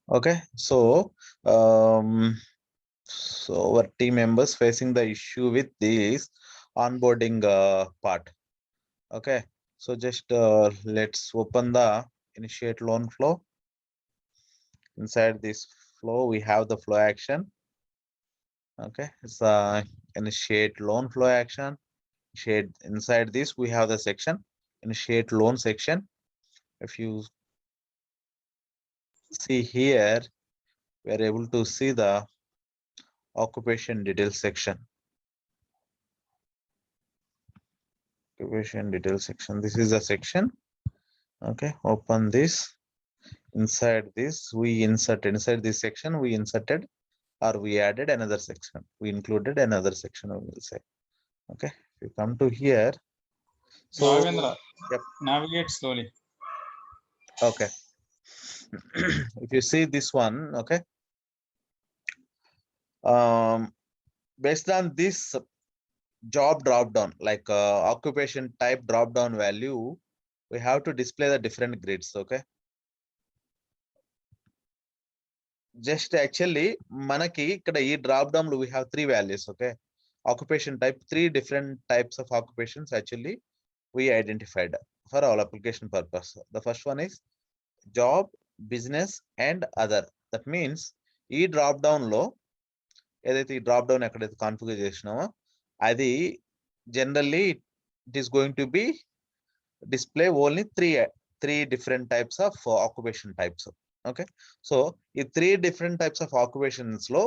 Okay, so our team members facing the issue with this onboarding part. Okay, so just let's open the initiate loan flow. Inside this flow, we have the flow action. Okay, it's initiate loan flow action. Inside this, we have the section initiate loan section. If you see here, we are able to see the occupation details section. Occupation details section. This is the section. Okay, open this. Inside this, we inside this section, we inserted or we added another section. We included another section, we will say. Okay, if you come to here. So Ravindra, yep. Navigate slowly. Okay. If you see this one, okay. Based on this job drop down, like occupation type drop down value, we have to display the different grids. Okay, just actually manaki ikkada ee drop down we have three values. Okay, occupation type, three different types of occupations actually we identified for our application purpose. The first one is job, business and other. That means ee drop down lo ఏదైతే ఈ drop down ఎక్కడైతే configure చేసినామో అది generally it is going to be display only three different types of occupation types. Okay, so ఈ three different types of occupations లో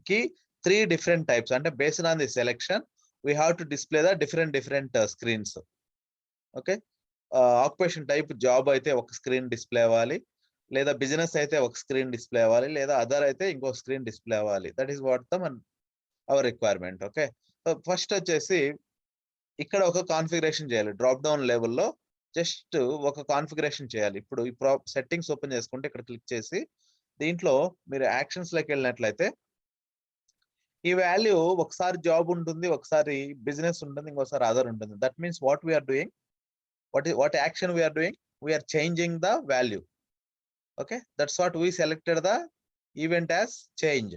కి three different types అంటే based on the selection we have to display the different screens. Okay, occupation type job అయితే ఒక screen display అవ్వాలి, లేదా business అయితే ఒక స్క్రీన్ డిస్ప్లే అవ్వాలి, లేదా అదర్ అయితే ఇంకో స్క్రీన్ డిస్ప్లే అవ్వాలి. That is what the hour requirement. Okay, first వచ్చేసి ఇక్కడ ఒక కాన్ఫిగరేషన్ చేయాలి. డ్రాప్ డౌన్ లెవెల్లో జస్ట్ ఒక కాన్ఫిగరేషన్ చేయాలి. ఇప్పుడు ఈ సెట్టింగ్స్ ఓపెన్ చేసుకుంటే ఇక్కడ క్లిక్ చేసి దీంట్లో మీరు యాక్షన్స్ లోకి వెళ్ళినట్లయితే ఈ వాల్యూ ఒకసారి జాబ్ ఉంటుంది, ఒకసారి బిజినెస్ ఉంటుంది, ఇంకోసారి అదర్ ఉంటుంది. That means what we are doing, what action we are doing, we are changing the value. Okay, that's what we selected the event as change.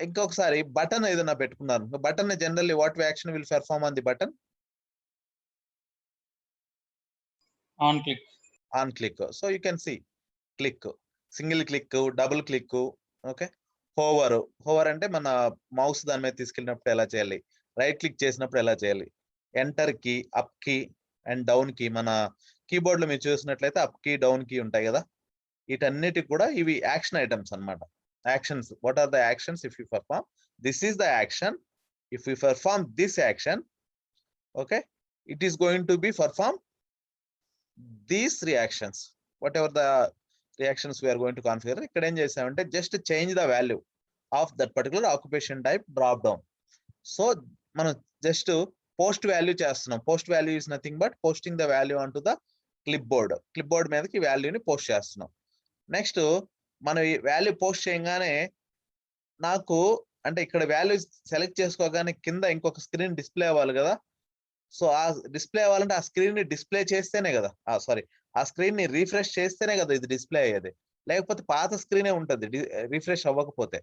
ఇంకొకసారి బటన్ ఏదైనా పెట్టుకున్నారు, button generally what action will perform on the button? On click. So you can see click, single click, double click. Okay, hover అంటే మన mouse దాని మీద తీసుకెళ్ళినప్పుడు ఎలా చేయాలి, రైట్ క్లిక్ చేసినప్పుడు ఎలా చేయాలి, ఎంటర్ కి, అప్ కి అండ్ డౌన్ కి. మన కీబోర్డ్ లో మీరు చూసినట్లయితే అప్ కి, డౌన్ కి ఉంటాయి కదా, వీటన్నిటికి కూడా ఇవి యాక్షన్ ఐటమ్స్ అన్నమాట. Actions, what are the actions? If you perform this is the action, if you perform this action, okay, it is going to be perform these reactions, whatever the reactions we are going to configure. ఇక్కడ ఏం చేసామంటే just change the value of that particular occupation type drop down. So మనం just post value చేస్తున్నాం. Post value is nothing but posting the value on to the clip board మీదకి వాల్యూని post చేస్తున్నాం. Next మనం ఈ వాల్యూ పోస్ట్ చేయగానే నాకు అంటే ఇక్కడ వాల్యూ సెలెక్ట్ చేసుకోగానే కింద ఇంకొక స్క్రీన్ డిస్ప్లే అవ్వాలి కదా. సో ఆ డిస్ప్లే అవ్వాలంటే ఆ స్క్రీన్ ని డిస్ప్లే చేస్తేనే కదా, సారీ ఆ స్క్రీన్ ని రీఫ్రెష్ చేస్తేనే కదా ఇది డిస్ప్లే అయ్యేది. లేకపోతే పాత స్క్రీనే ఉంటుంది రీఫ్రెష్ అవ్వకపోతే.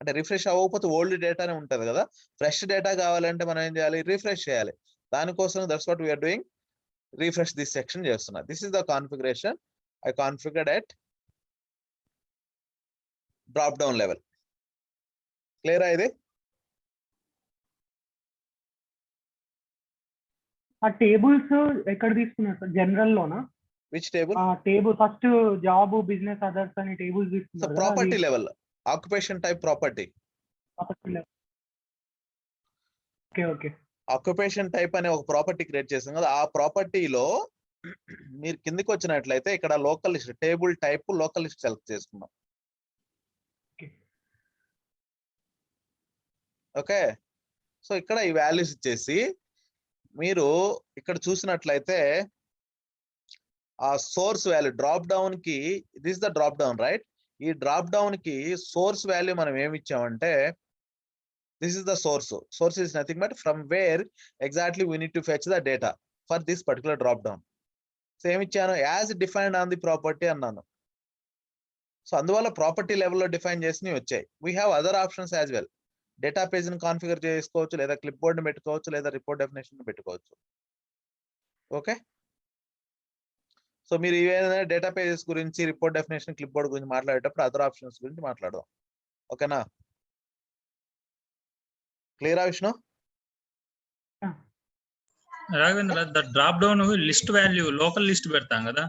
అంటే రిఫ్రెష్ అవ్వకపోతే ఓల్డ్ డేటానే ఉంటుంది కదా. ఫ్రెష్ డేటా కావాలంటే మనం ఏం చేయాలి, రిఫ్రెష్ చేయాలి. దానికోసం that's what we are doing, refresh this section చేస్తున్నా. This is the configuration I configured at drop down level. Clear ఇది? ఆ టేబుల్స్ ఎక్కడ తీసుకున్నారు సార్, జనరల్ లోనా? Which table? Table first job, business, others అని టేబుల్స్ తీసుకున్నారు. Property level, occupation type property. Okay okay. Occupation type అనే ఒక property create చేసాం కదా, ఆ ప్రాపర్టీలో మీరు కిందికి వచ్చినట్లయితే ఇక్కడ local list, table type local list select చేసుకున్నాం. ఓకే, సో ఇక్కడ ఈ వాల్యూస్ ఇచ్చేసి మీరు ఇక్కడ చూసినట్లయితే ఆ సోర్స్ వాల్యూ డ్రాప్ డౌన్ కి, this the drop down right. ఈ డ్రాప్ డౌన్ కి సోర్స్ వాల్యూ మనం ఏమి ఇచ్చామంటే this is the source. Source is nothing but from where exactly we need to fetch the data for this particular drop down. So ఏమి ఇచ్చాను, as defined on the property అన్నాను. So అందువల్ల property లెవెల్లో define చేసినవి వచ్చాయి. We have other options as well. Data page ని configure చేసుకోవచ్చు, లేదా క్లిప్ బోర్డ్ ని పెట్టుకోవచ్చు, లేదా రిపోర్ట్ డెఫినేషన్ పెట్టుకోవచ్చు. ఓకే, సో మీరు ఏదైనా డేటా పేజెస్ గురించి, రిపోర్ట్ డెఫినేషన్, క్లిప్ బోర్డ్ గురించి మాట్లాడేటప్పుడు అదర్ ఆప్షన్స్ గురించి మాట్లాడదాం. ఓకేనా? క్లియరా Vishnu? Raghavendra, the drop down list value local list పెడతాం కదా,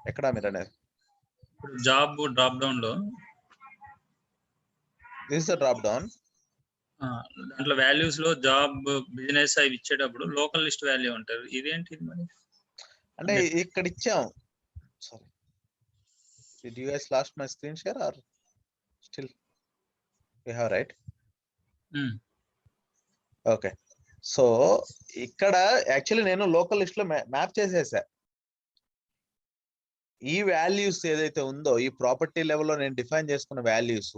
ఎక్కడ మీరు అనేది? ఇప్పుడు జాబ్ డ్రాప్ డౌన్ లో this is the drop down. దాంట్లో వాల్యూస్ లో జాబ్, బిజినెస్ అవి ఇచ్చేటప్పుడు లోకల్ లిస్ట్ వాల్యూ అంటారు. ఇదేంటి మరి? అంటే ఇక్కడ ఇచ్చాం. Sorry, did you guys lost my screen share or still we have, right? Okay, so ఇక్కడ యాక్చువల్లీ నేను లోకల్ లిస్ట్ లో మ్యాప్ చేసేసా. ఈ వాల్యూస్ ఏదైతే ఉందో, ఈ ప్రాపర్టీ లెవెల్లో నేను డిఫైన్ చేసుకున్న వాల్యూస్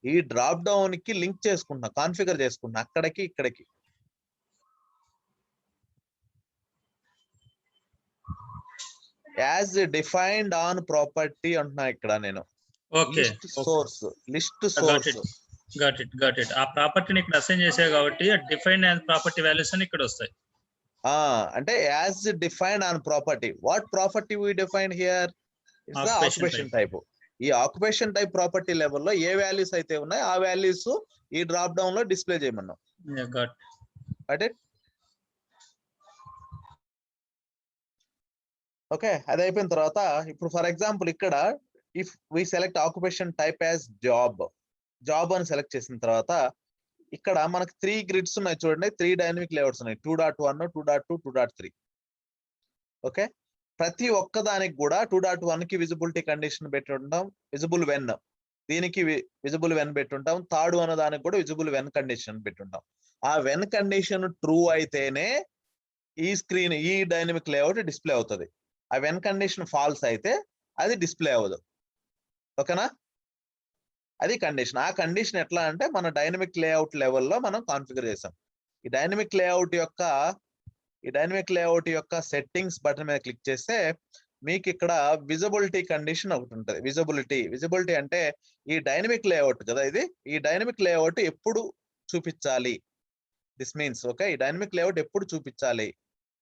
ఈ డ్రాప్ డౌన్ కి లింక్ చేసుకుంటున్నా, కాన్ఫిగర్ చేసుకుంటున్నా, అక్కడికి ఇక్కడికి. యాజ్ డిఫైన్డ్ ఆన్ ప్రాపర్టీ అంటున్నా ఇక్కడ నేను. List source. Got it. ఆ ప్రాపర్టీని ఇక్కడ అసైన్ చేసావు కాబట్టి డిఫైన్డ్ యాజ్ ప్రాపర్టీ వాల్యూస్ అని ఇక్కడ వస్తాయి. అంటే as defined on property. What property we defined here? It's the occupation type. ఈ ఆక్యుపేషన్ టైప్ ప్రాపర్టీ లెవెల్లో ఏ వాల్యూస్ అయితే ఉన్నాయో ఆ వాల్యూస్ ఈ డ్రాప్ డౌన్ లో డిస్ప్లే చేయమన్నాం. ఓకే, అది అయిపోయిన తర్వాత ఇప్పుడు ఫర్ ఎగ్జాంపుల్ ఇక్కడ if we select occupation type as job అని సెలెక్ట్ చేసిన తర్వాత ఇక్కడ మనకు 3 గ్రిడ్స్ ఉన్నాయి చూడండి, 3 డైనమిక్ లేఅవుట్స్ ఉన్నాయి, 2.1, 2.2, 2.3. ఓకే, ప్రతి ఒక్క దానికి కూడా 2.1 కి విజిబిలిటీ కండిషన్ పెట్టుంటాం, విజిబుల్ వెన్. దీనికి విజిబుల్ వెన్ పెట్టుంటాం. థర్డ్ అన్న దానికి కూడా విజిబుల్ వెన్ కండిషన్ పెట్టుంటాం. ఆ వెన్ కండిషన్ ట్రూ అయితేనే ఈ స్క్రీన్, ఈ డైనమిక్ లేఅవుట్ డిస్ప్లే అవుతుంది. ఆ వెన్ కండిషన్ ఫాల్స్ అయితే అది డిస్ప్లే అవ్వదు. ఓకేనా? అది కండిషన్. ఆ కండిషన్ ఎట్లా అంటే మన డైనమిక్ లేఅవుట్ లెవెల్లో మనం కాన్ఫిగర్ చేసాం. ఈ డైనమిక్ లేఅవుట్ యొక్క సెట్టింగ్స్ బటన్ మీద క్లిక్ చేస్తే మీకు ఇక్కడ విజిబిలిటీ కండిషన్ ఒకటి ఉంటుంది. విజిబిలిటీ అంటే ఈ డైనమిక్ లేఅవుట్ కదా ఇది, ఈ డైనమిక్ లేఅవుట్ ఎప్పుడు చూపించాలి. దిస్ మీన్స్ ఓకే, ఈ డైనమిక్ లేఅవుట్ ఎప్పుడు చూపించాలి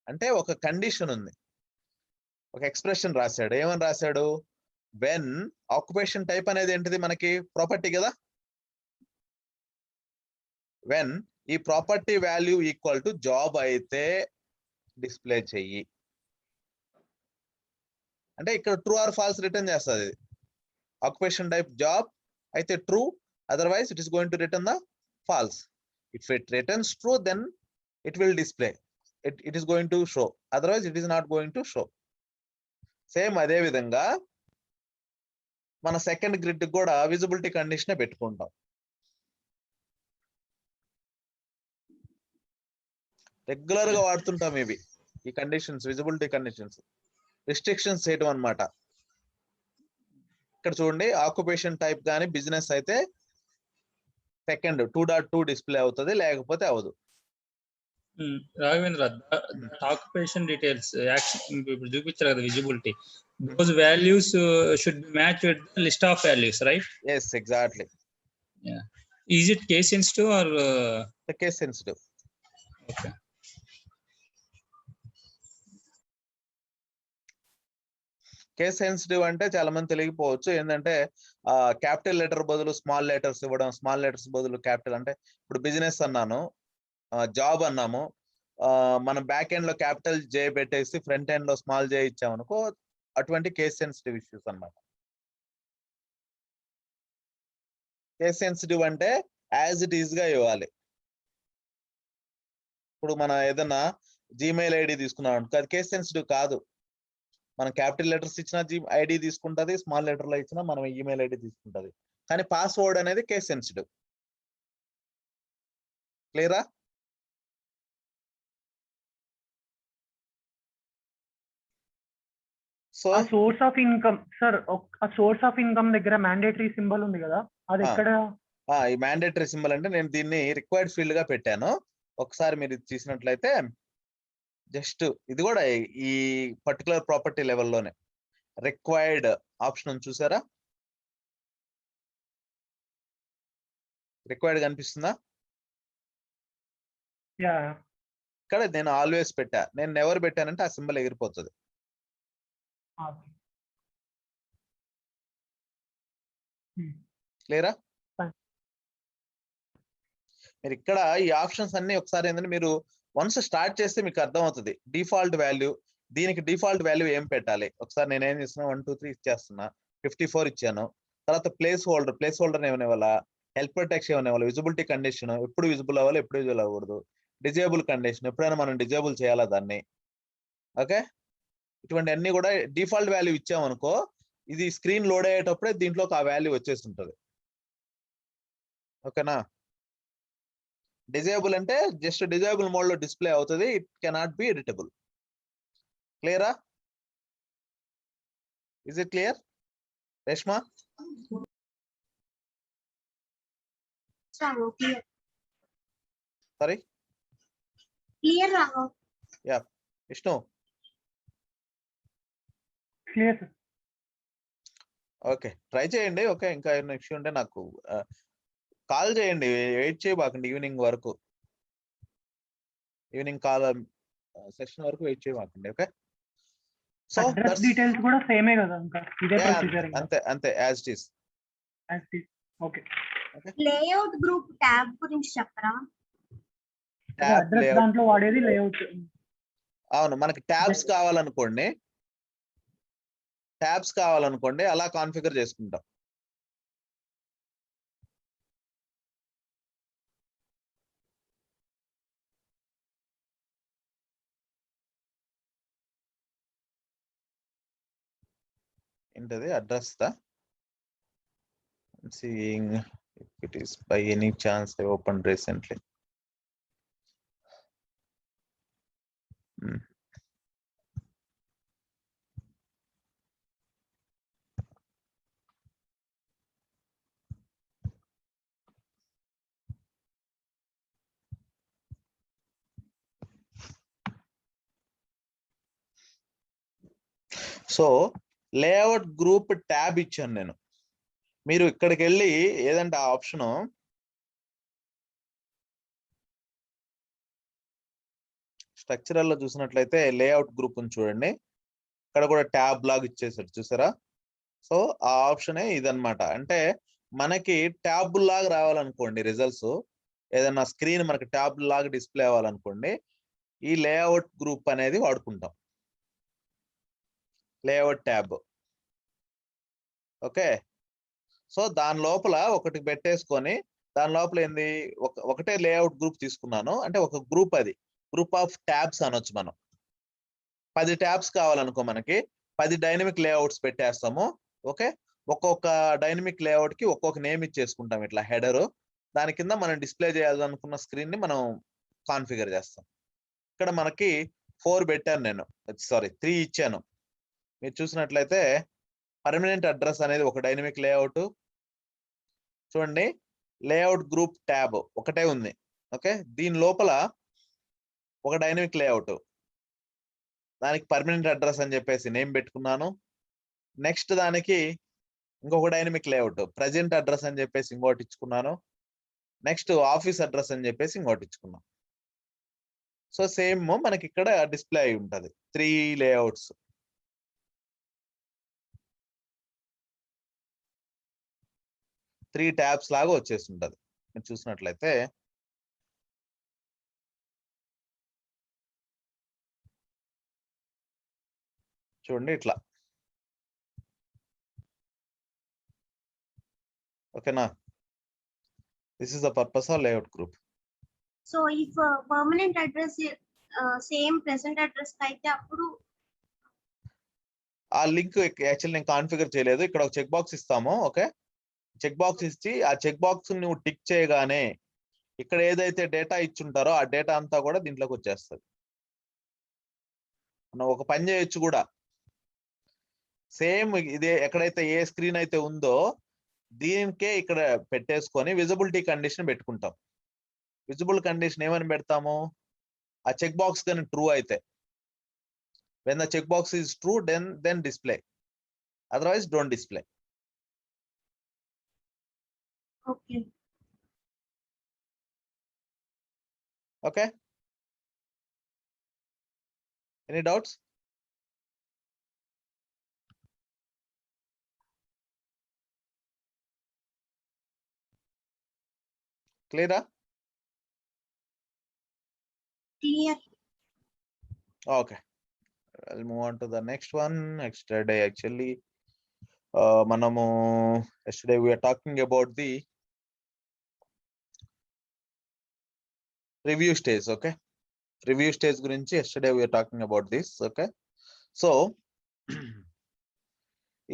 అంటే ఒక కండిషన్ ఉంది, ఒక ఎక్స్ప్రెషన్ రాశాడు. ఏమని రాశాడు? వెన్ ఆక్యుపేషన్ టైప్ అనేది ఏంటిది మనకి ప్రాపర్టీ కదా, వెన్ ఈ property value equal to job అయితే డిస్ప్లే చెయ్యి. అంటే ఇక్కడ ట్రూ ఆర్ ఫాల్స్ రిటర్న్ చేస్తుంది. ఆక్యుపేషన్ టైప్ జాబ్ అయితే true, otherwise it is going to return the false. If it returns true then it will display, it is going to show, otherwise it is not going to show. Same అదే విధంగా మన second grid కూడా visibility condition పెట్టుకుంటాం. Regular గా వాడుతుంటాం ఇవి, ఈ conditions, visibility conditions, restrictions చేయడం అన్నమాట. ఇక్కడ చూడండి, ఆక్యుపేషన్ టైప్ కానీ బిజినెస్ అయితే సెకండ్ 2.2 డిస్ప్లే అవుతుంది, లేకపోతే అవదు. రాఘవేంద్ర, ఆక్యుపేషన్ డీటెయిల్స్ ఇప్పుడు చూపించారు కదా visibility, those values should be matched with the list of values, right? Yes, exactly. Yeah. Is it case sensitive or the case sensitive? Okay. Case sensitive అంటే చాలా మంది తెలియకపోవచ్చు. ఏంటంటే క్యాపిటల్ లెటర్ బదులు స్మాల్ లెటర్స్ ఇవ్వడం, స్మాల్ లెటర్స్ బదులు capital. అంటే ఇప్పుడు బిజినెస్ అన్నాను, జాబ్ అన్నాము, మనం బ్యాక్ ఎండ్ లో క్యాపిటల్ జే పెట్టేసి ఫ్రంట్ ఎండ్ లో స్మాల్ జే ఇచ్చామనుకో, అటువంటి కేస్ సెన్సిటివ్ ఇష్యూస్ అన్నమాట. కేస్ సెన్సిటివ్ అంటే యాజ్ ఇట్ ఈస్ గా ఇవ్వాలి. ఇప్పుడు మన ఏదన్నా జీమెయిల్ ఐడి తీసుకున్నాం అనుకో, అది కేస్ సెన్సిటివ్ కాదు. మనం క్యాపిటల్ లెటర్స్ ఇచ్చినా ఐడి తీసుకుంటది, స్మాల్ లెటర్ లో ఇచ్చినా మనం ఈమెయిల్ ఐడి తీసుకుంటది. కానీ పాస్వర్డ్ అనేది కేస్ సెన్సిటివ్. క్లియరా? So source of income sir, ఆ సోర్స్ ఆఫ్ ఇన్కమ్ దగ్గర మ్యాండేటరీ సింబల్ ఉంది కదా, అది ఎక్కడ? ఈ మ్యాండేటరీ సింబల్ అంటే నేను దీన్ని రిక్వైర్డ్ ఫీల్డ్ గా పెట్టాను. ఒకసారి మీరు ఇది చూసినట్లయితే జస్ట్ ఇది కూడా ఈ పర్టికులర్ ప్రాపర్టీ లెవెల్లోనే రిక్వైర్డ్ ఆప్షన్ చూసారా? రిక్వైర్డ్ కనిపిస్తుందా? యా ఇక్కడ నేను ఆల్వేస్ పెట్టా, నేను నెవర్ పెట్టానంటే ఆ సింబల్ ఎగిరిపోతుంది. క్లియరా? మీరు ఇక్కడ ఈ ఆప్షన్స్ అన్ని ఒకసారి ఏంటంటే మీరు వన్స్ స్టార్ట్ చేస్తే మీకు అర్థం అవుతుంది. డిఫాల్ట్ వాల్యూ, దీనికి డిఫాల్ట్ వాల్యూ ఏం పెట్టాలి. ఒకసారి నేను ఏం చేస్తున్నా 1 2 3 ఇచ్చేస్తున్నా, 54 ఇచ్చాను. తర్వాత ప్లేస్ హోల్డర్ ఏమైనా ఇవ్వాలా, హెల్పర్ టెక్స్ట్ ఏమైనా ఇవ్వాలి, విజిబిలిటీ కండిషన్ ఎప్పుడు విజిబుల్ అవ్వాలి, ఎప్పుడు విజిబుల్ అవ్వకూడదు, డిజేబుల్ కండిషన్ ఎప్పుడైనా మనం డిజేబుల్ చేయాలా దాన్ని. ఓకే, ఇటువంటి అన్ని కూడా డిఫాల్ట్ వాల్యూ ఇచ్చామనుకో, ఇది స్క్రీన్ లోడ్ అయ్యేటప్పుడే దీంట్లోకి ఆ వాల్యూ వచ్చేస్తుంటది. ఓకేనా? డిజేబుల్ అంటే జస్ట్ డిజేబుల్ మోడ్ లో డిస్ప్లే అవుతుంది, ఇట్ కెనాట్ బి ఎడిటబుల్. క్లియరా? Is it clear Reshma? Sorry, clear yeah Vishnu. Clear sir. Okay, try చేయండి. ఓకే, ఇంకా ఏమైనా ఇష్యూ ఉంటే నాకు కాల్ చేయండి, వెయిట్ చేయబాకండి ఈవినింగ్ వరకు. ఈవినింగ్ కాల్ సెషన్ వరకు వెయిట్ చేయబాకండి. ఓకే, సో అడ్రస్ డీటెయిల్స్ కూడా సేమే కదా, ఇంకా ఇదే ప్రొసీజర్. అంతే అంతే, as it is. Okay, layout group tab గురించి చెప్పరా? అడ్రస్ దాంట్లో వాడేది లేఅవుట్. అవును, మనకి ట్యాబ్స్ కావాలనుకోండి అలా కాన్ఫిగర్ చేసుకుంటాం. ఏంటది అడ్రస్ దా? seeing if it is by any chance I opened recently. So layout group tab ఇచ్చాను నేను. మీరు ఇక్కడికి వెళ్ళి ఏదంటే ఆ ఆప్షన్ స్ట్రక్చరల్ లో చూసినట్లయితే లేఅవుట్ గ్రూప్ చూడండి, ఇక్కడ కూడా ట్యాబ్ లాగా ఇచ్చేసాడు చూసారా? సో ఆ ఆప్షనే ఇదన్నమాట. అంటే మనకి ట్యాబ్ లాగా రావాలనుకోండి రిజల్ట్స్, ఏదైనా స్క్రీన్ మనకి ట్యాబ్ లాగా డిస్ప్లే అవ్వాలనుకోండి, ఈ లేఅవుట్ గ్రూప్ అనేది వాడుకుంటాం, లేఅవుట్ ట్యాబ్. ఓకే, సో దాని లోపల ఒకటి పెట్టేసుకొని దాని లోపల ఏంది ఒకటే లేఅవుట్ గ్రూప్ తీసుకున్నాను అంటే ఒక గ్రూప్, అది గ్రూప్ ఆఫ్ ట్యాబ్స్ అనొచ్చు. మనం 10 ట్యాబ్స్ కావాలనుకో, మనకి 10 డైనమిక్ లేఅవుట్స్ పెట్టేస్తాము. ఓకే, ఒక్కొక్క డైనమిక్ లేఅవుట్ కి ఒక్కొక్క నేమ్ ఇచ్చేసుకుంటాం, ఇట్లా హెడర్. దాని కింద మనం డిస్ప్లే చేయాలనుకున్న స్క్రీన్ ని మనం కాన్ఫిగర్ చేస్తాం. ఇక్కడ మనకి 4 పెట్టాను నేను, సారీ 3 ఇచ్చాను. మీరు చూసినట్లయితే పర్మనెంట్ అడ్రస్ అనేది ఒక డైనమిక్ లేఅవుట్ చూడండి, లేఅవుట్ గ్రూప్ ట్యాబ్ ఒకటే ఉంది. ఓకే, దీని లోపల ఒక డైనమిక్ లేఅవుట్, దానికి పర్మనెంట్ అడ్రస్ అని చెప్పేసి నేమ్ పెట్టుకున్నాను. నెక్స్ట్ దానికి ఇంకొక డైనమిక్ లేఅవుట్ ప్రజెంట్ అడ్రస్ అని చెప్పేసి ఇంకోటి ఇచ్చుకున్నాను. నెక్స్ట్ ఆఫీస్ అడ్రస్ అని చెప్పేసి ఇంకోటి ఇచ్చుకున్నాను. సో సేమ్ మనకి ఇక్కడ డిస్ప్లే అయి ఉంటుంది 3 లేఅవుట్స్. త్రీ ట్యాబ్స్ లాగా వచ్చేస్తుంటది. మీరు చూసినట్లయితే చూడండి ఇట్లా. ఓకేనా? This is the purpose of layout group. So if permanent address same present address అయితే అప్పుడు ఆ లింక్ యాక్చువల్లీ నేను కాన్ఫిగర్ చేయలేదు. ఇక్కడ ఒక చెక్ బాక్స్ ఇస్తాము. ఓకే, చెక్ బాక్స్ ఇచ్చి ఆ చెక్ బాక్స్ నువ్వు టిక్ చేయగానే ఇక్కడ ఏదైతే డేటా ఇచ్చుంటారో ఆ డేటా అంతా కూడా దీంట్లోకి వచ్చేస్తుంది. మనం ఒక పని చేయొచ్చు కూడా, సేమ్ ఇదే ఎక్కడైతే ఏ స్క్రీన్ అయితే ఉందో దీనికే ఇక్కడ పెట్టేసుకొని విజిబిలిటీ కండిషన్ పెట్టుకుంటాం. విజిబుల్ కండిషన్ ఏమని పెడతాము, ఆ చెక్ బాక్స్ కానీ ట్రూ అయితే, when the check box is true then display. Otherwise, don't display. Okay. Okay. Any doubts? Clear? Clear. Okay. I'll move on to the next one. Yesterday, actually, manamu yesterday we are talking about the review stage. Okay. Review stage gurinchi yesterday we are talking about this. Okay. So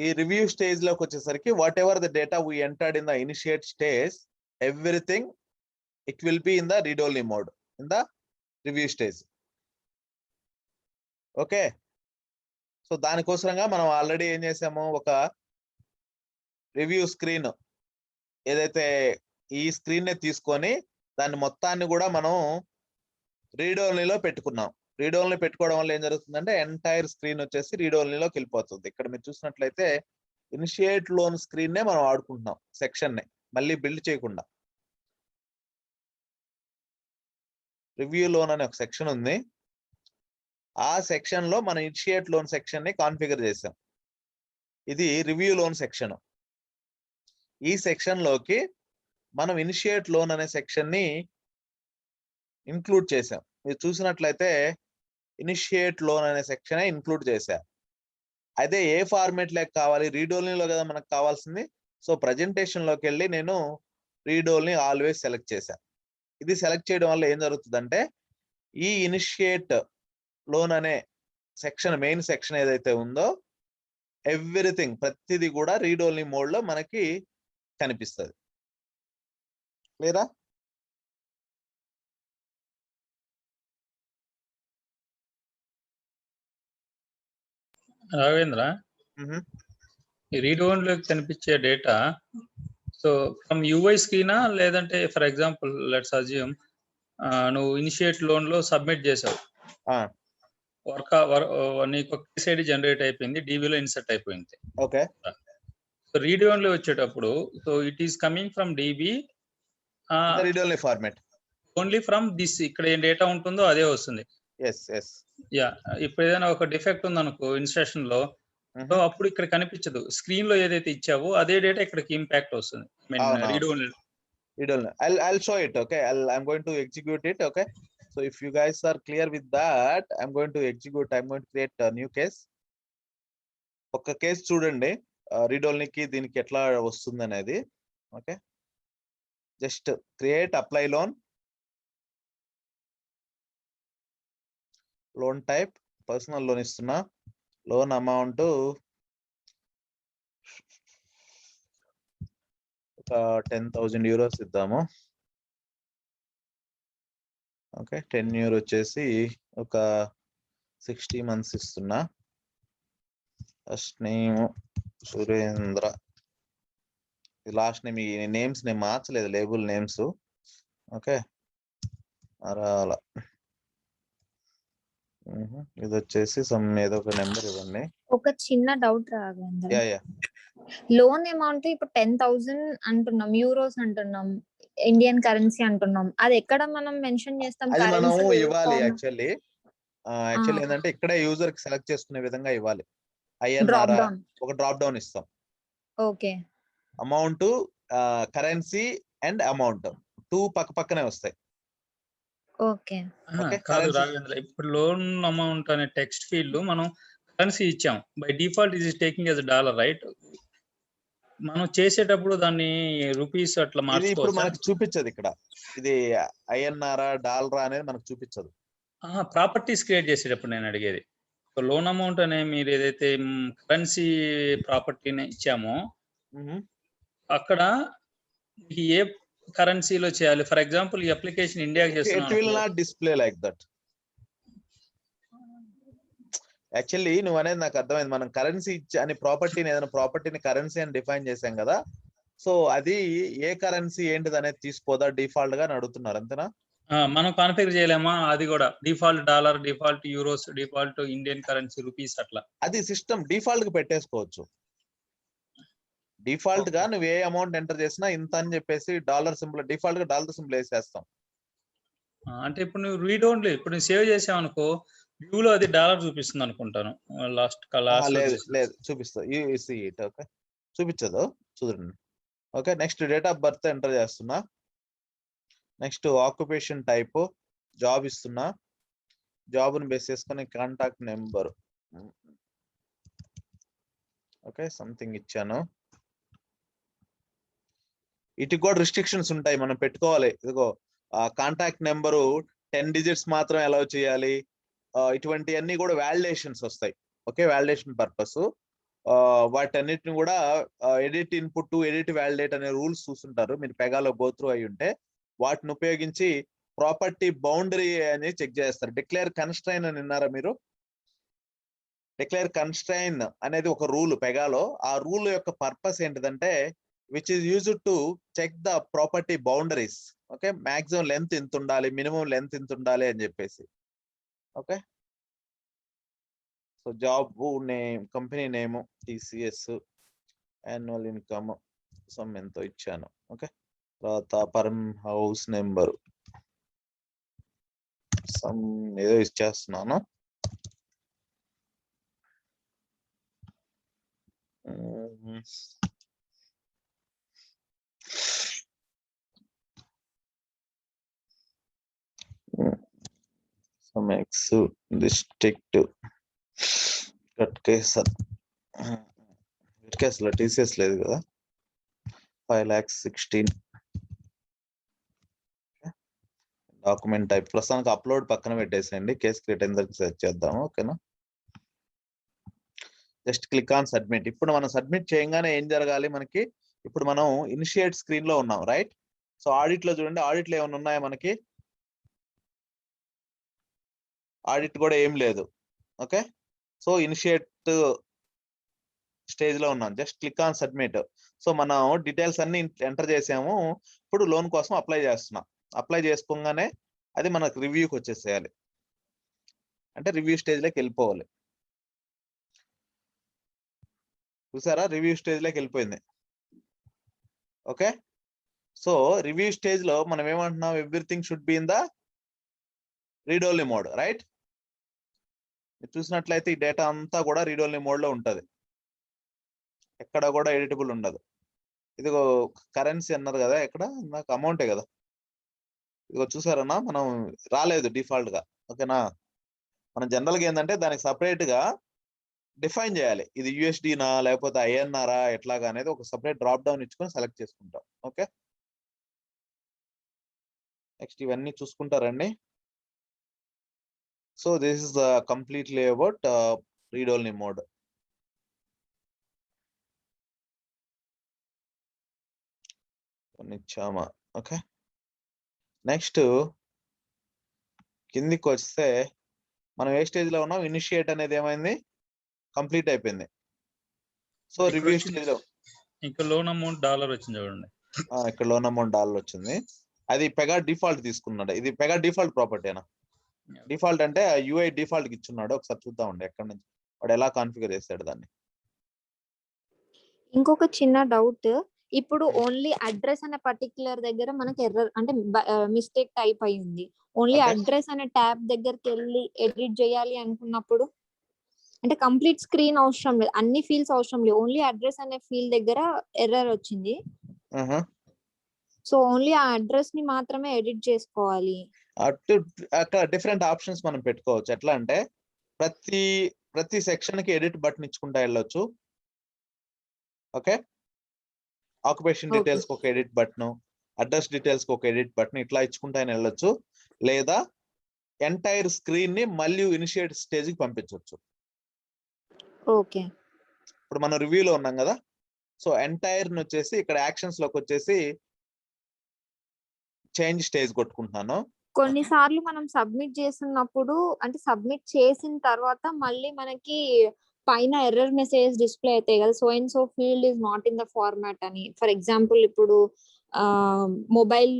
ఈ review stage లోకి వచ్చేసరికి what ever the data we entered in the initiate stage, everything it will be in the read only mode in the review stage. Okay. So దానికోసరంగా మనం already ఏం చేసాము, ఒక review screen ఏదైతే ఈ స్క్రీన్ నే తీసుకొని దాన్ని మొత్తాన్ని కూడా మనం రీడ్ ఓన్లీలో పెట్టుకున్నాం. రీడ్ ఓన్లీ పెట్టుకోవడం వల్ల ఏం జరుగుతుందంటే ఎంటైర్ స్క్రీన్ వచ్చేసి రీడ్ ఓన్లీలోకి వెళ్ళిపోతుంది. ఇక్కడ మీరు చూసినట్లయితే ఇనిషియేట్ లోన్ స్క్రీన్ నే మనం ఆడుకుంటున్నాం, సెక్షన్ నే మళ్ళీ బిల్డ్ చేయకుండా. రివ్యూ లోన్ అనే ఒక సెక్షన్ ఉంది, ఆ సెక్షన్ లో మనం ఇనిషియేట్ లోన్ సెక్షన్ ని కాన్ఫిగర్ చేసాం. ఇది రివ్యూ లోన్ సెక్షన్. ఈ సెక్షన్ లోకి మనం ఇనిషియేట్ లోన్ అనే సెక్షన్ ని ఇంక్లూడ్ చేసాం. మీరు చూసినట్లయితే ఇనిషియేట్ లోన్ అనే సెక్షన్ ఇంక్లూడ్ చేశా. అయితే ఏ ఫార్మేట్ లేక కావాలి, రీడ్ ఓన్లీలో కదా మనకు కావాల్సింది. సో ప్రజెంటేషన్ లోకి వెళ్ళి నేను రీడ్ ఓన్లీ ఆల్వేస్ సెలెక్ట్ చేశా. ఇది సెలెక్ట్ చేయడం వల్ల ఏం జరుగుతుందంటే ఈ ఇనిషియేట్ లోన్ అనే సెక్షన్, మెయిన్ సెక్షన్ ఏదైతే ఉందో ఎవ్రీథింగ్ ప్రతిదీ కూడా రీడ్ ఓన్లీ మోడ్ లో మనకి కనిపిస్తుంది. క్లియరా? రాఘవేంద్ర, ఈ రీడ్ ఓన్లీ కనిపించే డేటా సో ఫ్రమ్ యూఐ స్క్రీనా లేదంటే ఫర్ ఎగ్జాంపుల్ లెట్స్ అజ్యూమ్ నువ్వు ఇనిషియేట్ లోన్ లో సబ్మిట్ చేసావు, నీకు కేస్ ఐడి జనరేట్ అయిపోయింది, డీబీలో ఇన్సర్ట్ అయిపోయింది. ఓకే. సో రీడ్ ఓన్లీ వచ్చేటప్పుడు so it is coming from DB read only format, only from this, ఇక్కడ ఏం డేటా ఉంటుందో అదే వస్తుంది. యా, ఇప్పుడు ఏదైనా ఒక డిఫెక్ట్ ఉంది అనుకో ఇన్స్ట్రక్షన్ లో, సో అప్పుడు ఇక్కడ కనిపించదు. స్క్రీన్ లో ఏదైతే ఇచ్చావో అదే డేటా ఇక్కడికి ఇంపాక్ట్ వస్తుంది. Read only. I'll show it. Okay, I'm going to execute it. Okay, so if you guys are clear with that, I'm going to execute. I'm going to create a new case. ఒక case చూడండి read ఓన్లీకి దీనికి ఎట్లా వస్తుంది అనేది. Okay, just create apply loan, loan type personal loan ఇస్తున్నా, loan amount ఒక 10,000 euros ఇద్దాము. Okay, 10 year వచ్చేసి ఒక 60 months ఇస్తున్నా. First name Surendra, last name, ఈ నేమ్స్ నేను మార్చలేదు, లేబుల్ నేమ్స్. ఓకే, అరాల ఇది వచ్చేసి సమ్ ఏదో ఒక నెంబర్ ఇవ్వండి. ఒక చిన్న doubt Raghavendra, yeah loan amount ఇప్పుడు 10,000 అంటున్నాం, యూరోస్ అంటున్నాం, ఇండియన్ కరెన్సీ అంటున్నాం, అది ఎక్కడ మనం మెన్షన్ చేస్తాం? అది మనం ఇవ్వాలి యాక్చువల్లీ ఏంటంటే ఇక్కడే యూజర్ కి సెలెక్ట్ చేసుకునే విధంగా ఇవ్వాలి. ఐఎన్ఆర్ ఒక డ్రాప్ డౌన్ ఇస్తాం. Okay, amount, currency and amount 2 పక్క పక్కనే వస్తాయి. ఓకే, కాదు రాఘవేంద్ర, ఇప్పుడు లోన్ అమౌంట్ అనే టెక్స్ట్ ఫీల్డ్ లో మనం కరెన్సీ ఇచ్చాం. By default is taking as dollar, right? మనం చేసేటప్పుడు దాన్ని రూపీస్ అట్లా ఇది ఇప్పుడు మనకు చూపించదు. ఇక్కడ ఇది ఐఎన్ఆర్ డాలర్ అనేది మనకు చూపించదు. ప్రాపర్టీస్ క్రియేట్ చేసేటప్పుడు నేను అడిగేది, లోన్ అమౌంట్ అనే మీరు ఏదైతే కరెన్సీ ప్రాపర్టీని ఇచ్చామో అక్కడ ఏ కరెన్సీలో చేయాలి? ఫర్ ఎగ్జాంపుల్ ఈ అప్లికేషన్ ఇండియాకి చేస్తున్నాను, it will not display like that. Actually నువ్వు అనేది నాకు అర్థమైంది. మనం కరెన్సీ అని ప్రాపర్టీని, ఏదైనా ప్రాపర్టీని కరెన్సీ అని డిఫైన్ చేసాం కదా, సో అది ఏ కరెన్సీ ఏంటిది అనేది తీసుకోదా డిఫాల్ట్ గా అడుగుతున్నారు, అంతేనా? మనం కాన్ఫిగర్ చేయలేమా? అది కూడా default dollar, default euros, default Indian currency rupees అట్లా అది సిస్టమ్ డిఫాల్ట్ గా పెట్టేసుకోవచ్చు. డిఫాల్ట్ గా Okay. నువ్వు ఏ అమౌంట్ ఎంటర్ చేసినా ఇంత అని చెప్పేసి డాలర్ సింబల్ డిఫాల్ట్ గా డాలర్ సింబల్ వేసేస్తాం. అంటే ఇప్పుడు నువ్వు రీడ్ ఓన్లీ ఇప్పుడు నువ్వు సేవ్ చేసావు అనుకో వ్యూ లో అది డాలర్ చూపిస్తుంది అనుకుంటాను లాస్ట్ లేదు లేదు చూపిస్తుంది ఇట్. ఓకే చూపించదు చూడండి. Okay next date of birth enter చేస్తున్నా. నెక్స్ట్ ఆక్యుపేషన్ టైప్ జాబ్ ఇస్తున్నా. జాబ్ ని బేస్ చేసుకొని కాంటాక్ట్ నెంబర్ ఓకే సంథింగ్ ఇచ్చాను. ఇటుకు కూడా రిస్ట్రిక్షన్స్ ఉంటాయి మనం పెట్టుకోవాలి. ఇదిగో కాంటాక్ట్ నెంబరు 10 digits మాత్రం అలౌ చేయాలి. ఇటువంటి అన్ని కూడా వ్యాలిడేషన్స్ వస్తాయి. ఓకే వ్యాలిడేషన్ పర్పస్ వాటన్నిటిని కూడా edit input to edit validate అనే రూల్స్ చూస్తుంటారు మీరు పెగాలో గోత్రూ అయి ఉంటే. వాటిని ఉపయోగించి ప్రాపర్టీ బౌండరీ అని చెక్ చేస్తారు. డిక్లేర్ కన్స్ట్రైన్ అని విన్నారా మీరు? డిక్లేర్ కన్స్ట్రైన్ అనేది ఒక రూల్ పెగాలో. ఆ రూల్ యొక్క పర్పస్ ఏంటిదంటే which is used to check the property boundaries. Okay maximum length ఇంత ఉండాలి, మినిమం లెంత్ ఇంత ఉండాలి అని చెప్పేసి. Okay so job name, company name TCS, annual income some ఎంతో ఇచ్చాను. ఓకే తర్వాత పర్మ్ హౌస్ నెంబర్ సమ్ ఏదో ఇచ్చేస్తున్నాను. some X district Ghatkeser లో TCS లేదు కదా. 5,16,000 డాక్యుమెంట్ టైప్ ప్రస్తుతానికి అప్లోడ్ పక్కన పెట్టేసేయండి. కేస్ క్రియేట్ అయిన తర్వాత సెర్చ్ చేద్దాము. ఓకేనా జస్ట్ క్లిక్ ఆన్ సబ్మిట్. ఇప్పుడు మనం సబ్మిట్ చేయగానే ఏం జరగాలి మనకి? ఇప్పుడు మనం ఇనిషియేట్ స్క్రీన్ లో ఉన్నాం రైట్. సో ఆడిట్ లో చూడండి, ఆడిట్ లో ఏమైనా ఉన్నాయా మనకి? ఆడిట్ కూడా ఏం లేదు. ఓకే సో ఇనిషియేట్ స్టేజ్ లో ఉన్నాం. Just click on submit. So మనం డీటెయిల్స్ అన్ని ఎంటర్ చేసాము. ఇప్పుడు లోన్ కోసం అప్లై చేస్తున్నాం. అప్లై చేసుకోగానే అది మనకు రివ్యూకి వచ్చేసేయాలి. అంటే రివ్యూ స్టేజ్ లోకి వెళ్ళిపోవాలి. చూసారా రివ్యూ స్టేజ్ లోకి వెళ్ళిపోయింది. ఓకే సో రివ్యూ స్టేజ్ లో మనం ఏమంటున్నాం? Everything should be in the read only mode right. చూసినట్లయితే ఈ డేటా అంతా కూడా రీడ్ ఓన్లీ మోడ్ లో ఉంటది. ఎక్కడ కూడా ఎడిటబుల్ ఉండదు. ఇదిగో కరెన్సీ అన్నారు కదా, ఎక్కడ నాకు అమౌంటే కదా. ఇదిగో చూసారన్నా మనం రాలేదు డిఫాల్ట్ గా. ఓకేనా మనం జనరల్ గా ఏంటంటే దానికి సపరేట్ గా డిఫైన్ చేయాలి. ఇది USDనా లేకపోతే INR ఎట్లాగా అనేది ఒక సపరేట్ డ్రాప్ డౌన్ ఇచ్చుకొని సెలెక్ట్ చేసుకుంటాం. ఓకే నెక్స్ట్ ఇవన్నీ చూసుకుంటారండి. So this is the completely about read only mode. ఇచ్చామా? ఓకే నెక్స్ట్ కిందికి వస్తే మనం ఏ స్టేజ్ లో ఉన్నాం? ఇనిషియేట్ అనేది ఏమైంది? కంప్లీట్ అయిపోయింది. సో రివ్యూ స్టేజ్ లో ఇంకా లోన్ అమౌంట్ డాలర్ వచ్చింది చూడండి. ఇక్కడ లోన్ అమౌంట్ డాలర్ వచ్చింది. అది పెగా డిఫాల్ట్ తీసుకున్నాడు. ఇది పెగా డిఫాల్ట్ ప్రాపర్టీనా? డిఫాల్ట్ అంటే UI డిఫాల్ట్ కి ఇచ్చున్నాడు. ఒకసారి చూద్దామండి ఎక్కడ నుంచి వాడు ఎలా కాన్ఫిగర్ చేస్తాడు దాన్ని. ఇంకొక చిన్న డౌట్. ఇప్పుడు ఓన్లీ అడ్రస్ అనే పర్టికులర్ దగ్గర మనకి ఎర్రర్ అంటే మిస్టేక్ టైప్ అయింది. Only Okay. అడ్రస్ అనే ట్యాబ్ దగ్గరికి వెళ్ళి ఎడిట్ చేయాలి అనుకున్నప్పుడు అంటే కంప్లీట్ స్క్రీన్ అవసరం లేదు, అన్ని ఫీల్డ్స్ అవసరం లేదు, ఓన్లీ అడ్రస్ అనే ఫీల్డ్ దగ్గర ఎర్రర్ వచ్చింది. సో ఓన్లీ ఆ అడ్రస్ ని మాత్రమే ఎడిట్ చేసుకోవాలి. అక్కడ డిఫరెంట్ ఆప్షన్స్ మనం పెట్టుకోవచ్చు. ఎట్లా అంటే ప్రతి సెక్షన్ కి ఎడిట్ బటన్ ఇచ్చుకుంటా వెళ్ళొచ్చు. ఓకే ఆక్యుపేషన్ డీటెయిల్స్ కి ఒక ఎడిట్ బటన్, అడ్రస్ డీటెయిల్స్ కి ఒక ఎడిట్ బటన్ ఇట్లా ఇచ్చుకుంటా వెళ్ళొచ్చు. లేదా ఎంటైర్ స్క్రీన్ ని మళ్ళీ ఇనిషియేట్ స్టేజ్ కి పంపించవచ్చు. ఓకే ఇప్పుడు మనం రివ్యూలో ఉన్నాం కదా. సో ఎంటైర్ ని వచ్చేసి ఇక్కడ యాక్షన్స్ లోకి వచ్చేసి చేంజ్ స్టేజ్ కొట్టుకుంటున్నాను. కొన్నిసార్లు మనం సబ్మిట్ చేస్తున్నప్పుడు అంటే సబ్మిట్ చేసిన తర్వాత మళ్ళీ మనకి పైన ఎర్రర్ మెసేజ్ డిస్ప్లే అవుతాయి కదా, so and so field is not in the format అని. ఫర్ ఎగ్జాంపుల్ ఇప్పుడు మొబైల్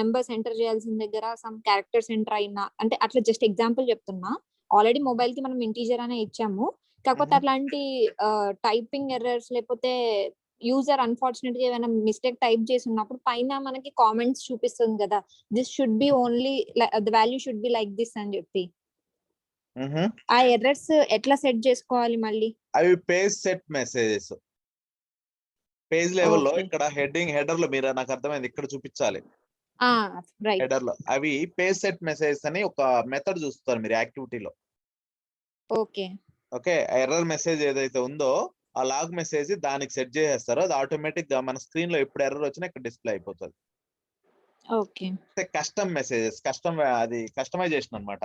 నెంబర్స్ ఎంటర్ చేయాల్సిన దగ్గర సమ్ క్యారెక్టర్స్ ఎంటర్ అయినా అంటే అట్లా జస్ట్ ఎగ్జాంపుల్ చెప్తున్నా. ఆల్రెడీ మొబైల్ కి మనం ఇంటీజర్ అనే ఇచ్చాము, కాకపోతే అట్లాంటి టైపింగ్ ఎర్రర్స్ లేకపోతే యూజర్ అన్ఫార్చునేట్ గా ఏమైనా మిస్టేక్ టైప్ చేసి ఉన్నప్పుడు పైన మనకి కామెంట్స్ చూపిస్తుంది కదా, this should be only the value should be like this అని చెప్పి. ఆ ఎర్రర్స్ ఎట్లా సెట్ చేసుకోవాలి మళ్ళీ? అవి పేజ్ సెట్ మెసేజెస్. పేజ్ లెవెల్లో Okay. ఇక్కడ హెడర్ లో మీరు నాకు అర్థమైంది, ఇక్కడ చూపించాలి రైట్. హెడర్ లో. అవి పేజ్ సెట్ మెసేజెస్ అని ఒక మెథడ్ చూస్తారు మీరు యాక్టివిటీలో. ఓకే. ఓకే, ఎర్రర్ మెసేజ్ ఏదైతే ఉందో ఆ లాగ్ మెసేజ్ దానికి సెట్ చేసేస్తారో అది ఆటోమేటిక్ గా మన స్క్రీన్ లో ఎప్పుడు ఎర్రర్ వచ్చినా ఇక్కడ డిస్ప్లే అయిపోతుంది. ఓకే. కస్టమ్ మెసేజెస్, అది కస్టమైజేషన్ అన్నమాట.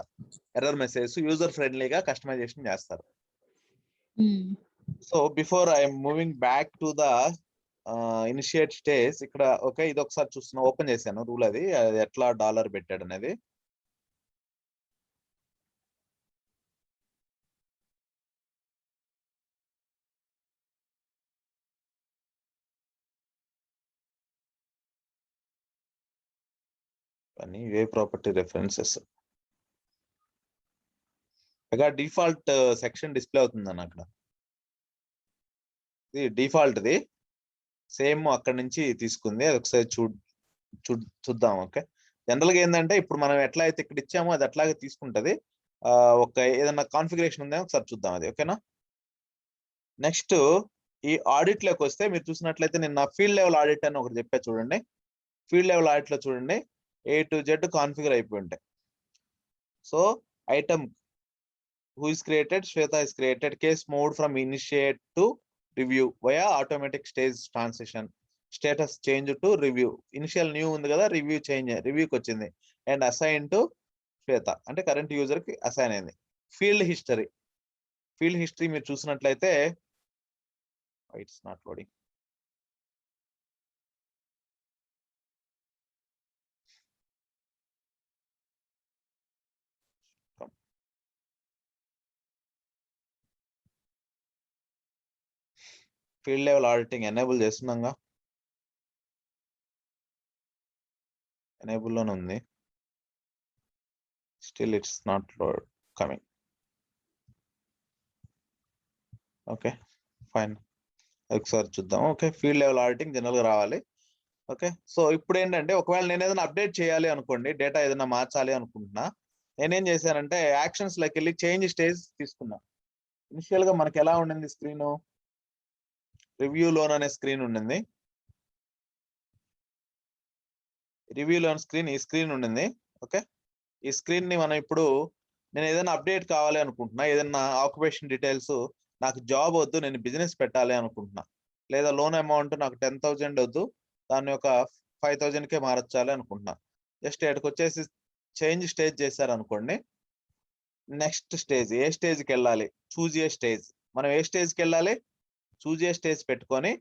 ఎర్రర్ మెసేజెస్ యూజర్ ఫ్రెండ్లీగా కస్టమైజేషన్ చేస్తారు. So before I'm moving back to the initiate stage, ఇక్కడ ఓకే ఇది ఒకసారి చూస్తున్నా, ఓపెన్ చేశాను రూల్, అది ఎట్లా డాలర్ పెట్టాడు అనేది. అని ఇవే ప్రాపర్టీ రెఫరెన్సెస్. ఇక డిఫాల్ట్ సెక్షన్ డిస్ప్లే అవుతుందన్న అక్కడ. ఇది డిఫాల్ట్ది సేమ్ అక్కడ నుంచి తీసుకుంది, అది ఒకసారి చూద్దాం. ఓకే, జనరల్ గా ఏంటంటే ఇప్పుడు మనం ఎట్లా అయితే ఇక్కడ ఇచ్చామో అది అట్లాగే తీసుకుంటది. ఒక ఏదైనా కాన్ఫిగరేషన్ ఉందా ఒకసారి చూద్దాం అది. ఓకేనా, నెక్స్ట్ ఈ ఆడిట్ లోకి వస్తే మీరు చూసినట్లయితే నేను నా ఫీల్డ్ లెవెల్ ఆడిట్ అని ఒకటి చెప్పా చూడండి. ఫీల్డ్ లెవెల్ ఆడిట్ లో చూడండి A to Z కాన్ఫిగర్ అయిపోయి ఉంటాయి. So item who is created, Shweta is created, case moved from initiate to review via automatic stage transition, status change to review, initial new ఉంది కదా review change, రివ్యూకి వచ్చింది, and assign to Shweta అంటే current user కి assign అయింది. Field history మీరు చూసినట్లయితే it's not loading. Field level auditing enable చేస్తున్నాగా, enable లోనే ఉంది, still it's not load coming. Okay fine, ఒకసారి చూద్దాం. Okay, field level auditing general గా రావాలి. ఓకే, సో ఇప్పుడు ఏంటంటే ఒకవేళ నేను ఏదైనా అప్డేట్ చేయాలి అనుకోండి, డేటా ఏదైనా మార్చాలి అనుకుంటున్నా, నేనేం చేశానంటే యాక్షన్స్ లోకి వెళ్ళి చేంజ్ స్టేజ్ తీసుకున్నా. ఇనిషియల్ గా మనకి ఎలా ఉండింది స్క్రీన్, రివ్యూ లోన్ అనే స్క్రీన్ ఉండింది, రివ్యూ లోన్ స్క్రీన్ ఈ స్క్రీన్ ఉండింది. ఓకే, ఈ స్క్రీన్ ని మనం ఇప్పుడు నేను ఏదైనా అప్డేట్ కావాలి అనుకుంటున్నా, ఏదైనా ఆక్యుపేషన్ డీటెయిల్స్, నాకు జాబ్ వద్దు నేను బిజినెస్ పెట్టాలి అనుకుంటున్నా, లేదా లోన్ అమౌంట్ నాకు 10,000 వద్దు దాన్ని ఒక 5,000కే మార్చాలి అనుకుంటున్నా, జస్ట్ ఇక్కడికి వచ్చేసి చేంజ్ స్టేజ్ చేశారనుకోండి. నెక్స్ట్ స్టేజ్ ఏ స్టేజ్కి వెళ్ళాలి, చూజ్ ఏ స్టేజ్, మనం ఏ స్టేజ్కి వెళ్ళాలి, చూజ్ ఏ స్టేజ్ పెట్టుకొని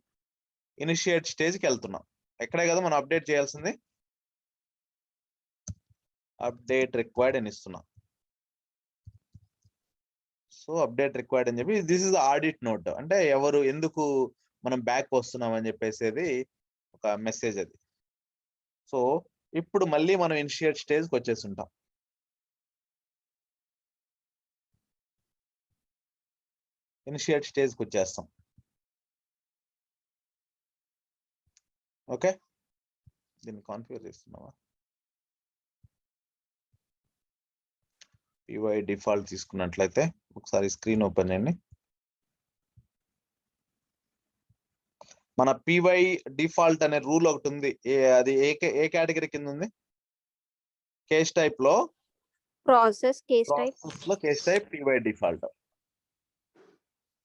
ఇనిషియేట్ స్టేజ్కి వెళ్తున్నాం. ఎక్కడే కదా మనం అప్డేట్ చేయాల్సింది, అప్డేట్ రిక్వైర్డ్ అని ఇస్తున్నాం. సో అప్డేట్ రిక్వైర్డ్ అని చెప్పి దిస్ ఇస్ ఆడిట్ నోట్, అంటే ఎవరు ఎందుకు మనం బ్యాక్ వస్తున్నాం అని చెప్పేసి ఒక మెసేజ్ అది. సో ఇప్పుడు మళ్ళీ మనం ఇనిషియేట్ స్టేజ్కి వచ్చేస్తుంటాం. ఇనిషియేట్ స్టేజ్కి వచ్చేస్తాం. ఓకే, దీన్ని కాన్ఫిగర్ చేస్తున్నావా, పివై డిఫాల్ట్ తీసుకున్నట్లయితే ఒకసారి స్క్రీన్ ఓపెన్ చేయండి. మన పివై డిఫాల్ట్ అనే రూల్ ఒకటి ఉంది, అది ఏ కేటగిరీ కింద ఉంది, కేస్ టైప్ లో, process case type PY default.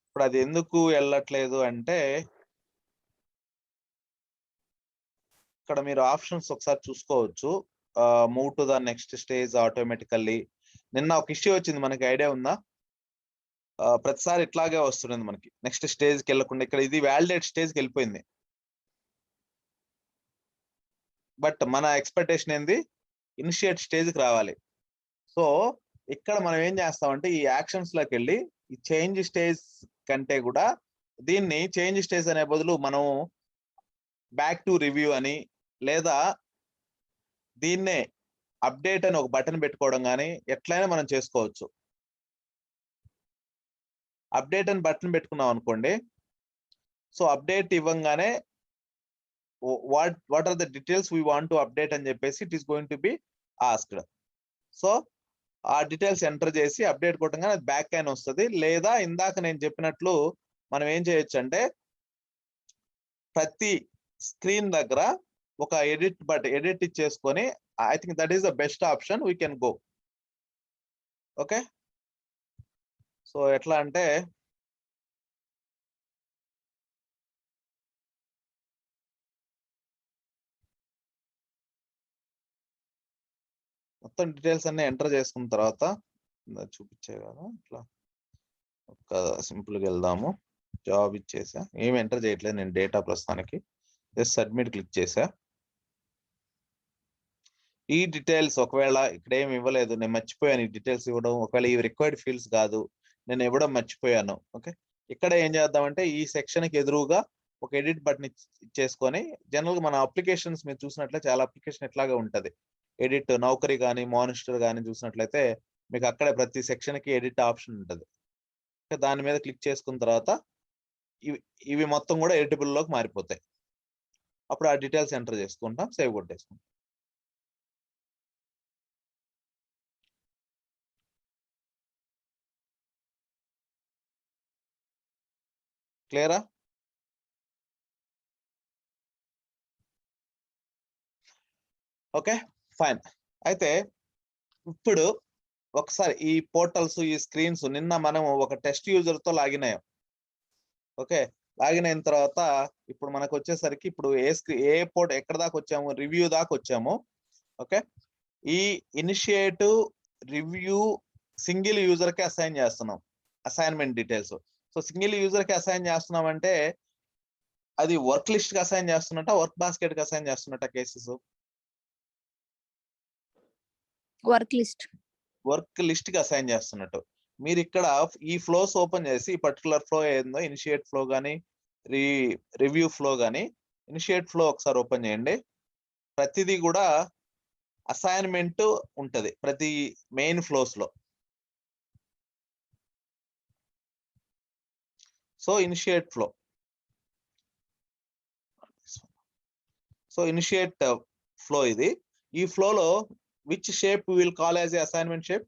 ఇప్పుడు అది ఎందుకు వెళ్ళట్లేదు అంటే ఇక్కడ మీరు ఆప్షన్స్ ఒకసారి చూసుకోవచ్చు. Move to the next stage automatically. నిన్న ఒక ఇష్యూ వచ్చింది, మనకి ఐడియా ఉందా? ప్రతిసారి ఇట్లాగే వస్తుంది మనకి, నెక్స్ట్ స్టేజ్కి వెళ్ళకుండా. ఇక్కడ ఇది వ్యాలిడేట్ స్టేజ్కి వెళ్ళిపోయింది, బట్ మన ఎక్స్పెక్టేషన్ ఏంది, ఇనిషియేట్ స్టేజ్కి రావాలి. సో ఇక్కడ మనం ఏం చేస్తామంటే ఈ యాక్షన్స్ లోకి వెళ్ళి ఈ చేంజ్ స్టేజ్ కంటే కూడా దీన్ని చేంజ్ స్టేజ్ అనే బదులు మనం బ్యాక్ టు రివ్యూ అని, లేదా దీన్నే అప్డేట్ అని ఒక బటన్ పెట్టుకోవడం కానీ ఎట్లయినా మనం చేసుకోవచ్చు. అప్డేట్ అని బటన్ పెట్టుకున్నాం అనుకోండి, సో అప్డేట్ ఇవ్వంగానే what are the details we want to update అని చెప్పేసి it is going to be asked. So ఆ డీటెయిల్స్ ఎంటర్ చేసి అప్డేట్ కొట్టగానే అది బ్యాక్ అని వస్తుంది. లేదా ఇందాక నేను చెప్పినట్లు మనం ఏం చేయొచ్చు అంటే ప్రతి స్క్రీన్ దగ్గర ఒక ఎడిట్ ఇచ్చేసుకొని I think that is the best option, we can go. Okay, so ఎట్లా అంటే మొత్తం డీటెయిల్స్ అన్ని ఎంటర్ చేసుకున్న తర్వాత చూపించే కదా ఇట్లా ఒక సింపుల్గా వెళ్దాము. జాబ్ ఇచ్చేసా, ఏమి ఎంటర్ చేయట్లేదు నేను డేటా ప్రస్తుతానికి. జస్ట్ సబ్మిట్ క్లిక్ చేసా. ఈ డీటెయిల్స్ ఒకవేళ ఇక్కడ ఏమి ఇవ్వలేదు, నేను మర్చిపోయాను ఈ డీటెయిల్స్ ఇవ్వడం, ఒకవేళ ఈ రిక్వైర్డ్ ఫీల్డ్స్ కాదు నేను ఇవ్వడం మర్చిపోయాను. ఓకే, ఇక్కడ ఏం చేద్దామంటే ఈ సెక్షన్ కి ఎదురుగా ఒక ఎడిట్ బటన్ ఇచ్చేసుకొని, జనరల్ గా మన అప్లికేషన్స్ మీరు చూసినట్లయితే చాలా అప్లికేషన్ ఇట్లాగే ఉంటది. ఎడిట్ నౌకరీ కానీ మానిస్టర్ కానీ చూసినట్లయితే మీకు అక్కడే ప్రతి సెక్షన్ కి ఎడిట్ ఆప్షన్ ఉంటుంది. దాని మీద క్లిక్ చేసుకున్న తర్వాత ఇవి మొత్తం కూడా ఎడిటబుల్ లోకి మారిపోతాయి. అప్పుడు ఆ డీటెయిల్స్ ఎంటర్ చేసుకుంటాం, సేవ్ కొట్టేసుకుంటాం. క్లియరా? Okay fine. అయితే ఇప్పుడు ఒకసారి ఈ పోర్టల్స్ ఈ స్క్రీన్స్ నిన్న మనం ఒక టెస్ట్ యూజర్ తో లాగిన్ అయ్యాం. ఓకే, లాగిన్ అయిన తర్వాత ఇప్పుడు మనకు వచ్చేసరికి ఇప్పుడు ఏ పోర్ట్ ఎక్కడ దాకా వచ్చాము, రివ్యూ దాకా వచ్చాము. ఓకే, ఈ ఇనిషియేటివ్ రివ్యూ సింగిల్ యూజర్ కి అసైన్ చేస్తున్నాం assignment details. So single user కి అసైన్ చేస్తున్నాం అంటే అది వర్క్ లిస్ట్ కి అసైన్ చేస్తున్నట్ట, వర్క్ బాస్కెట్ కి అసైన్ చేస్తున్నట్ట కేసెస్? వర్క్ లిస్ట్ కి అసైన్ చేస్తున్నట్టు. మీరు ఇక్కడ ఈ ఫ్లోస్ ఓపెన్ చేసి ఈ పర్టికులర్ ఫ్లో ఏందో ఇనిషియేట్ ఫ్లో కానీ రివ్యూ ఫ్లో కానీ, ఇనిషియేట్ ఫ్లో ఒకసారి ఓపెన్ చేయండి. ప్రతిదీ కూడా అసైన్మెంట్ ఉంటది ప్రతి మెయిన్ ఫ్లోస్ లో. So initiate flow, so initiate flow ఇది. ఈ ఫ్లోలో which shape we will call as a assignment shape?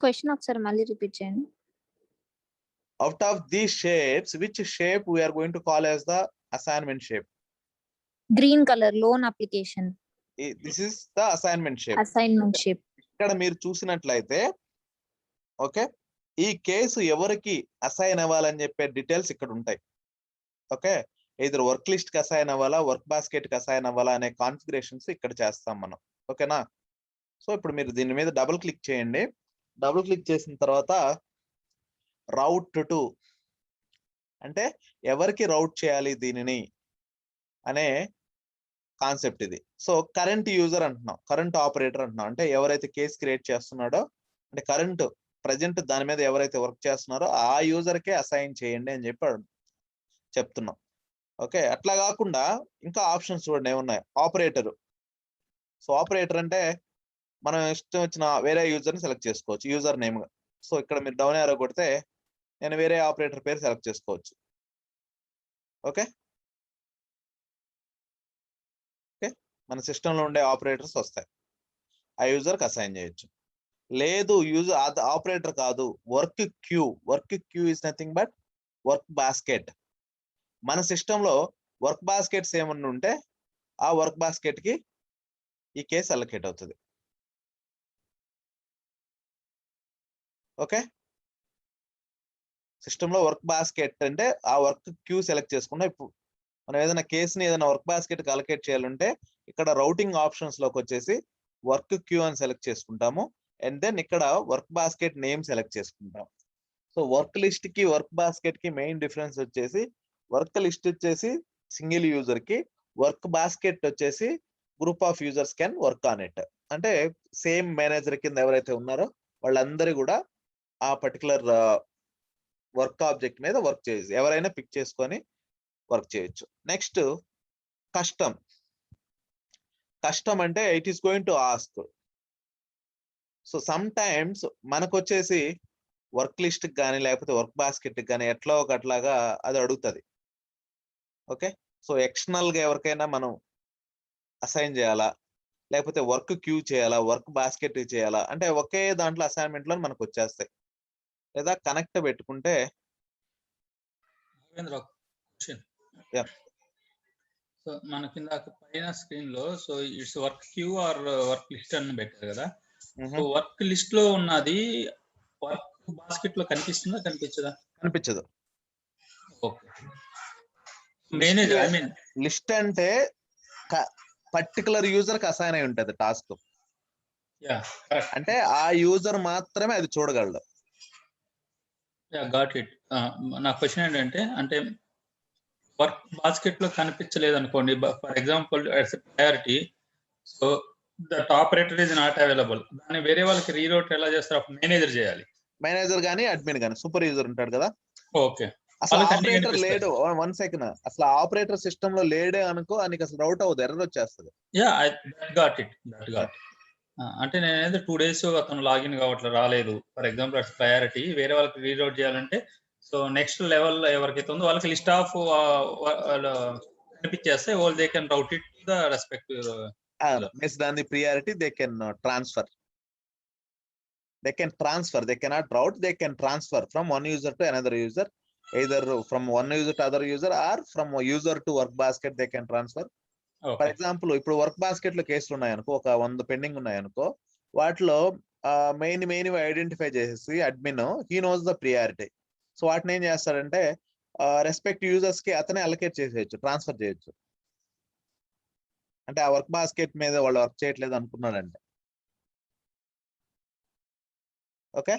Question ఒకసారి మళ్ళీ రిపీట్ చేయండి. Out of these shapes, which shape we are going to call as the assignment shape? Green colour loan application. This is the assignment shape. Assignment shape. ఇక్కడ మీరు చూసినట్లయితే okay, ఈ case ఎవరికి assign అవ్వాలని చెప్పే డీటెయిల్స్ ఇక్కడ ఉంటాయి. ఓకే, ఇద్దరు వర్క్ లిస్ట్ కి అసైన్ అవ్వాలా, వర్క్ బాస్కెట్ కి అసైన్ అవ్వాలా అనే కాన్ఫిగరేషన్స్ ఇక్కడ చేస్తాం మనం. ఓకేనా? సో ఇప్పుడు మీరు దీని మీద డబుల్ క్లిక్ చేయండి. డబుల్ క్లిక్ చేసిన తర్వాత రౌట్ టు అంటే ఎవరికి రౌట్ చేయాలి దీనిని అనే కాన్సెప్ట్ ఇది. సో కరెంట్ యూజర్ అంటున్నాం, కరెంట్ ఆపరేటర్ అంటున్నాం. అంటే ఎవరైతే కేసు క్రియేట్ చేస్తున్నాడో, అంటే కరెంట్ ప్రజెంట్ దాని మీద ఎవరైతే వర్క్ చేస్తున్నారో ఆ యూజర్కే అసైన్ చేయండి అని చెప్పి చెప్తున్నాం. ఓకే, అట్లా కాకుండా ఇంకా ఆప్షన్స్ చూడండి ఏమున్నాయి. ఆపరేటర్. సో ఆపరేటర్ అంటే మనం ఇష్టం వచ్చిన వేరే యూజర్ని సెలెక్ట్ చేసుకోవచ్చు యూజర్ నేమ్. సో ఇక్కడ మీరు డౌన్ యారో కొడితే నేను వేరే ఆపరేటర్ పేరు సెలెక్ట్ చేసుకోవచ్చు. ఓకే ఓకే, మన సిస్టంలో ఉండే ఆపరేటర్స్ వస్తాయి, ఆ యూజర్కి అసైన్ చేయొచ్చు. లేదు యూజర్ ఆపరేటర్ కాదు, work queue is nothing but work basket. మన సిస్టంలో వర్క్ బాస్కెట్స్ ఏమన్నా ఉంటే ఆ వర్క్ బాస్కెట్ కి ఈ కేసు అలొకేట్ అవుతుంది. ఓకే, సిస్టంలో వర్క్ బాస్కెట్ అంటే ఆ వర్క్ క్యూ సెలెక్ట్ చేసుకున్నా. ఇప్పుడు మనం ఏదైనా కేసుని ఏదైనా వర్క్ బాస్కెట్ కి అలొకేట్ చేయాలంటే ఇక్కడ రౌటింగ్ ఆప్షన్స్ లోకి వచ్చేసి వర్క్ క్యూ అని సెలెక్ట్ చేసుకుంటాము. అండ్ దెన్ ఇక్కడ వర్క్ బాస్కెట్ నేమ్ సెలెక్ట్ చేసుకుంటాం. సో వర్క్ లిస్ట్ కి వర్క్ బాస్కెట్ కి మెయిన్ డిఫరెన్స్ వచ్చేసి వర్క్ లిస్ట్ వచ్చేసి సింగిల్ యూజర్ కి, వర్క్ బాస్కెట్ వచ్చేసి group of users can work on it. అంటే సేమ్ మేనేజర్ కింద ఎవరైతే ఉన్నారో వాళ్ళందరూ కూడా ఆ పర్టికులర్ వర్క్ ఆబ్జెక్ట్ మీద వర్క్ చేయొచ్చు, ఎవరైనా పిక్ చేసుకొని వర్క్ చేయొచ్చు. Next custom. కస్టమ్ అంటే it is going to ask so some times మనకు వచ్చేసి వర్క్ లిస్ట్ కానీ లేకపోతే వర్క్ బాస్కెట్ కానీ ఎట్లా ఒక అట్లాగా అది అడుగుతుంది. ఓకే, సో ఎక్స్టర్నల్ గా ఎవరికైనా మనం అసైన్ చేయాలా, లేకపోతే వర్క్ క్యూ చేయాలా, వర్క్ బాస్కెట్ చేయాలా అంటే ఒకే దాంట్లో అసైన్మెంట్ లో మనకు వచ్చేస్తాయి. లేదా కనెక్ట్ పెట్టుకుంటే క్వశ్చన్. Yeah. సో మనకి ఇందాక పైన స్క్రీన్ లో so it's work queue or work list అని పెట్టారు కదా. సో వర్క్ లిస్ట్ లో ఉన్నది వర్క్ బాస్కెట్ లో కనిపిస్తుందా కనిపించదా? కనిపించదు. Okay, manager I mean list అంటే పర్టికులర్ యూజర్ కి అసైన్ అయి ఉంటది టాస్క్. Yeah correct. అంటే ఆ యూజర్ మాత్రమే అది చూడగలడు. Yeah got it. నా క్వశ్చన్ ఏంటంటే అంటే వర్క్ బాస్కెట్ లో కనిపించలేదు అనుకోండి, for example priority, so that operator is not available, దాన్ని వేరే వాళ్ళకి రీరూట్ ఎలా చేస్తారు? మేనేజర్ చేయాలి. మేనేజర్ గానీ అడ్మిన్ గానీ సూపర్ యూజర్ ఉంటాడు కదా, ఓకే, అసలు ఆపరేటర్ లేడు. 1 సెకండ్, అసలు ఆపరేటర్ సిస్టమ్ లో లేడే అనుకో, నీకు అసలు డౌట్ అవుతుంది, ఎర్రర్ వచ్చేస్తుంది. Yeah got it. అంటే నేనైతే 2 days అతను లాగిన్ కావట్లేదు, రాలేదు, ఫర్ ఎగ్జాంపుల్ అట్స్ ప్రయారిటీ, వేరే వాళ్ళకి రీరూట్ చేయాలంటే సో నెక్స్ట్ లెవెల్ ఎవరికైతే ఉందో వాళ్ళకి లిస్ట్ ఆఫ్ కనిపించేస్తే all they can route it to the respective based on the priority they can transfer. They cannot route, they can transfer from one user to another user, either from one user to other user or from a user to work basket they can transfer. For example ఇప్పుడు work basket లో కేసులు ఉన్నాయనుకో, ఒక 100 pending ఉన్నాయనుకో, వాటిలో main identify చేసేసి admin he knows the priority. So వాటిని ఏం చేస్తాడంటే respect users కి అతనే అలొకేట్ చేసేయచ్చు, ట్రాన్స్ఫర్ చేయొచ్చు. అంటే ఆ వర్క్ బాస్కెట్ మీద వాళ్ళు వర్క్ చేయట్లేదు అనుకున్నాడంటే. Okay,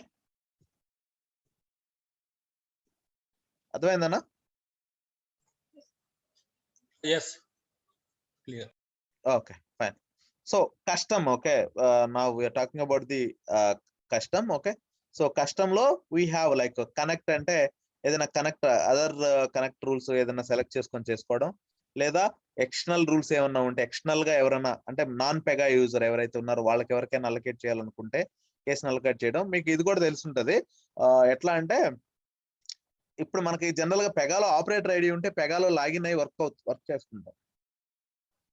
అర్థమైందన్నా? yes clear. Okay, fine. So custom, okay, now we are talking about the custom. Okay, so custom లో we have like connect అంటే ఏదైనా కనెక్ట్ అదర్ కనెక్ట్ రూల్స్ ఏదైనా సెలెక్ట్ చేసుకొని చేసుకోవడం, లేదా ఎక్స్టర్నల్ రూల్స్ ఏమన్నా ఉంటే ఎక్స్టర్నల్ గా ఎవరైనా అంటే నాన్ పెగా యూజర్ ఎవరైతే ఉన్నారో వాళ్ళకి ఎవరికైనా అలొకేట్ చేయాలనుకుంటే కేసుని అలొకేట్ చేయడం. మీకు ఇది కూడా తెలుసుంటది. ఎట్లా అంటే ఇప్పుడు మనకి జనరల్ గా పెగాలో ఆపరేటర్ ఐడి ఉంటే పెగాలో లాగిన్ అయ్యి వర్క్ చేసుకుంటాం.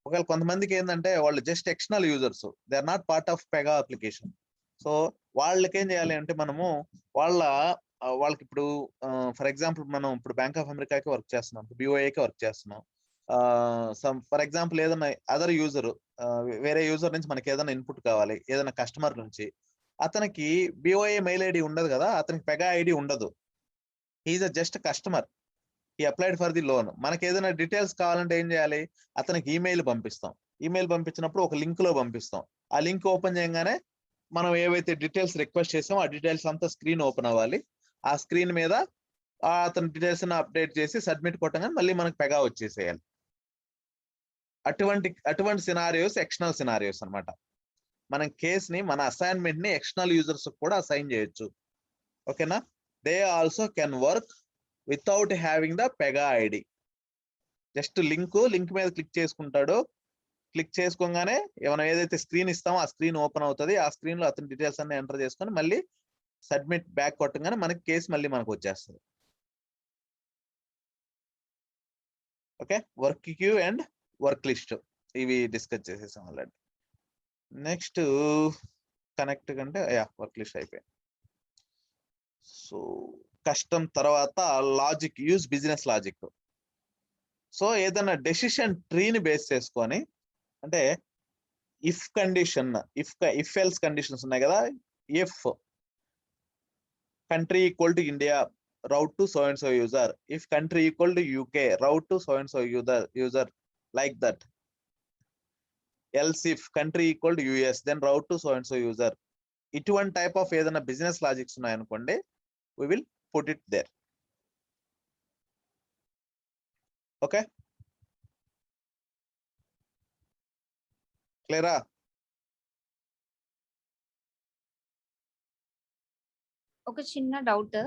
ఒకవేళ కొంతమందికి ఏంటంటే వాళ్ళు just external users, they are not part of Pega application. So వాళ్ళకి ఏం చేయాలి అంటే మనము వాళ్ళకి ఇప్పుడు ఫర్ ఎగ్జాంపుల్ మనం ఇప్పుడు బ్యాంక్ ఆఫ్ అమెరికాకి వర్క్ చేస్తున్నాం, బిఓఏకి వర్క్ చేస్తున్నాం. ఫర్ ఎగ్జాంపుల్ ఏదైనా అదర్ యూజర్ వేరే యూజర్ నుంచి మనకి ఏదైనా ఇన్పుట్ కావాలి, ఏదైనా కస్టమర్ నుంచి, అతనికి బిఓఏ మెయిల్ ఐడి ఉండదు కదా, అతనికి పెగా ఐడి ఉండదు. He is just customer, he applied for the loan. మనకి ఏదైనా డీటెయిల్స్ కావాలంటే ఏం చేయాలి, అతనికి ఈమెయిల్ పంపిస్తాం. ఈమెయిల్ పంపించినప్పుడు ఒక లింక్ లో పంపిస్తాం. ఆ లింక్ ఓపెన్ చేయగానే మనం ఏవైతే డీటెయిల్స్ రిక్వెస్ట్ చేసామో ఆ డీటెయిల్స్ అంతా స్క్రీన్ ఓపెన్ అవ్వాలి. ఆ స్క్రీన్ మీద అతని డీటెయిల్స్ అప్డేట్ చేసి సబ్మిట్ కొట్టగానే మళ్ళీ మనకి పెగా వచ్చేసేయాలి. అటువంటి సినారియోస్ ఎక్స్టర్నల్ సినారియోస్ అన్నమాట. మనం కేసుని మన అసైన్మెంట్ ని ఎక్స్టర్నల్ యూజర్స్ కూడా అసైన్ చేయొచ్చు. ఓకేనా? They also can work without having the Pega ID. Just link మీద క్లిక్ చేసుకుంటాడు. క్లిక్ చేసుకోగానే మనం ఏదైతే స్క్రీన్ ఇస్తామో ఆ స్క్రీన్ ఓపెన్ అవుతుంది. ఆ స్క్రీన్ లో అతని డీటెయిల్స్ అన్ని ఎంటర్ చేసుకొని మళ్ళీ సబ్మిట్ బ్యాక్ కొట్టగానే మనకి కేసు మళ్ళీ మనకు వచ్చేస్తుంది. Okay, work Q and work list ఇవి డిస్కస్ చేసేసాం ఆల్రెడీ. నెక్స్ట్ కనెక్ట్ కంటే వర్క్ లిస్ట్ అయిపోయింది. సో కస్టమ్ తర్వాత logic, use business logic. So ఏదైనా డెసిషన్ ట్రీని బేస్ చేసుకొని, అంటే if condition, if else conditions ఉన్నాయి కదా, if country equal to India route to so and so user, if country equal to UK route to so and so user, like that. Else if country equal to US then route to so and so user. ఇటువంటి type of ఏదైనా business logics ఉన్నాయనుకోండి, we will put it there. Okay, క్లియరా? ఒక చిన్న doubt,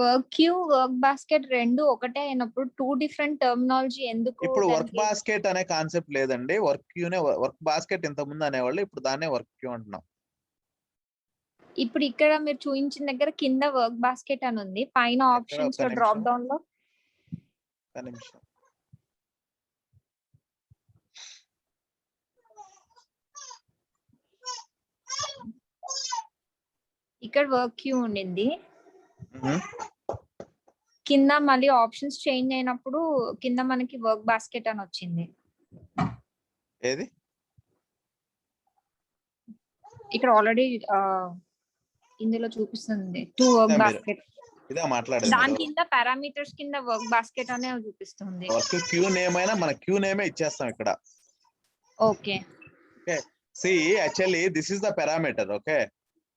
work queue work basket రెండు ఒకటే అయినప్పుడు 2 different terminology ఎందుకు ఇప్పుడు వర్క్ దానికి? బాస్కెట్ అనే కాన్సెప్ట్ లేదండి. వర్క్ క్యూనే వర్క్ బాస్కెట్ ఇంత ముందు అనేవాళ్ళు, ఇప్పుడు దాన్నే వర్క్ క్యూ అంటున్నాం. ఇప్పుడు ఇక్కడ మీరు చూపించిన దగ్గర కింద వర్క్ బాస్కెట్ అని ఉంది, పైన ఆప్షన్స్ లో ఒక్క డ్రాప్ నిమిషం. డౌన్ లో ఒక్క నిమిషం. ఇక్కడ వర్క్ క్యూ ఉండింది, మ్మ్. కింద మళ్ళీ ఆప్షన్స్ చేంజ్ అయినప్పుడు కింద మనకి వర్క్ బాస్కెట్ అని వచ్చింది. ఏది ఇక్కడ ఆల్రెడీ ఇందులో చూపిస్తుంది 2 వర్క్ ఇదా మీరు బాస్కెట్, ఇదే మాట్లాడేది. దాని మీరు కింద పారామీటర్స్ కింద వర్క్ బాస్కెట్ అనే చూపిస్తుంది. వర్క్ క్యూ నేమ్ అయినా మన క్యూ నేమే ఇచ్చేస్తాం ఇక్కడ. Okay okay, see actually this is the parameter. Okay,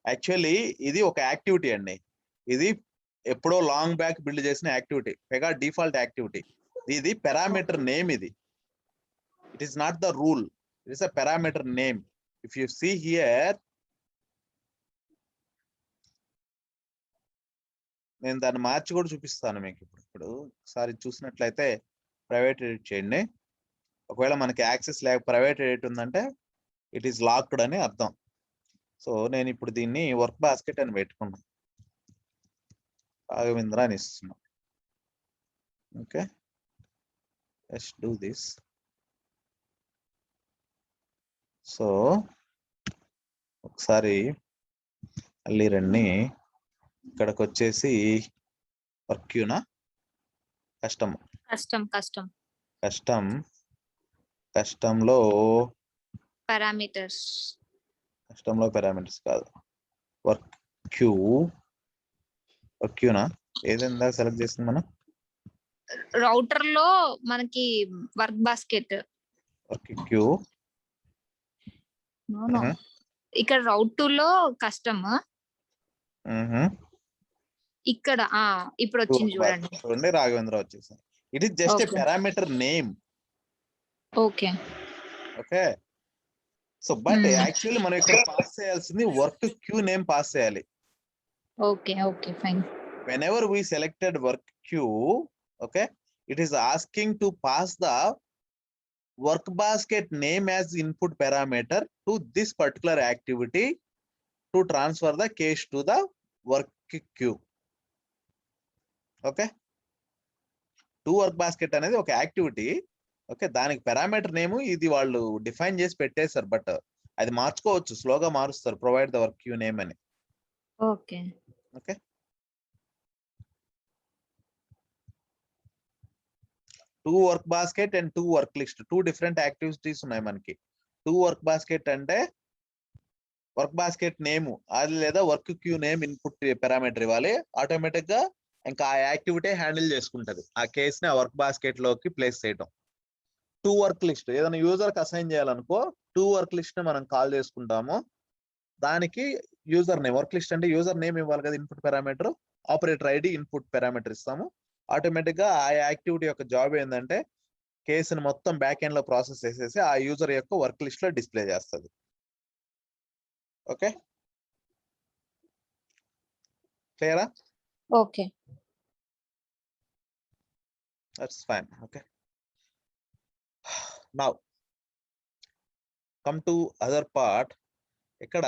actually ఇది ఒక యాక్టివిటీ అండి. ఇది ఎప్పుడో లాంగ్ బ్యాక్ బిల్డ్ చేసిన యాక్టివిటీ, పెగా డిఫాల్ట్ యాక్టివిటీ. ఇది పారామీటర్ నేమ్. ఇది it is not the rule, it is a parameter name. If you see here, నేను దాన్ని మార్చి కూడా చూపిస్తాను మీకు. ఇప్పుడు ఒకసారి చూసినట్లయితే ప్రైవేట్ ఎడిట్ చేయండి. ఒకవేళ మనకి యాక్సెస్ లేక ప్రైవేట్ ఎడిట్ ఉందంటే ఇట్ ఈస్ లాక్డ్ అని అర్థం. సో నేను ఇప్పుడు దీన్ని వర్క్ బాస్కెట్ అని పెట్టుకున్నాను, రాఘవేంద్ర అని ఇస్తున్నా. Okay, let's do this. So ఒకసారి మళ్ళీ రండి, ఇక్కడికి వచ్చేసి వర్క్ క్యూనా కస్టమ్ కస్టమ్ కస్టమ్ కస్టమ్ కస్టంలో పారామీటర్స్ పారామీటర్స్ కాదు, వర్క్ క్యూనా ఏదైనా సెలెక్ట్ చేసింది మనం. రౌటర్ లో మనకి వర్క్ బాస్కెట్ వర్క్ క్యూ ఇక్కడ రౌట్ 2 లో కస్టమ్, ఇక్కడ ఇప్పుడు వచ్చింది చూడండి. చూడండి, రాఘవేంద్ర వచ్చేసింది. It is just a parameter name. Okay okay, so but actually మనం ఇక్కడ పాస్ చేయాల్సింది వర్క్ క్యూ నేమ్ పాస్ చేయాలి. Okay okay fine. Whenever we selected work queue, okay, it is asking to pass the work basket name as input parameter to this particular activity to transfer the cache to the work queue. Okay, to work basket అనేది ఒక activity. Okay, దానికి parameter name ఇది వాళ్ళు define చేసి పెట్టేశారు, but అది మార్చుకోవచ్చు, స్లోగా మారుస్తారు, provide the work queue name అని. Okay okay, two work basket and two work list, 2 different activities ఉన్నాయి మనకి. 2 వర్క్ బాస్కెట్ అంటే వర్క్ బాస్కెట్ నేమ్ అది లేదా work queue name input parameter ఇవ్వాలి, ఆటోమేటిక్ గా ఇంకా ఆ యాక్టివిటీ హ్యాండిల్ చేసుకుంటది, ఆ కేస్ ని ఆ వర్క్ బాస్కెట్ లోకి ప్లేస్ చేయడం. 2 వర్క్ లిస్ట్ ఏదైనా యూజర్ కి అసైన్ చేయాలనుకో 2 వర్క్ లిస్ట్ ని మనం కాల్ చేసుకుంటాము. దానికి యూజర్ నేమ్, వర్క్ లిస్ట్ అంటే యూజర్ నేమ్ ఇవ్వాలి కదా input parameter, operator ID input parameter ఇస్తాము. ఆటోమేటిక్ గా ఆ యాక్టివిటీ యొక్క జాబ్ ఏంటంటే కేసుని మొత్తం బ్యాక్ ఎండ్ లో ప్రాసెస్ చేసేసి ఆ యూజర్ యొక్క వర్క్ లిస్ట్ లో డిస్ప్లే చేస్తుంది. ఓకే, క్లియరా? Okay that's fine. Okay, now come to other part. ఇక్కడ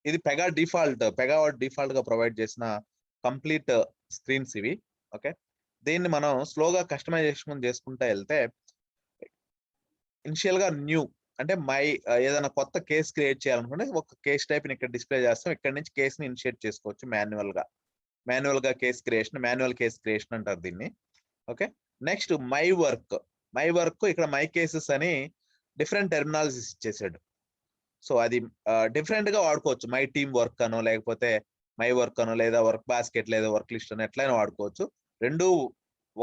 ఇది పెగా డిఫాల్ట్ గా ప్రొవైడ్ చేసిన కంప్లీట్ స్క్రీన్స్ ఇవి. ఓకే, దీన్ని మనం స్లోగా కస్టమైజేషన్ చేసుకుంటా వెళ్తే ఇనిషియల్ గా న్యూ అంటే ఏదైనా కొత్త కేస్ క్రియేట్ చేయాలనుకుంటే ఒక కేస్ టైప్ ని ఇక్కడ డిస్ప్లే చేస్తాం. ఇక్కడ నుంచి కేస్ ని ఇనిషియేట్ చేసుకోవచ్చు మాన్యువల్ గా case creation, manual case creation అంటారు దీన్ని. ఓకే, నెక్స్ట్ మై వర్క్ ఇక్కడ మై కేసెస్ అని డిఫరెంట్ టెర్మినాలజీస్ ఇచ్చేసాడు. సో అది డిఫరెంట్ గా వాడుకోవచ్చు, మై టీమ్ వర్క్ అనో లేకపోతే మై వర్క్ అనో లేదా వర్క్ బాస్కెట్ లేదా వర్క్ లిస్ట్ అనో ఎట్లయినా వాడుకోవచ్చు. రెండు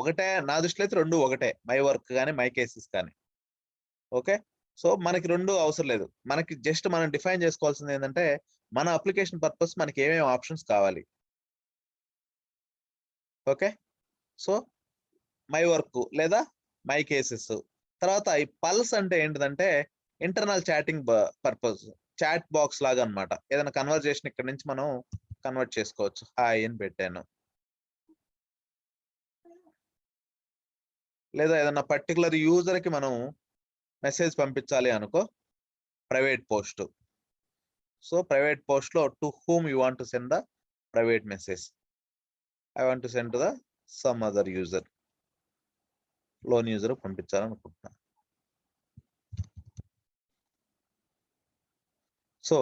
ఒకటే నా దృష్టిలో అయితే, రెండు ఒకటే, మై వర్క్ కానీ మై కేసెస్ కానీ. ఓకే, సో మనకి రెండు అవసరం లేదు, మనకి జస్ట్ మనం డిఫైన్ చేసుకోవాల్సింది ఏంటంటే మన అప్లికేషన్ పర్పస్ మనకి ఏమేమి ఆప్షన్స్ కావాలి. ఓకే, సో మై వర్క్ లేదా మై కేసెస్. తర్వాత ఈ పల్స్ అంటే ఏంటిదంటే internal chatting purpose, chat box లాగా అన్నమాట. ఏదైనా కన్వర్జేషన్ ఇక్కడ నుంచి మనం కన్వర్ట్ చేసుకోవచ్చు. హాయ్ అని పెట్టాను. లేదా ఏదన్నా పర్టికులర్ యూజర్ కి మనం మెసేజ్ పంపించాలి అనుకో, private post. So private post లో to whom you want to send the private message. I want to send to the some other user, loan user పంపించాలనుకుంటున్నా. సో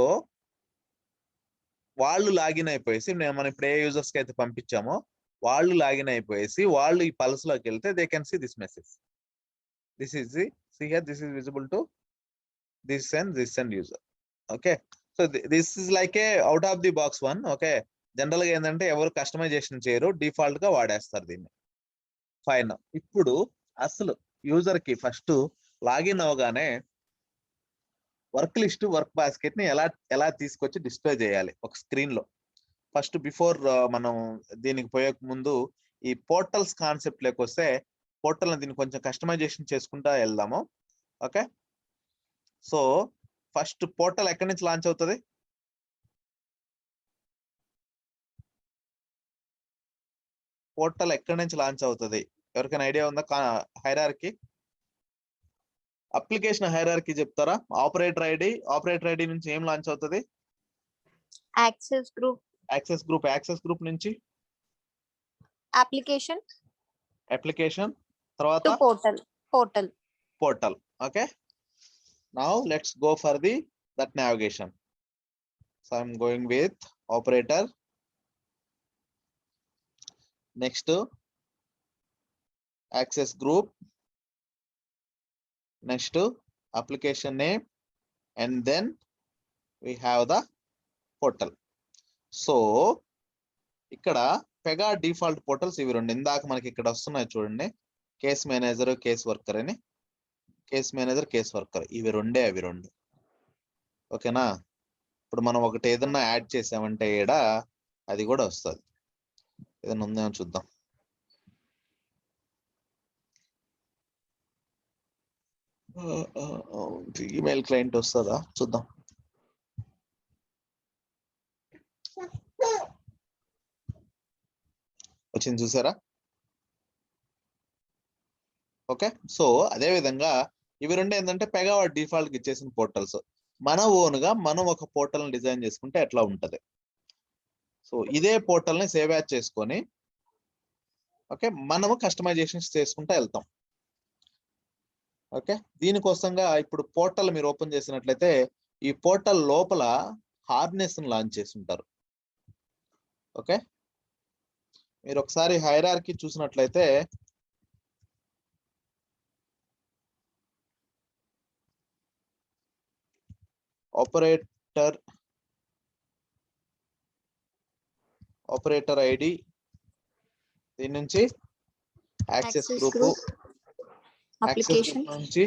వాళ్ళు లాగిన్ అయిపోయేసి మనం ఇప్పుడు ఏ యూజర్స్ కి అయితే పంపించామో వాళ్ళు లాగిన్ అయిపోయేసి వాళ్ళు ఈ పల్స్ లోకి వెళ్తే they can see this message. This is the see here, this is visible to this and user. Okay, so this is like a out of the box one. Okay, general గా ఏంటంటే ఎవరు customization చేయరు, default గా వాడేస్తారు దీన్ని. Fine. ఇప్పుడు అసలు user కి first login అవగానే వర్క్ లిస్ట్, వర్క్ బాస్కెట్ ని ఎలా తీసుకొచ్చి డిస్ప్లే చేయాలి ఒక స్క్రీన్ లో. ఫస్ట్ బిఫోర్ మనం దీనికి పోయే ముందు ఈ పోర్టల్స్ కాన్సెప్ట్ లోకి వస్తే, పోర్టల్ దీన్ని కొంచెం కస్టమైజేషన్ చేసుకుంటా వెళ్దాము. ఓకే, సో ఫస్ట్ పోర్టల్ ఎక్కడి నుంచి లాంచ్ అవుతుంది? పోర్టల్ ఎక్కడి నుంచి లాంచ్ అవుతుంది? ఎవరికైనా ఐడియా ఉందా? హైరార్కీ, అప్లికేషన్ హైరార్కీ చెప్తారా? ఆపరేటర్ ఐడి నుంచి ఏం లాంచ్ అవుతుంది? యాక్సెస్ గ్రూప్ నుంచి అప్లికేషన్ తర్వాత to portal. Okay, now let's go for that navigation. So I'm going with operator. Next access group, next application name, and then we have the portal. So ఇక్కడ Pega default portals ఇవి రెండు. ఇందాక మనకి ఇక్కడ వస్తున్నాయి చూడండి, case manager, case worker అని. Case manager, case worker ఇవి రెండు. ఓకేనా? ఇప్పుడు మనం ఒకటి ఏదన్నా యాడ్ చేసామంటే ఈడ అది కూడా వస్తుంది. ఏదైనా ఉందేమో చూద్దాం. ఈమెయిల్ క్లయింట్ వస్తుందా చూద్దాం. వచ్చింది చూసారా? ఓకే, సో అదే విధంగా ఇవి రెండు ఏంటంటే పెగా డిఫాల్ట్ ఇచ్చేసిన పోర్టల్స్. మన ఓన్ గా మనం ఒక పోర్టల్ ని డిజైన్ చేసుకుంటే ఎట్లా ఉంటది? సో ఇదే పోర్టల్ ని సేవ్ యాడ్ చేసుకొని ఓకే మనము కస్టమైజేషన్స్ చేసుకుంటూ వెళ్తాం. ఓకే, దీనికోసంగా ఇప్పుడు పోర్టల్ మీరు ఓపెన్ చేసినట్లయితే ఈ పోర్టల్ లోపల హార్నెస్ ని లాంచ్ చేసి ఉంటారు. ఓకే, మీరు ఒకసారి హైరార్కీ చూసినట్లయితే ఆపరేటర్ ఐడి, దీని నుంచి యాక్సెస్ గ్రూప్, యాక్సెస్ గ్రూప్ నుంచి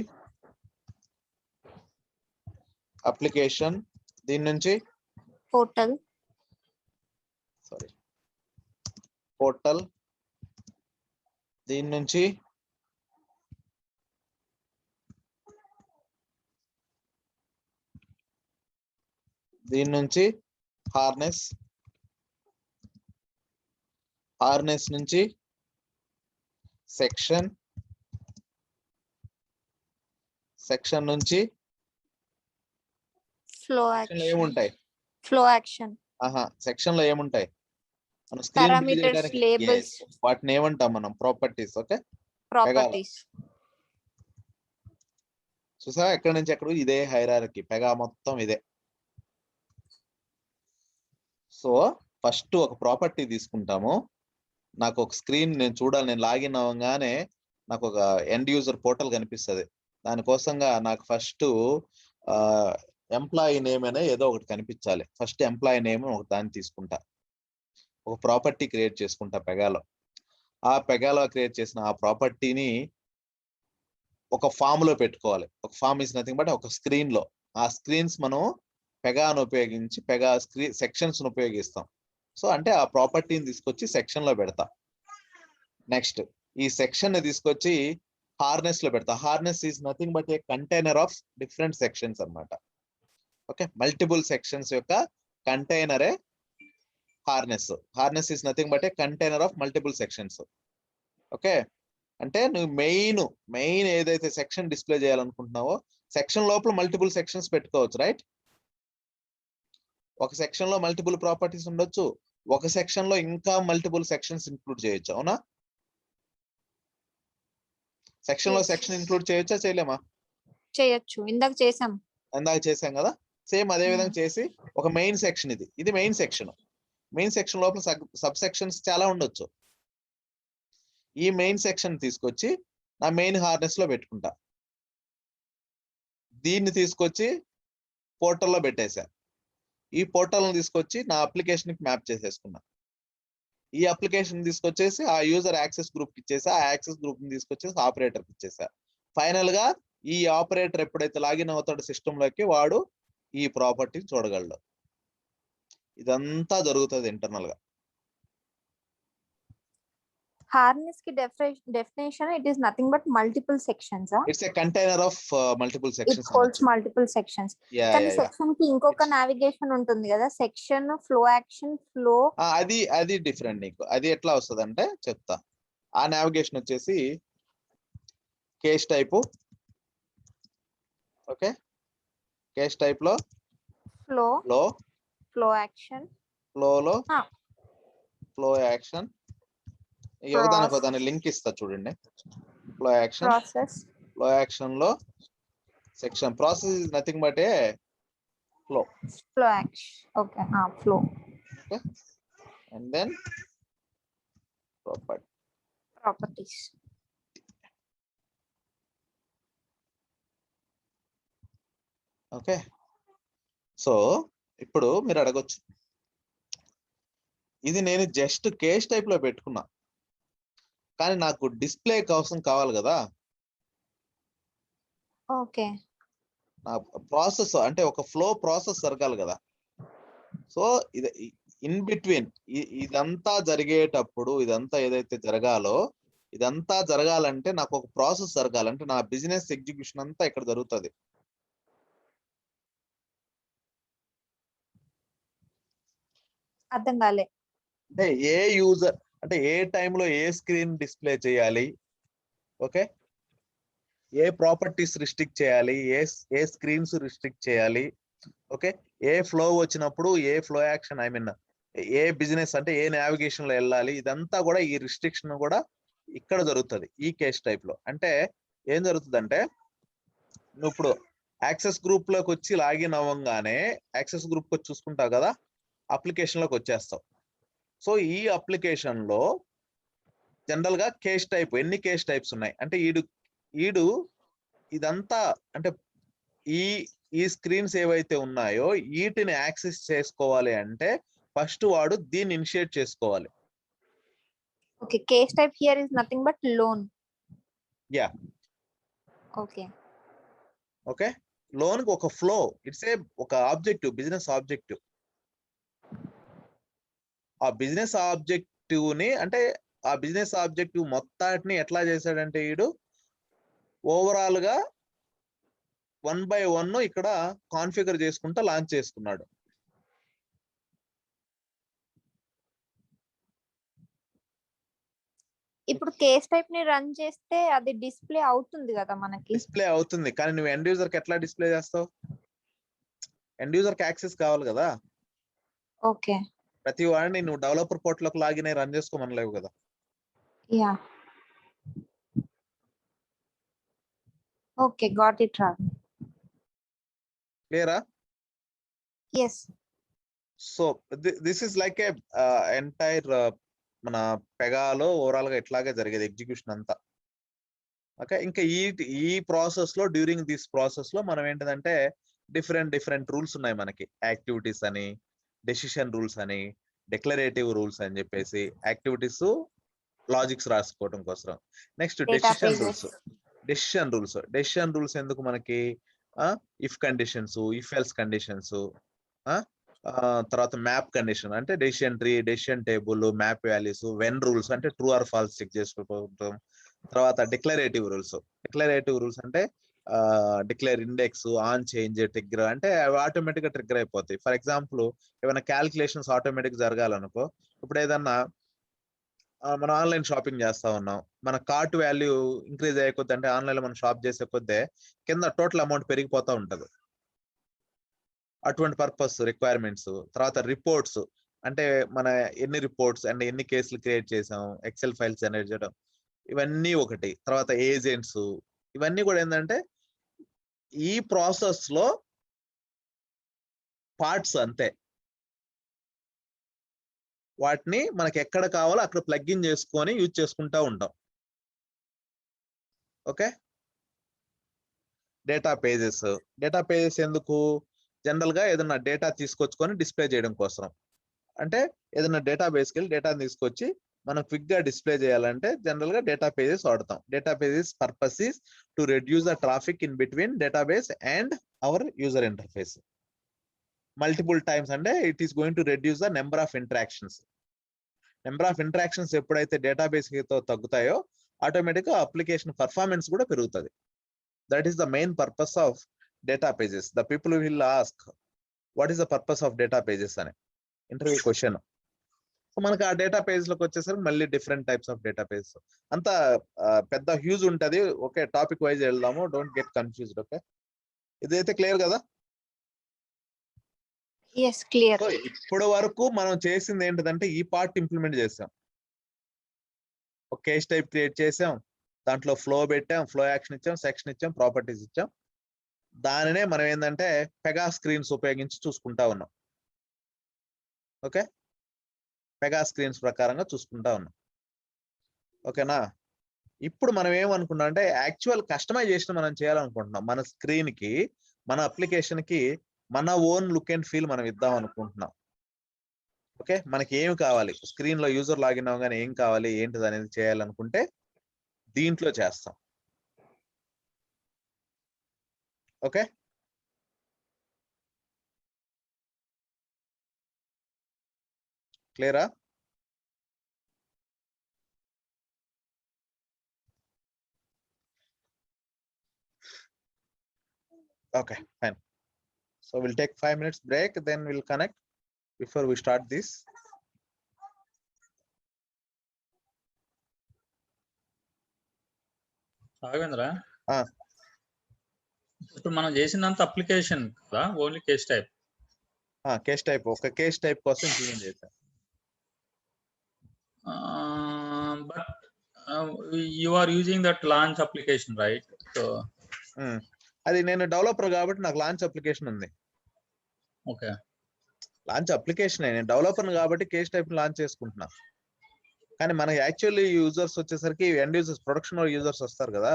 అప్లికేషన్, దీని నుంచి పోర్టల్, దీని నుంచి హార్నెస్ నుంచి సెక్షన్ నుంచి ఫ్లో యాక్షన్. సెక్షన్ లో ఏముంటాయి? మన స్క్రీన్ వాటిని ఏమంటాం మనం? ప్రాపర్టీస్. ఓకే, చూసా ఎక్కడి నుంచి ఎక్కడ ఇదే హైరార్కీ, పెగా మొత్తం ఇదే. సో ఫస్ట్ ఒక ప్రాపర్టీ తీసుకుంటాము. నాకు ఒక స్క్రీన్ నేను చూడాలి, నేను లాగిన్ అవ్వగానే నాకు ఒక ఎండ్ యూజర్ పోర్టల్ కనిపిస్తుంది. దానికోసంగా నాకు ఫస్ట్ ఎంప్లాయీ నేమ్ అనే ఏదో ఒకటి కనిపించాలి. ఫస్ట్ ఎంప్లాయీ నేమ్ ఒక దాన్ని తీసుకుంటా, ఒక ప్రాపర్టీ క్రియేట్ చేసుకుంటా పెగాలో. ఆ పెగాలో క్రియేట్ చేసిన ఆ ప్రాపర్టీని ఒక ఫామ్ లో పెట్టుకోవాలి. ఒక ఫామ్ ఇస్ నథింగ్ బట్ ఒక స్క్రీన్ లో. ఆ స్క్రీన్స్ మనం పెగాను ఉపయోగించి పెగా సెక్షన్స్ ఉపయోగిస్తాం. సో అంటే ఆ ప్రాపర్టీని తీసుకొచ్చి సెక్షన్ లో పెడతా. నెక్స్ట్ ఈ సెక్షన్ ని తీసుకొచ్చి హార్నెస్ లో పెడతా. Harness is nothing but a container of different sections అన్నమాట. ఓకే, మల్టిపుల్ సెక్షన్స్ యొక్క కంటైనరే harness is nothing but a container of multiple sections. Okay, అంటే నువ్వు మెయిన్ ఏదైతే సెక్షన్ డిస్ప్లే చేయాలనుకుంటున్నావో సెక్షన్ లోపల మల్టిపుల్ సెక్షన్స్ పెట్టుకోవచ్చు, రైట్? ఒక సెక్షన్ లో మల్టిపుల్ ప్రాపర్టీస్ ఉండొచ్చు, ఒక సెక్షన్ లో ఇంకా మల్టిపుల్ సెక్షన్స్ ఇంక్లూడ్ చేయొచ్చు, అవునా? సెక్షన్ లో Yes. సెక్షన్ ఇంక్లూడ్ చేయొచ్చా, చేయలేమా? చేయొచ్చు, ఇందాక చేసాం. ఇందాక చేసాం కదా, సేమ్ అదే విధంగా చేసి ఒక మెయిన్ సెక్షన్, ఇది మెయిన్ సెక్షన్. మెయిన్ సెక్షన్ లోపల సబ్ సెక్షన్స్ చాలా ఉండొచ్చు. ఈ మెయిన్ సెక్షన్ తీసుకొచ్చి నా మెయిన్ హార్నెస్ లో పెట్టుకుంటా, దీన్ని తీసుకొచ్చి పోర్టల్లో పెట్టేశా, ఈ పోర్టల్ తీసుకొచ్చి నా అప్లికేషన్ కి మ్యాప్ చేసేసుకున్నా, ఈ అప్లికేషన్ తీసుకొచ్చేసి ఆ యూజర్ యాక్సెస్ గ్రూప్ కి ఇచ్చేసా, ఆ యాక్సెస్ గ్రూప్ ని తీసుకొచ్చేసి ఆపరేటర్ కి ఇచ్చేసా. ఫైనల్ గా ఈ ఆపరేటర్ ఎప్పుడైతే లాగిన్ అవుతాడో సిస్టమ్ లోకి వాడు ఈ ప్రాపర్టీని చూడగలడు. ఇదంతా జరుగుతుంది ఇంటర్నల్ గా. హార్నెస్ కి definition it is nothing but multiple sections. It's a container of multiple it sections. Holds multiple sections. కానీ సెక్షన్ కి ఇంకొక నావిగేషన్ ఉంటుంది కదా, సెక్షన్ ఫ్లో యాక్షన్ ఫ్లో. అది డిఫరెంట్. నీకు అది ఎట్లా వస్తుంది అంటే చెప్తా. ఆ నావిగేషన్ వచ్చేసి case type. Okay, case type లో ఫ్లో యాక్షన్, ఫ్లో యాక్షన్. ఒకదాని లింక్ ఇస్తా చూడండి. ఫ్లో యాక్షన్ లో section process is nothing but A flow action. Okay, flow. Okay, and then properties. Okay, so ఇప్పుడు మీరు అడగొచ్చు, ఇది నేను జస్ట్ కేస్ టైప్ లో పెట్టుకున్నా, కానీ నాకు డిస్ప్లే కోసం కావాలి కదా. ఓకే, నా ప్రాసెస్ అంటే ఒక ఫ్లో ప్రాసెస్ జరగాలి కదా. సో ఇది ఇన్ బిట్వీన్ ఇదంతా జరిగేటప్పుడు, ఇదంతా ఏదైతే జరగాలో ఇదంతా జరగాలంటే నాకు ఒక ప్రాసెస్ జరగాలంటే నా బిజినెస్ ఎగ్జిక్యూషన్ అంతా ఇక్కడ జరుగుతుంది. అర్థం కాలే. అంటే ఏ యూజర్ అంటే ఏ టైంలో ఏ స్క్రీన్ డిస్ప్లే చేయాలి, ఓకే, ఏ ప్రాపర్టీస్ రిస్ట్రిక్ట్ చేయాలి, ఏ స్క్రీన్స్ రిస్ట్రిక్ట్ చేయాలి, ఓకే, ఏ ఫ్లో వచ్చినప్పుడు ఏ ఫ్లో యాక్షన్, ఐ మీన్ ఏ బిజినెస్ అంటే ఏ నావిగేషన్ లో వెళ్ళాలి, ఇదంతా కూడా ఈ రిస్ట్రిక్షన్ కూడా ఇక్కడ జరుగుతుంది ఈ కేస్ టైప్ లో. అంటే ఏం జరుగుతుందంటే నువ్వు ఇప్పుడు యాక్సెస్ గ్రూప్ లోకి వచ్చి లాగిన్ అవ్వగానే యాక్సెస్ గ్రూప్ వచ్చి చూసుకుంటావు కదా, అప్లికేషన్ లోకి వచ్చేస్తావు. సో ఈ అప్లికేషన్ లో జనరల్ గా కేస్ టైప్, ఎన్ని కేస్ టైప్స్ ఉన్నాయి అంటే ఈడు ఇదంతా అంటే ఈ స్క్రీన్స్ ఏవైతే ఉన్నాయో వీటిని యాక్సెస్ చేసుకోవాలి అంటే ఫస్ట్ వాడు దీన్ని ఇనిషియేట్ చేసుకోవాలి. Okay, case type here is nothing but loan. Yeah, okay, loan కి ఒక ఫ్లో, ఇట్స్ ఏ ఒక ఆబ్జెక్టివ్, బిజినెస్ ఆబ్జెక్టివ్. ఆ బిజినెస్ ఆబ్జెక్టివ్ ని అంటే ఆ బిజినెస్ ఆబ్జెక్టివ్ మొత్తాన్ని ఎట్లా చేశాడంటే వీడు ఓవరాల్ గా 1 by 1 ఇక్కడ కాన్ఫిగర్ చేసుకుంటా లాంచ్ చేసుకున్నాడు. ఇప్పుడు కేస్ టైప్ ని రన్ చేస్తే అది డిస్ప్లే అవుతుంది కదా మనకి. డిస్ప్లే అవుతుంది, కానీ నువ్వు ఎండ్ యూజర్ కి ఎట్లా డిస్ప్లే చేస్తావు? ఎండ్ యూజర్ కి యాక్సెస్ కావాలి కదా. ఓకే, ప్రతి వాడిని నువ్వు డెవలపర్ పోర్టల్ లోకి లాగిన్ అయ్యి రన్ చేసుకోమనలేవు కదా. Yeah, okay, got it. క్లియరా? yes. So this is like a entire మన పెగాలో ఓవరాల్ గా ఇట్లాగే జరిగేది ఎగ్జిక్యూషన్ అంతా. ఓకే, ఇంకా ఈ ప్రాసెస్ లో డ్యూరింగ్ దిస్ ప్రాసెస్ లో మనం ఏంటంటే డిఫరెంట్ రూల్స్ ఉన్నాయి మనకి. యాక్టివిటీస్ అని, డెసిషన్ రూల్స్ అని, డిక్లరేటివ్ రూల్స్ అని చెప్పేసి యాక్టివిటీస్ లాజిక్స్ రాసుకోవడం కోసం. నెక్స్ట్ డెసిషన్ రూల్స్ ఎందుకు మనకి? If conditions, if else conditions, తర్వాత మ్యాప్ కండిషన్ అంటే decision tree, decision table, map values, when rules అంటే ట్రూ ఆర్ ఫాల్స్ చెక్ చేసుకోవడం. తర్వాత డిక్లరేటివ్ రూల్స్ అంటే declare index, on change, trigger అంటే అవి ఆటోమేటిక్ గా ట్రిగ్గర్ అయిపోతాయి. ఫర్ ఎగ్జాంపుల్ ఏమైనా క్యాలిక్యులేషన్స్ ఆటోమేటిక్ జరగాలనుకో, ఇప్పుడు ఏదన్నా మనం ఆన్లైన్ షాపింగ్ చేస్తా ఉన్నాం, మన కార్ట్ వాల్యూ ఇంక్రీజ్ అయ్యే కొద్ది, అంటే ఆన్లైన్ లో మనం షాప్ చేసే కొద్దే కింద టోటల్ అమౌంట్ పెరిగిపోతా ఉంటది. అటువంటి పర్పస్ రిక్వైర్మెంట్స్. తర్వాత రిపోర్ట్స్, అంటే మన ఎన్ని రిపోర్ట్స్ అండ్ ఎన్ని కేసులు క్రియేట్ చేసాం, ఎక్సెల్ ఫైల్స్ జనరేట్ చేయడం, ఇవన్నీ ఒకటి. తర్వాత ఏజెంట్స్, ఇవన్నీ కూడా ఏంటంటే ఈ ప్రాసెస్ లో పార్ట్స్ అంతే. వాటిని మనకి ఎక్కడ కావాలో అక్కడ ప్లగ్ ఇన్ చేసుకొని యూజ్ చేసుకుంటా ఉంటాం. ఓకే. డేటా పేజెస్ ఎందుకు? జనరల్ గా ఏదైనా డేటా తీసుకొచ్చుకొని డిస్ప్లే చేయడం కోసం. అంటే ఏదైనా డేటాబేస్కి వెళ్ళి డేటా తీసుకొచ్చి మనం క్విక్ గా డిస్ప్లే చేయాలంటే జనరల్ గా డేటా పేజెస్ వాడతాం. Data pages purpose is to reduce the traffic in between database and our user interface. Multiple times అంటే it is going to reduce the number of interactions. ఎప్పుడైతే database తో తగ్గుతాయో automatic గా application performance కూడా పెరుగుతుంది. That is the main purpose of data pages. The people will ask what is the purpose of data pages అని interview question. So మనకి ఆ data page లోకి వచ్చేసరికి మళ్ళీ different types of data pages అంతా పెద్ద హ్యూజ్ ఉంటది. ఓకే, టాపిక్ వైజ్ వెళ్దాము, డోంట్ గెట్ కన్ఫ్యూజ్డ్. ఓకే, ఇదైతే క్లియర్ కదా? Yes, clear. సో ఇప్పటి వరకు మనం చేసింది ఏంటిదంటే ఈ పార్ట్ ఇంప్లిమెంట్ చేసాం. ఒక కేస్ టైప్ క్రియేట్ చేసాం, దాంట్లో ఫ్లో పెట్టాం, ఫ్లో యాక్షన్ ఇచ్చాం, సెక్షన్ ఇచ్చాం, ప్రాపర్టీస్ ఇచ్చాం. దానినే మనం ఏంటంటే పెగా స్క్రీన్స్ ఉపయోగించి చూసుకుంటా ఉన్నాం. ఓకే, పెగా స్క్రీన్స్ ప్రకారంగా చూసుకుంటా ఉన్నాం. ఓకేనా? ఇప్పుడు మనం ఏమనుకున్నాం అంటే యాక్చువల్ కస్టమైజేషన్ మనం చేయాలనుకుంటున్నాం. మన స్క్రీన్ కి, మన అప్లికేషన్ కి మన ఓన్ లుక్ అండ్ ఫీల్ మనం ఇద్దాం అనుకుంటున్నాం. ఓకే, మనకి ఏమి కావాలి, స్క్రీన్ లో యూజర్ లాగిన్ అవగానే ఏం కావాలి ఏంటిది అనేది చేయాలనుకుంటే దీంట్లో చేస్తాం. ఓకే, క్లియరా? Okay, fine. So we'll take 5 minutes break, then we'll connect before we start this. Raghavendra, Ah. ఇప్పుడు మనం చేసినంత అప్లికేషన్ కదా, only case type. Case type, ఒక కేస్ టైప్ కోసం ఇంప్లిమెంట్ చేశాం. But you are using that launch application, right? So అది నేను developer కాబట్టి నాకు లాంచ్ అప్లికేషన్ ఉంది. ఓకే, లాంచ్ అప్లికేషన్ నేను డెవలపర్ కాబట్టి కేస్ టైప్ లాంచ్ చేసుకుంటున్నా. కానీ మనకి యాక్చువల్లీ యూజర్స్ వచ్చేసరికి ఎండ్ యూజర్స్, ప్రొడక్షన్ యూజర్స్ వస్తారు కదా.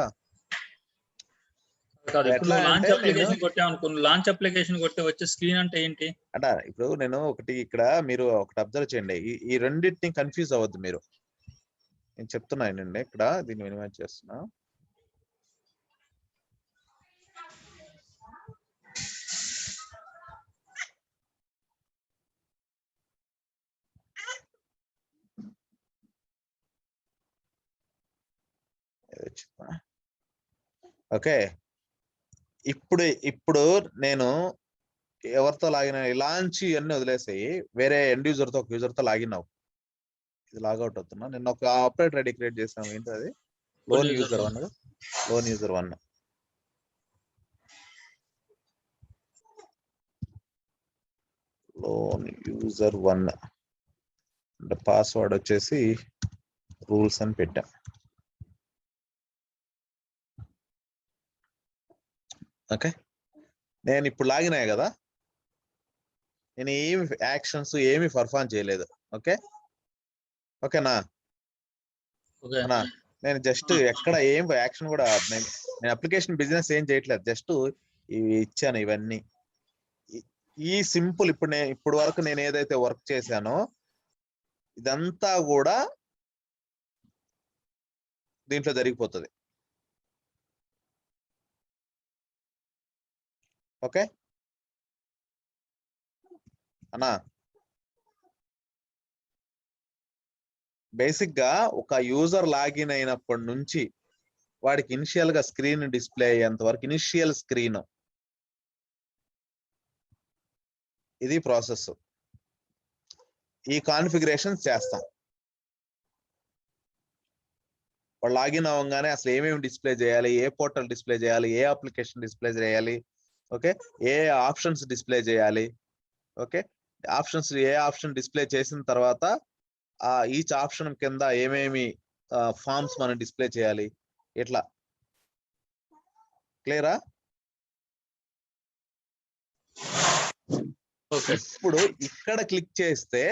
లాంచ్ అప్లికేషన్ కొట్టామనుకో, లాంచ్ అప్లికేషన్ కొట్టే వచ్చే స్క్రీన్ అంటే ఏంటి అంటే ఇప్పుడు నేను ఒకటి ఇక్కడ మీరు ఒకటి అబ్జర్వ్ చేయండి, ఈ రెండింటిని కన్ఫ్యూజ్ అవ్వద్దు మీరు. నేను చెప్తున్నానండి ఇక్కడ, దీన్ని మినిమైజ్ చేస్తున్నా. ఓకే, ఇప్పుడు నేను ఎవరితో లాగిన్ లాంచ్ ఇవన్నీ వదిలేసాయి, వేరే ఎండ్ యూజర్ తో, ఒక యూజర్ తో లాగిన్ అవ్వు. ఇది లాగౌట్ అవుతున్నా. నేను ఒక ఆపరేటర్ ఐడి క్రియేట్ చేసాను. ఏంటి అది? Loan user 1. Loan user 1. Loan user 1 అంటే పాస్వర్డ్ వచ్చేసి రూల్స్ అని పెట్టా. ఓకే, నేను ఇప్పుడు లాగిన్ అయ్యా కదా, నేను ఏమి యాక్షన్స్ ఏమి పర్ఫార్మ్ చేయలేదు. ఓకే, ఓకేనా? నేను జస్ట్ ఎక్కడ ఏం యాక్షన్ కూడా, నేను అప్లికేషన్ బిజినెస్ ఏం చేయట్లేదు, జస్ట్ ఇవి ఇచ్చాను. ఇవన్నీ ఈ సింపుల్. ఇప్పుడు వరకు నేను ఏదైతే వర్క్ చేశానో ఇదంతా కూడా దీంట్లో జరిగిపోతుంది. ఓకే అన్నా, బేసిక్ గా ఒక యూజర్ లాగిన్ అయినప్పటి నుంచి వాడికి ఇనిషియల్ గా స్క్రీన్ డిస్ప్లే అయ్యేంత వరకు ఇనిషియల్ స్క్రీన్, ఇది ప్రాసెస్. ఈ కాన్ఫిగరేషన్స్ చేస్తాం. వాళ్ళు లాగిన్ అవ్వగానే అసలు ఏమేమి డిస్ప్లే చేయాలి, ఏ పోర్టల్ డిస్ప్లే చేయాలి, ఏ అప్లికేషన్ డిస్ప్లే చేయాలి, ఓకే, ఏ ఆప్షన్స్ డిస్ప్లే చేయాలి, okay, options A option display చేసిన తర్వాత ఈచ్ ఆప్షన్ కింద ఏమేమి ఫార్మ్స్ మనం డిస్ప్లే చేయాలి, ఇట్లా. క్లియరా? ఓకే. ఇప్పుడు ఇక్కడ క్లిక్ చేస్తే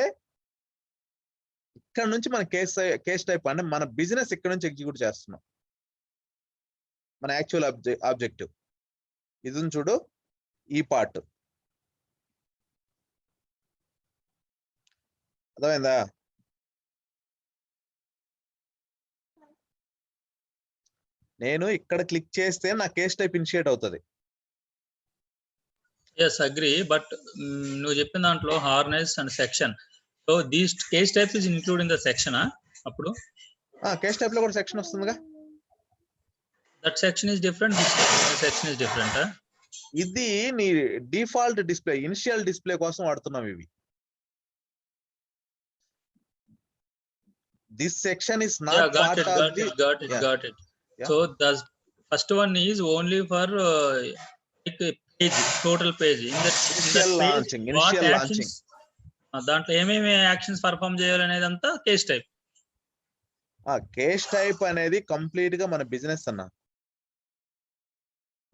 ఇక్కడ నుంచి మన కేస్ టైప్ అంటే మన బిజినెస్ ఇక్కడ నుంచి ఎగ్జిక్యూట్ చేస్తున్నాం. మన యాక్చువల్ ఆబ్జెక్టివ్ ఇది ఉంది చూడు, ఈ పార్ట్ అర్థమైందా? నేను ఇక్కడ క్లిక్ చేస్తే నా కేస్ టైప్ ఇనిషియేట్ అవుతుంది. ఎస్ అగ్రీ, బట్ నువ్వు చెప్పిన దాంట్లో harness and section, so these case type is include in the section. అప్పుడు కేస్ టైప్ లో కూడా సెక్షన్ వస్తుందిగా. That section is different, this section is different. ఇది నీ డిఫాల్ట్ డిస్ప్లే, ఇనిషియల్ డిస్ప్లే కోసం వాడుతున్నాం ఇవి. This section is not part of the. got it. Yeah. So the first one is only for like page, total page. In that Initial page, launching, what initial actions, దాంట్లో ఏమేమి actions perform చేయాలనేది అంతా case type. Case type అనేది complete గా మన business అన్న,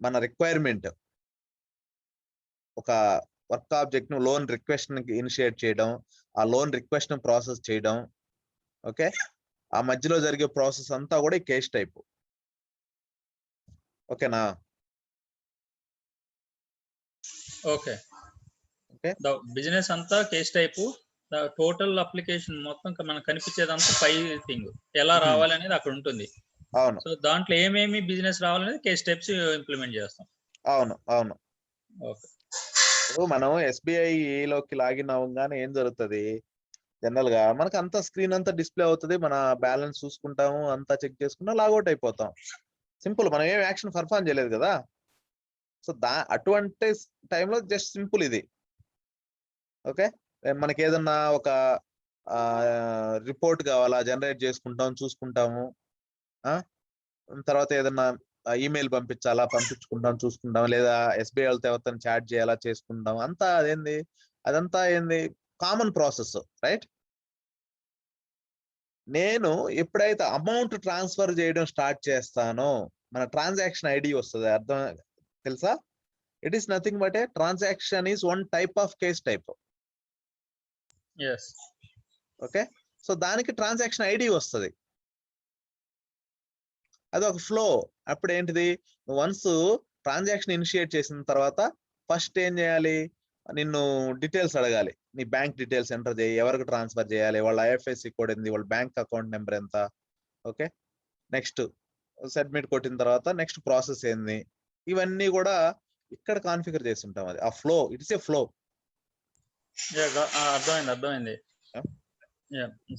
మన requirement. ఒక వర్క్ ఆబ్జెక్ట్ ను లోన్ రిక్వెస్ట్ ఇనిషియేట్ చేయడం, ఆ లోన్ రిక్వెస్ట్ ను ప్రాసెస్ చేయడం, ఓకే, ఆ మధ్యలో జరిగే ప్రాసెస్ అంతా కూడా ఈ కేస్ టైప్. ఓకేనా? ఓకే. ఓకే, ద బిజినెస్ అంతా case type, the total application మొత్తం మనకు కనిపించేదంతా పై థింగ్ ఎలా రావాలి అనేది అక్కడ ఉంటుంది. అవును. సో దాంట్లో ఏమేమి బిజినెస్ రావాలనేది కేస్ టైప్స్ ఇంప్లిమెంట్ చేస్తాం. అవును అవును. ఓకే. మనం SBI లోకి లాగిన్ అవ్వగానే ఏం జరుగుతుంది, జనరల్ గా మనకి అంతా స్క్రీన్ అంతా డిస్ప్లే అవుతుంది, మన బ్యాలెన్స్ చూసుకుంటాము, అంతా చెక్ చేసుకుంటాం, లాగౌట్ అయిపోతాం. సింపుల్, మనం ఏం యాక్షన్ పర్ఫామ్ చేయలేదు కదా. సో అటువంటి టైంలో జస్ట్ సింపుల్ ఇది. ఓకే, మనకి ఏదన్నా ఒక రిపోర్ట్ కావాలా, జనరేట్ చేసుకుంటాం, చూసుకుంటాము. తర్వాత ఏదన్నా ఈమెయిల్ పంపించాలా, పంపించుకుంటాం, చూసుకుంటాం. లేదా SBI వాళ్ళతో ఎవరితో చాట్ చేయాలా, చేసుకుంటాం. అంతా అదంతా ఏంది కామన్ ప్రాసెస్, రైట్? నేను ఎప్పుడైతే అమౌంట్ ట్రాన్స్ఫర్ చేయడం స్టార్ట్ చేస్తానో మన ట్రాన్సాక్షన్ ఐడి వస్తుంది. అర్థం తెలుసా? It is nothing but A transaction is one type of case type. Okay, so దానికి ట్రాన్సాక్షన్ ఐడి వస్తుంది, అది ఒక ఫ్లో. అప్పుడు ఏంటిది, వన్స్ ట్రాన్సాక్షన్ ఇనిషియేట్ చేసిన తర్వాత ఫస్ట్ ఏం చేయాలి, నిన్ను డీటెయిల్స్ అడగాలి. నీ బ్యాంక్ డీటెయిల్స్ ఎంటర్ చేయి, ఎవరికి ట్రాన్స్ఫర్ చేయాలి, వాళ్ళ IFSC కోడ్ ఏంది, వాళ్ళ బ్యాంక్ అకౌంట్ నెంబర్ ఎంత. ఓకే, నెక్స్ట్ సబ్మిట్ కొట్టిన తర్వాత నెక్స్ట్ ప్రాసెస్ ఏంది, ఇవన్నీ కూడా ఇక్కడ కాన్ఫిగర్ చేసి ఉంటాం. అది ఆ ఫ్లో, ఇట్స్ ఏ ఫ్లో. అర్థమైంది.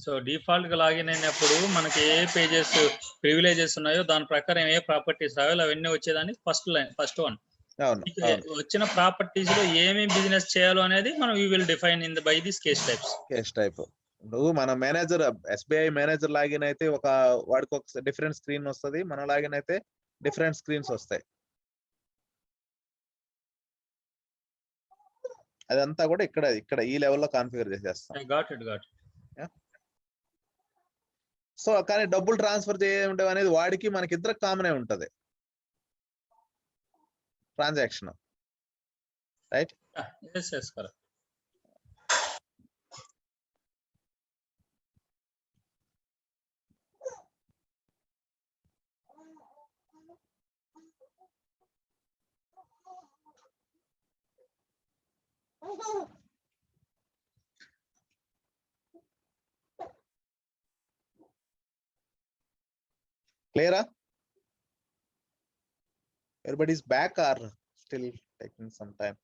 సో డిఫాల్ట్ గా లాగిన్ అయినప్పుడు మనకి ఏ పేజెస్ ప్రివిలేజెస్ ఉన్నాయో దాని ప్రకారం ఏ ప్రాపర్టీస్ రావాలి అవన్నీ వచ్చేదానికి ఫస్ట్ వన్. వచ్చిన ప్రాపర్టీస్ లో ఏమేమి బిజినెస్ చేయాలో అనేది మనం you will define in by this case type. నువ్వు మన మేనేజర్ SBI మేనేజర్ లాగిన్ అయితే వాడికి ఒక డిఫరెంట్ స్క్రీన్ వస్తుంది, మన లాగిన్ అయితే డిఫరెంట్ స్క్రీన్స్ వస్తాయి. అదంతా కూడా ఇక్కడ ఈ లెవెల్లో కాన్ఫిగర్ చేసేస్తాం. సో కానీ డబ్బులు ట్రాన్స్ఫర్ చేయడం అనేది వాడికి మనకి ఇద్దరు కామనే ఉంటది transaction, right? Correct. Clear? Everybody's back or still taking some time?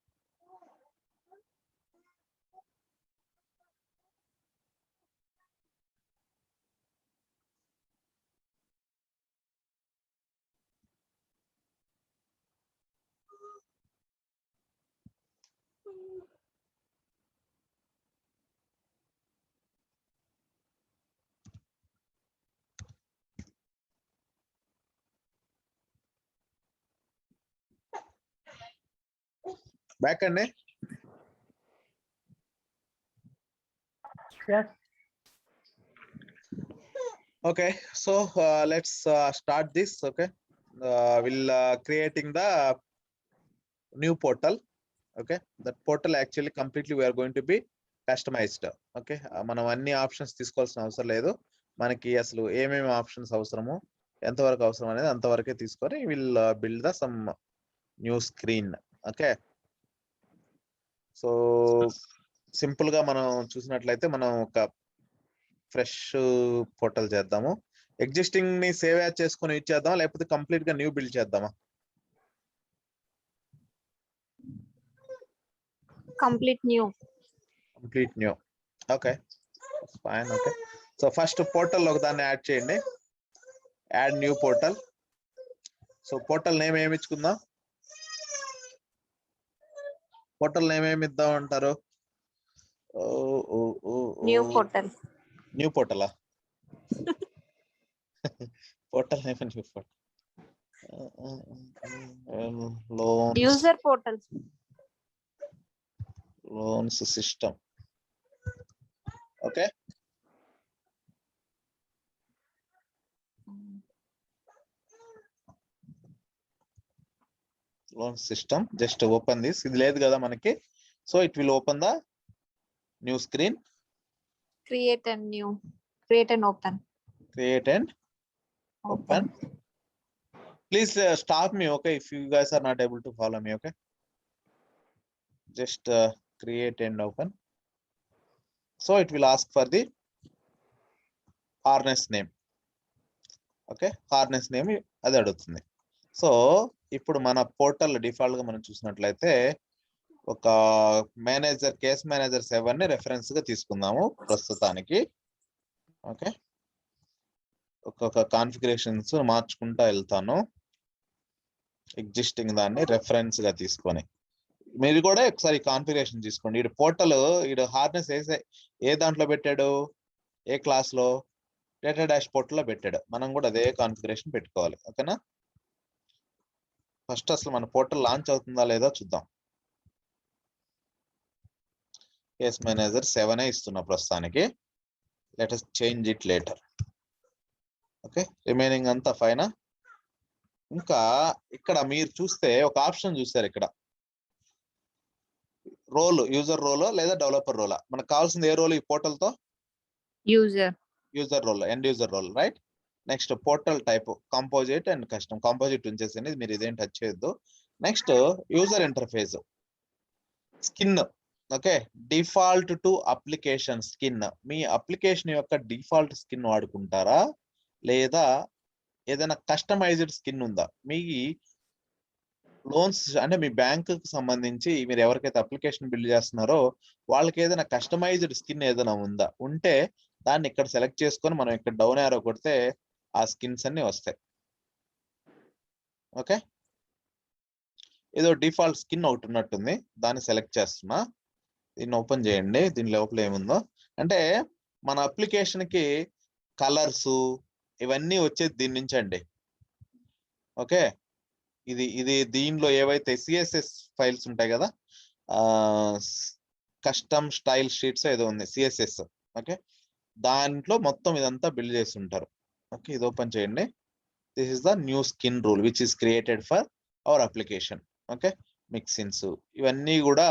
Back అండి. Yes. Okay, so let's start this. Okay, we'll creating the new portal. Okay, that portal actually completely we are going to be customized. Okay, మనం అన్ని options తీసుకోవాల్సిన అవసరం లేదు. మనకి అసలు ఏమేమి options అవసరమో ఎంతవరకు అవసరం అనేది అంతవరకే తీసుకొని will build the some new screen. Okay, so simple గా మనం చూసినట్లయితే మనం ఒక ఫ్రెష్ పోర్టల్ చేద్దాము. ఎగ్జిస్టింగ్ ని సేవ్ యాజ్ చేసుకొని ఇచ్చేద్దాం, లేకపోతే కంప్లీట్ గా న్యూ బిల్డ్ చేద్దామా? Complete new. Okay, fine. Okay, so first portal ఒక దాన్ని యాడ్ చేయండి. Add new portal. So portal name ఏమి ఇచ్చుకుందాం? పోర్టల్ నేమ్ ఏమి ఇద్దాం అంటారు? New portal. న్యూ పోర్టలా? Portal name new portal. User portal. Loans system. Okay, loan system. Just open this. ఇది లేదు కదా మనకి, so it will open the new screen. Create and new. Create and open. Create and open. Please stop me, okay, if you guys are not able to follow me. Okay, just create and open. So it will ask for the harness name. Okay, harness name అది అడుగుతుంది. So ఇప్పుడు మన portal default గా మనం చూసినట్లయితే ఒక manager, case manager 7 ని reference గా తీసుకుందాము ప్రస్తుతానికి. ఓకే, ఒక్కొక్క కాన్ఫిగరేషన్స్ మార్చుకుంటా వెళ్తాను. ఎగ్జిస్టింగ్ దాన్ని రెఫరెన్స్ గా తీసుకొని మీరు కూడా ఒకసారి కాన్ఫిగరేషన్ తీసుకోండి. ఈ పోర్టల్ ఈ హార్నెస్ ఏ దాంట్లో పెట్టాడు? ఏ క్లాస్ లో? డేటా డాష్ పోర్టల్ లో పెట్టాడు. మనం కూడా అదే కాన్ఫిగరేషన్ పెట్టుకోవాలి. ఓకేనా? ఫస్ట్ అసలు మన పోర్టల్ లాంచ్ అవుతుందా లేదా చూద్దాం. కేస్ మేనేజర్ 7 ఇస్తున్నా ప్రస్తుతానికి. Let us change it later. Okay, remaining అంతా ఫైనా. ఇంకా ఇక్కడ మీరు చూస్తే ఒక ఆప్షన్ చూస్తారు ఇక్కడ, రోల్, యూజర్ రోల్ లేదా డెవలపర్ రోలా? మనకు కావాల్సింది ఏ రోల్ ఈ పోర్టల్ తో? User role, end user role, right? Next portal type composite and custom. Composite ఉంచేసింది, మీరు ఇదేం టచ్ చేయొద్దు. Next user interface, skin. Okay, default to application skin. మీ అప్లికేషన్ యొక్క డిఫాల్ట్ స్కిన్ వాడుకుంటారా లేదా ఏదైనా కస్టమైజ్డ్ స్కిన్ ఉందా? మీ లోన్స్ అంటే మీ బ్యాంకు సంబంధించి మీరు ఎవరికైతే అప్లికేషన్ బిల్డ్ చేస్తున్నారో వాళ్ళకి ఏదైనా కస్టమైజ్డ్ స్కిన్ ఏదైనా ఉందా? ఉంటే దాన్ని ఇక్కడ సెలెక్ట్ చేసుకొని మనం ఇక్కడ డౌన్ యారో కొడితే ఆ స్కిన్స్ అన్ని వస్తాయి. ఓకే, ఏదో డిఫాల్ట్ స్కిన్ ఒకటి ఉన్నట్టుంది, దాన్ని సెలెక్ట్ చేస్తున్నా. దీన్ని ఓపెన్ చేయండి. దీని లోపల ఏముందో అంటే మన అప్లికేషన్ కి కలర్స్ ఇవన్నీ వచ్చేది దీని నుంచి అండి. ఓకే, ఇది దీనిలో ఏవైతే సిఎస్ఎస్ ఫైల్స్ ఉంటాయి కదా, కస్టమ్ స్టైల్ షీట్స్ ఏదో ఉంది సిఎస్ఎస్. ఓకే, దాంట్లో మొత్తం ఇదంతా బిల్డ్ చేసి ఉంటారు. ఓకే, ఇది ఓపెన్ చేయండి. This is the new skin rule which is created for our application. Okay, mixins ఇవన్నీ కూడా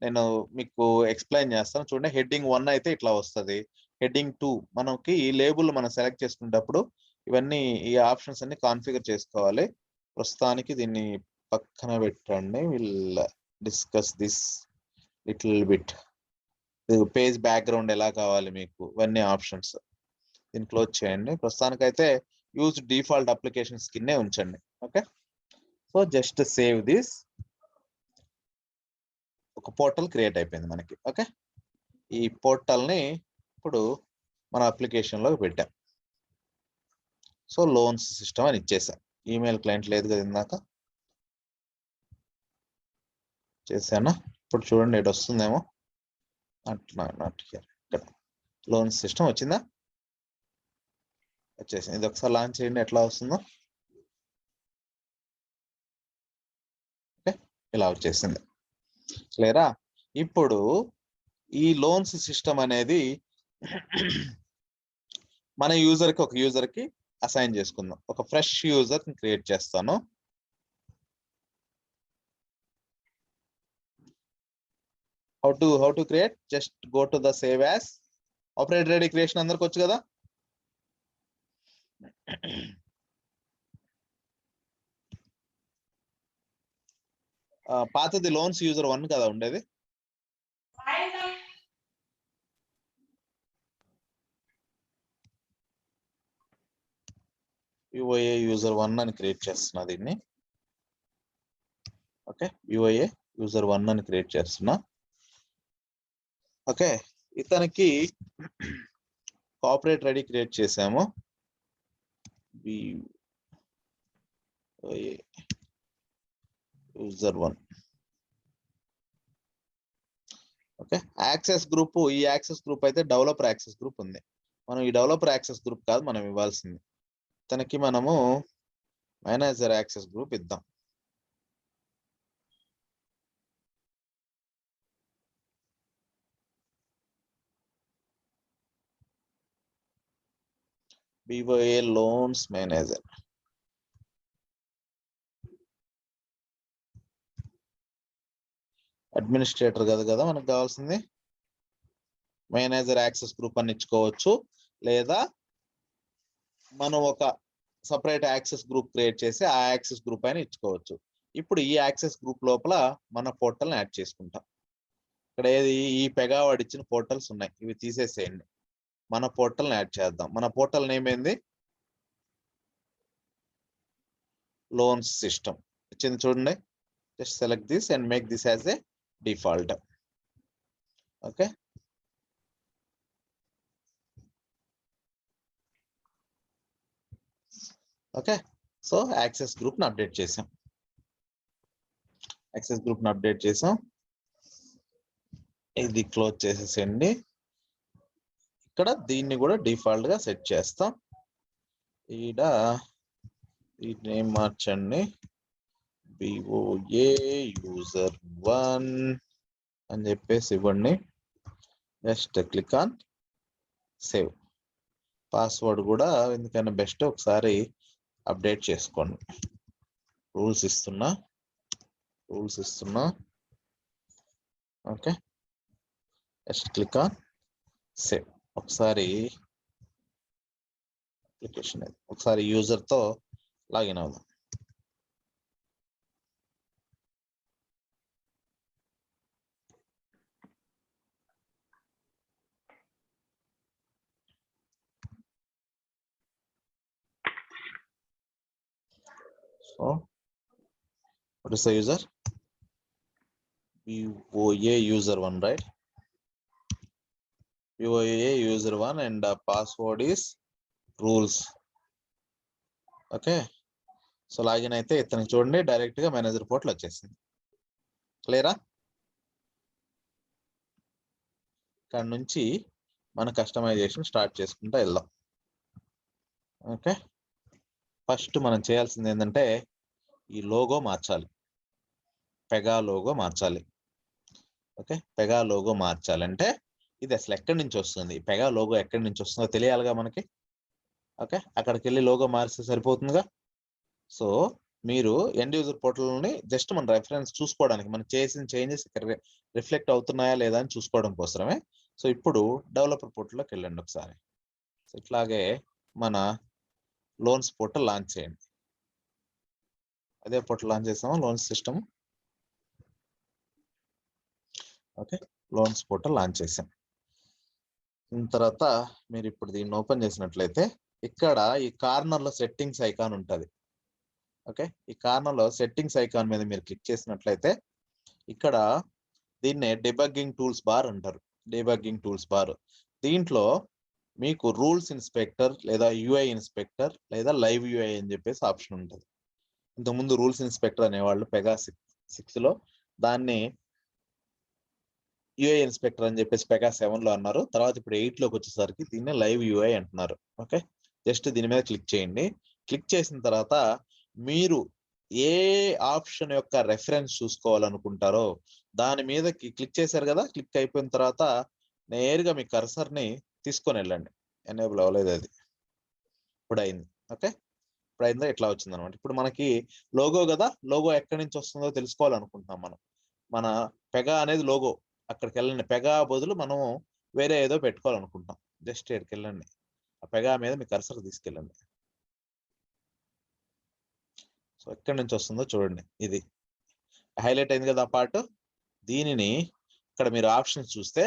నేను మీకు ఎక్స్ప్లెయిన్ చేస్తాను. చూడండి, హెడ్డింగ్ 1 అయితే ఇట్లా వస్తుంది. హెడ్డింగ్ 2 మనకి ఈ లేబుల్ మనం సెలెక్ట్ చేసుకునేటప్పుడు ఇవన్నీ ఈ ఆప్షన్స్ అన్ని కాన్ఫిగర్ చేసుకోవాలి. ప్రస్తుతానికి దీన్ని పక్కన పెట్టండి. Will discuss this little bit. Page background ఎలా కావాలి మీకు, ఇవన్నీ ఆప్షన్స్. దీన్ని క్లోజ్ చేయండి. ప్రస్తుతానికైతే యూజ్ డిఫాల్ట్ అప్లికేషన్ స్కిన్ ఉంచండి. Okay, so just save this. ఒక పోర్టల్ క్రియేట్ అయిపోయింది మనకి. ఓకే, ఈ పోర్టల్ని ఇప్పుడు మన అప్లికేషన్లోకి పెట్టాం. సో లోన్స్ సిస్టమ్ అని ఇచ్చేసాం. ఈమెయిల్ క్లయింట్ లేదు కదా ఇందాక, చేశానా? ఇప్పుడు చూడండి, ఇటు వస్తుందేమో. Not here. ఇక్కడ లోన్స్ సిస్టమ్ వచ్చిందా? వచ్చేసింది. ఇది ఒకసారి లాంచ్ చేయండి, ఎట్లా వస్తుందో. ఓకే, ఇలా వచ్చేసింది. క్లియరా? ఇప్పుడు ఈ లోన్స్ సిస్టమ్ అనేది మన ఒక యూజర్ కి అసైన్ చేసుకుందాం. ఒక ఫ్రెష్ యూజర్ ని క్రియేట్ చేస్తాను. How to create? Just go to the save as. Operator ready creation అందరికి వచ్చు కదా? పాతది లోన్స్ యూజర్ 1 కదా ఉండేది. UOA యూజర్ 1 అని క్రియేట్ చేస్తున్నా దీన్ని. ఓకే, UOA యూజర్ 1 అని క్రియేట్ చేస్తున్నా. ఓకే, ఇతనికి ఆపరేటర్ రెడీ క్రియేట్ చేసాము. యూజర్ 1. ఓకే, యాక్సెస్ గ్రూప్, ఈ యాక్సెస్ గ్రూప్ అయితే డెవలపర్ యాక్సెస్ గ్రూప్ ఉంది. మనం ఈ డెవలపర్ యాక్సెస్ గ్రూప్ కాదు మనం ఇవ్వాల్సింది. తనకి మనము మేనేజర్ యాక్సెస్ గ్రూప్ ఇద్దాం. BOA loans manager. అడ్మినిస్ట్రేటర్ కదా మనకు కావాల్సింది. మేనేజర్ యాక్సెస్ గ్రూప్ అని ఇచ్చుకోవచ్చు, లేదా మనం ఒక సపరేట్ యాక్సెస్ గ్రూప్ క్రియేట్ చేసి ఆ యాక్సెస్ గ్రూప్ అయినా ఇచ్చుకోవచ్చు. ఇప్పుడు ఈ యాక్సెస్ గ్రూప్ లోపల మన పోర్టల్ని యాడ్ చేసుకుంటాం. ఇక్కడ ఈ పెగావాడు ఇచ్చిన పోర్టల్స్ ఉన్నాయి, ఇవి తీసేసేయండి. మన పోర్టల్ని యాడ్ చేద్దాం. మన పోర్టల్ నేమ్ ఏంది? లోన్స్ సిస్టమ్ ఇచ్చింది చూడండి. Just select this and make this as a default. Okay, okay. So access group ని అప్డేట్ చేసాం. ఇది క్లోజ్ చేసేసేయండి. ఇక్కడ దీన్ని కూడా డిఫాల్ట్ గా సెట్ చేస్తాం. ఈడ ఈ నేమ్ మార్చండి, BOA యూజర్ 1 అని చెప్పేసి ఇవ్వండి. Just click on save. Password కూడా ఎందుకైనా బెస్ట్ ఒకసారి అప్డేట్ చేసుకోండి. రూల్స్ ఇస్తున్నా. Okay, just click on save. ఒకసారి అప్లికేషన్ ఒకసారి యూజర్ తో లాగిన్ అవుదాం. So what is the user? BOA user 1, right? BOA user 1 and the password is rules. Okay, so login అయితే ఇతనికి చూడండి డైరెక్ట్ గా మేనేజర్ పోర్టల్ వచ్చేసింది. క్లియరా? ఇక్కడ నుంచి మన కస్టమైజేషన్ స్టార్ట్ చేసుకుంటూ వెళ్దాం. ఓకే, ఫస్ట్ మనం చేయాల్సింది ఏంటంటే ఈ లోగో మార్చాలి. పెగా లోగో మార్చాలి. ఓకే, పెగా లోగో మార్చాలంటే ఇది అసలు ఎక్కడి నుంచి వస్తుంది, పెగా లోగో ఎక్కడి నుంచి వస్తుందో తెలియాలిగా మనకి. ఓకే, అక్కడికి వెళ్ళి లోగో మార్చితే సరిపోతుందిగా. సో మీరు ఎండ్ యూజర్ పోర్టల్ని జస్ట్ మన రెఫరెన్స్ చూసుకోవడానికి, మనం చేసిన చేంజెస్ ఇక్కడ రిఫ్లెక్ట్ అవుతున్నాయా లేదా అని చూసుకోవడం కోసమే. సో ఇప్పుడు డెవలపర్ పోర్టల్లోకి వెళ్ళండి ఒకసారి. సో ఇట్లాగే మన లోన్స్ పోర్టల్ లాంచ్ చేయండి. అదే పోర్టల్ లాంచ్ చేసాము, loans system. Okay, loans portal launch చేసాం. తర్వాత మీరు ఇప్పుడు దీన్ని ఓపెన్ చేసినట్లయితే ఇక్కడ ఈ కార్నర్ లో సెట్టింగ్స్ ఐకాన్ ఉంటుంది. ఓకే, ఈ కార్నర్ లో సెట్టింగ్స్ ఐకాన్ మీద మీరు క్లిక్ చేసినట్లయితే ఇక్కడ దీన్నే డిబగ్గింగ్ టూల్స్ బార్ అంటారు. Debugging tools bar. దీంట్లో మీకు రూల్స్ ఇన్స్పెక్టర్ లేదా UI ఇన్స్పెక్టర్ లేదా లైవ్ UI అని చెప్పేసి ఆప్షన్ ఉంటుంది. ఇంతకుముందు రూల్స్ ఇన్స్పెక్టర్ అనేవాళ్ళు పెగా 6 లో, దాన్ని UI ఇన్స్పెక్టర్ అని చెప్పేసి పెగా 7 లో అన్నారు. తర్వాత ఇప్పుడు 8 లోకి వచ్చేసరికి దీన్ని లైవ్ UI అంటున్నారు. ఓకే, జస్ట్ దీని మీద క్లిక్ చేయండి. క్లిక్ చేసిన తర్వాత మీరు ఏ ఆప్షన్ యొక్క రెఫరెన్స్ చూసుకోవాలనుకుంటారో దాని మీద క్లిక్ చేశారు కదా, క్లిక్ అయిపోయిన తర్వాత నేరుగా మీ కర్సర్ ని తీసుకొని వెళ్ళండి. ఎనేబుల్ అవ్వలేదు అది, ఇప్పుడు అయింది. ఓకే, ఇప్పుడు అయిందా, ఇట్లా వచ్చింది అనమాట. ఇప్పుడు మనకి లోగో కదా, లోగో ఎక్కడి నుంచి వస్తుందో తెలుసుకోవాలనుకుంటున్నాం మనం. మన పెగా అనేది లోగో, అక్కడికి వెళ్ళండి. పెగా బదులు మనం వేరే ఏదో పెట్టుకోవాలనుకుంటాం. జస్ట్ ఇక్కడికి వెళ్ళండి, ఆ పెగా మీద మీ కర్సర్ తీసుకెళ్ళండి. సో ఎక్కడి నుంచి వస్తుందో చూడండి, ఇది హైలైట్ అయింది కదా ఆ పార్ట్. దీనిని ఇక్కడ మీరు ఆప్షన్స్ చూస్తే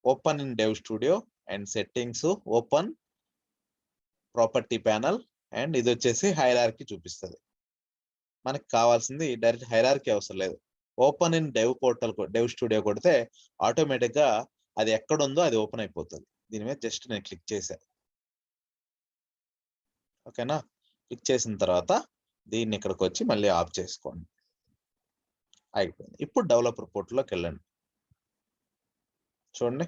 open in dev studio and settings, open property panel, and ఇది వచ్చేసి హైరార్కీ చూపిస్తుంది. మనకి కావాల్సింది డైరెక్ట్ హైరార్కీ అవసరం లేదు. Open in dev portal, dev studio కొడితే ఆటోమేటిక్ గా అది ఎక్కడ ఉందో అది ఓపెన్ అయిపోతుంది. దీని మీద జస్ట్ నేను క్లిక్ చేశాను. ఓకేనా, క్లిక్ చేసిన తర్వాత దీన్ని ఇక్కడికి వచ్చి మళ్ళీ ఆఫ్ చేసుకోండి. అయిపోయింది. ఇప్పుడు డెవలపర్ పోర్టల్లోకి వెళ్ళండి. చూడండి,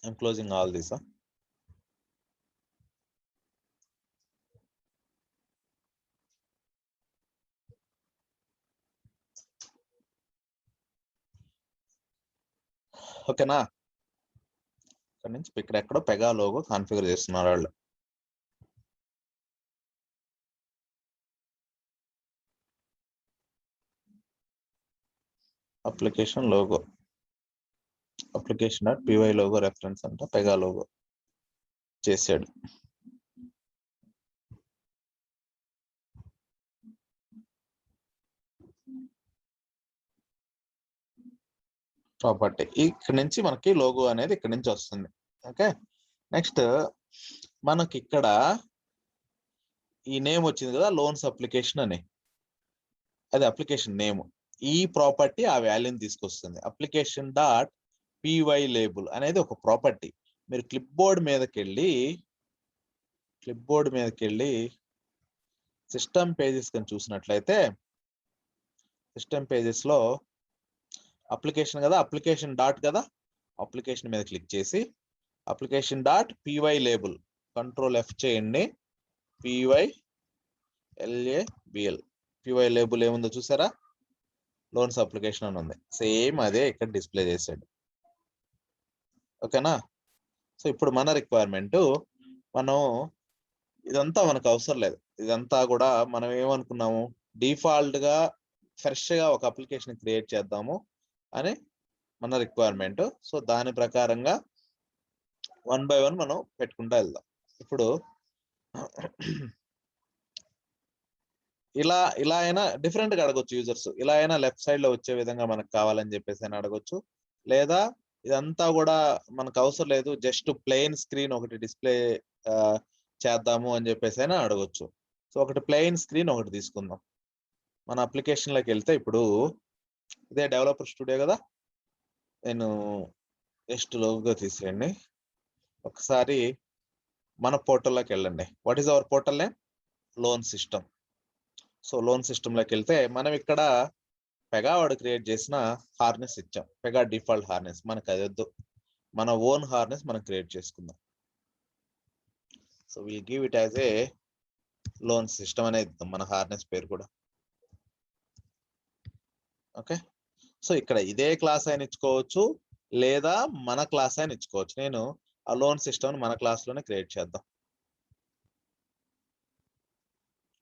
ఐఎమ్ క్లోజింగ్ ఆల్ దిస్. ఓకేనా, ఇక్కడ నుంచి ఇక్కడ ఎక్కడో పెగా లోగో కాన్ఫిగర్ చేస్తున్నారు వాళ్ళు. Application logo, application .py logo reference అంట, పెగా లోగో చేసాడు. ప్రాపర్టీ ఇక్కడ నుంచి మనకి లోగో అనేది ఇక్కడ నుంచి వస్తుంది. ఓకే, నెక్స్ట్ మనకి ఇక్కడ ఈ నేమ్ వచ్చింది కదా, లోన్స్ అప్లికేషన్ అని, అది అప్లికేషన్ నేమ్. ఈ ప్రాపర్టీ ఆ వాల్యూని తీసుకొస్తుంది. అప్లికేషన్ .py లేబుల్ అనేది ఒక ప్రాపర్టీ. మీరు క్లిప్ బోర్డ్ మీదకి వెళ్ళి సిస్టమ్ పేజెస్ కానీ చూసినట్లయితే, సిస్టమ్ పేజెస్ లో అప్లికేషన్ కదా, అప్లికేషన్ డాట్ కదా, అప్లికేషన్ మీద క్లిక్ చేసి application .py label control F చేయండి. PYLABL, py లేబుల్ ఏముందో చూసారా, లోన్స్ అప్లికేషన్ అని ఉంది. సేమ్ అదే ఇక్కడ డిస్ప్లే చేశాడు. ఓకేనా, సో ఇప్పుడు మన రిక్వైర్మెంట్, మనం ఇదంతా మనకు అవసరం లేదు. ఇదంతా కూడా మనం ఏమనుకున్నాము, డిఫాల్ట్ గా ఫ్రెష్ గా ఒక అప్లికేషన్ క్రియేట్ చేద్దాము అని మన రిక్వైర్మెంట్. సో దాని ప్రకారంగా 1 by 1 మనం పెట్టుకుంటూ వెళ్దాం. ఇప్పుడు ఇలా అయినా డిఫరెంట్ గా అడగొచ్చు యూజర్స్. ఇలా అయినా లెఫ్ట్ సైడ్ లో వచ్చే విధంగా మనకు కావాలని చెప్పేసి అని అడగొచ్చు. లేదా ఇదంతా కూడా మనకు అవసరం లేదు, జస్ట్ ప్లెయిన్ స్క్రీన్ ఒకటి డిస్ప్లే చేద్దాము అని చెప్పేసి అయినా అడగొచ్చు. సో ఒకటి ప్లెయిన్ స్క్రీన్ ఒకటి తీసుకుందాం. మన అప్లికేషన్ లోకి వెళ్తే ఇప్పుడు ఇదే డెవలపర్ స్టూడియో కదా, నేను జస్ట్ లోగో తీసేయండి. ఒకసారి మన పోర్టల్లోకి వెళ్ళండి. What is our portal name? Loan system. So loan system లోకి వెళ్తే మనం ఇక్కడ పెగా వాడు క్రియేట్ చేసిన హార్నెస్ ఇచ్చాం. పెగా డిఫాల్ట్ హార్నెస్, మనకు అది వద్దు, మన ఓన్ హార్నెస్ మనం క్రియేట్ చేసుకుందాం. So will give it as a loan system అనేది ఇద్దాం, మన హార్నెస్ పేరు కూడా. ఓకే, సో ఇక్కడ ఇదే క్లాస్ అయినా ఇచ్చుకోవచ్చు, లేదా మన క్లాస్ అయినా ఇచ్చుకోవచ్చు. నేను ఆ లోన్ సిస్టమ్ మన క్లాస్ లోనే క్రియేట్ చేద్దాం,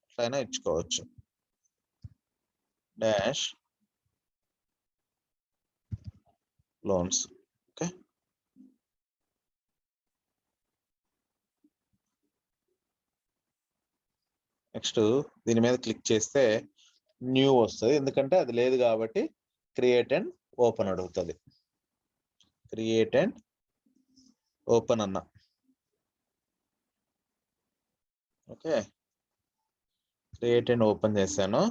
అట్లయినా ఇచ్చుకోవచ్చు. Dash loans. ఓకే, నెక్స్ట్ దీని మీద క్లిక్ చేస్తే న్యూ వస్తుంది, ఎందుకంటే అది లేదు కాబట్టి క్రియేట్ అండ్ ఓపెన్ అడుగుతుంది. క్రియేట్ అండ్ ఓపెన్ అన్న. ఓకే, క్రియేట్ అండ్ ఓపెన్ చేశాను.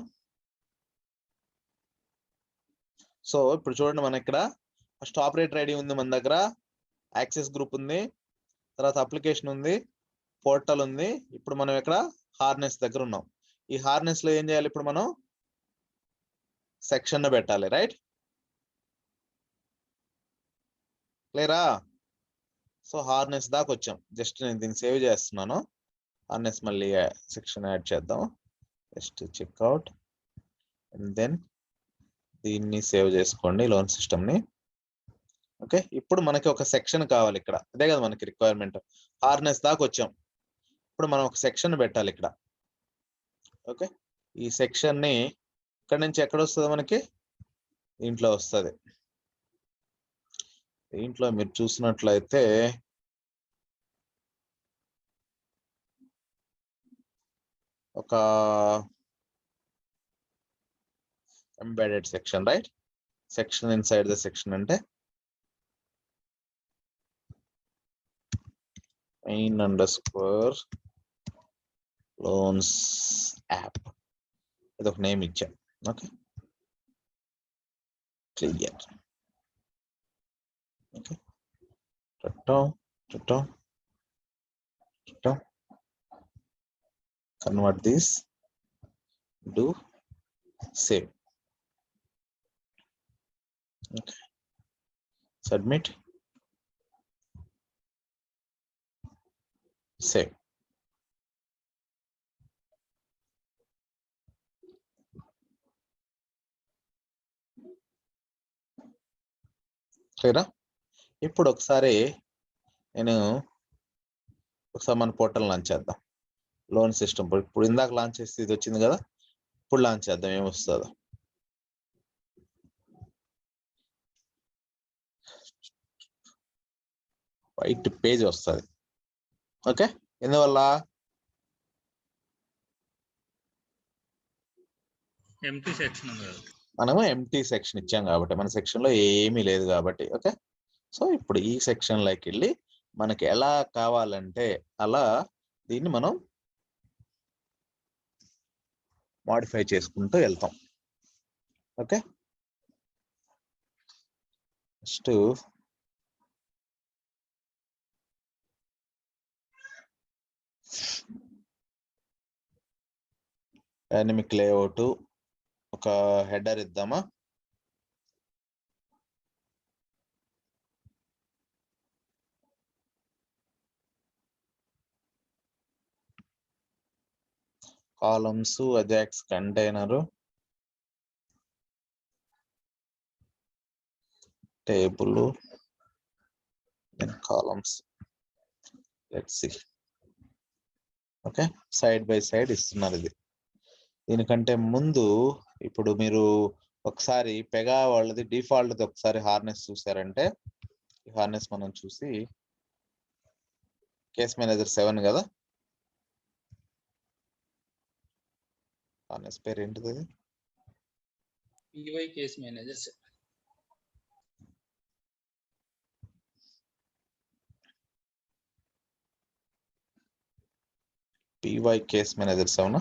సో ఇప్పుడు చూడండి, మన ఇక్కడ ఫస్ట్ ఆపరేటర్ ఐడి ఉంది, మన దగ్గర యాక్సెస్ గ్రూప్ ఉంది, తర్వాత అప్లికేషన్ ఉంది, పోర్టల్ ఉంది. ఇప్పుడు మనం ఇక్కడ హార్నెస్ దగ్గర ఉన్నాం. ఈ హార్నెస్ లో ఏం చేయాలి, ఇప్పుడు మనం సెక్షన్ పెట్టాలి. రైట్, క్లియరా? సో హార్నెస్ దాకా వచ్చాం. జస్ట్ నేను దీన్ని సేవ్ చేస్తున్నాను. హార్నెస్ మళ్ళీ సెక్షన్ యాడ్ చేద్దాం. జస్ట్ చెక్అవుట్ అండ్ దెన్ దీన్ని సేవ్ చేసుకోండి లోన్ సిస్టమ్ని. ఓకే, ఇప్పుడు మనకి ఒక సెక్షన్ కావాలి ఇక్కడ. అదే కదా మనకి రిక్వైర్మెంట్. హార్నెస్ దాకా వచ్చాం. ఇప్పుడు మనం ఒక సెక్షన్ పెట్టాలి ఇక్కడ. ఓకే, ఈ సెక్షన్ని ఇక్కడ నుంచి ఎక్కడ వస్తుంది మనకి? దీంట్లో వస్తుంది. దీంట్లో మీరు చూసినట్లయితే ఒక embedded section, right? Section inside the section అంటే main_loans app ఇది ఒక నేమ్ ఇచ్చాం. Okay, clear. Okay, convert this, do save. Okay, submit, save. క్లియరా? ఇప్పుడు ఒకసారి మన పోర్టల్ లాంచ్ చేద్దాం. లోన్ సిస్టమ్ ఇప్పుడు ఇందాక లాంచ్ చేస్తే ఇది వచ్చింది కదా, ఇప్పుడు లాంచ్ చేద్దాం ఏమొస్తుందో. వైట్ పేజ్ వస్తుంది. ఓకే, ఎందువల్ల? ఎంటీ సెక్షన్ మనము ఎంటీ సెక్షన్ ఇచ్చాం కాబట్టి, మన సెక్షన్ లో ఏమీ లేదు కాబట్టి. ఓకే, సో ఇప్పుడు ఈ సెక్షన్ లోకి వెళ్ళి మనకి ఎలా కావాలంటే అలా దీన్ని మనం మాడిఫై చేసుకుంటూ వెళ్తాం. ఓకే, ఫస్ట్ డైనమిక్ లేఅవుట్ ఒక హెడర్ ఇద్దామా? Columns AJAX container table columns. Let's see. Okay, side by side ఇస్తున్నారు. ఇది దీనికంటే ముందు ఇప్పుడు మీరు ఒకసారి పెగా వాళ్ళది డిఫాల్ట్ ఒకసారి హార్నెస్ చూసారంటే, ఈ హార్నెస్ మనం చూసి కేస్ మేనేజర్ 7 కదా, హార్నెస్ పేరు ఏంటిది? PY case manager. PY case manager 7.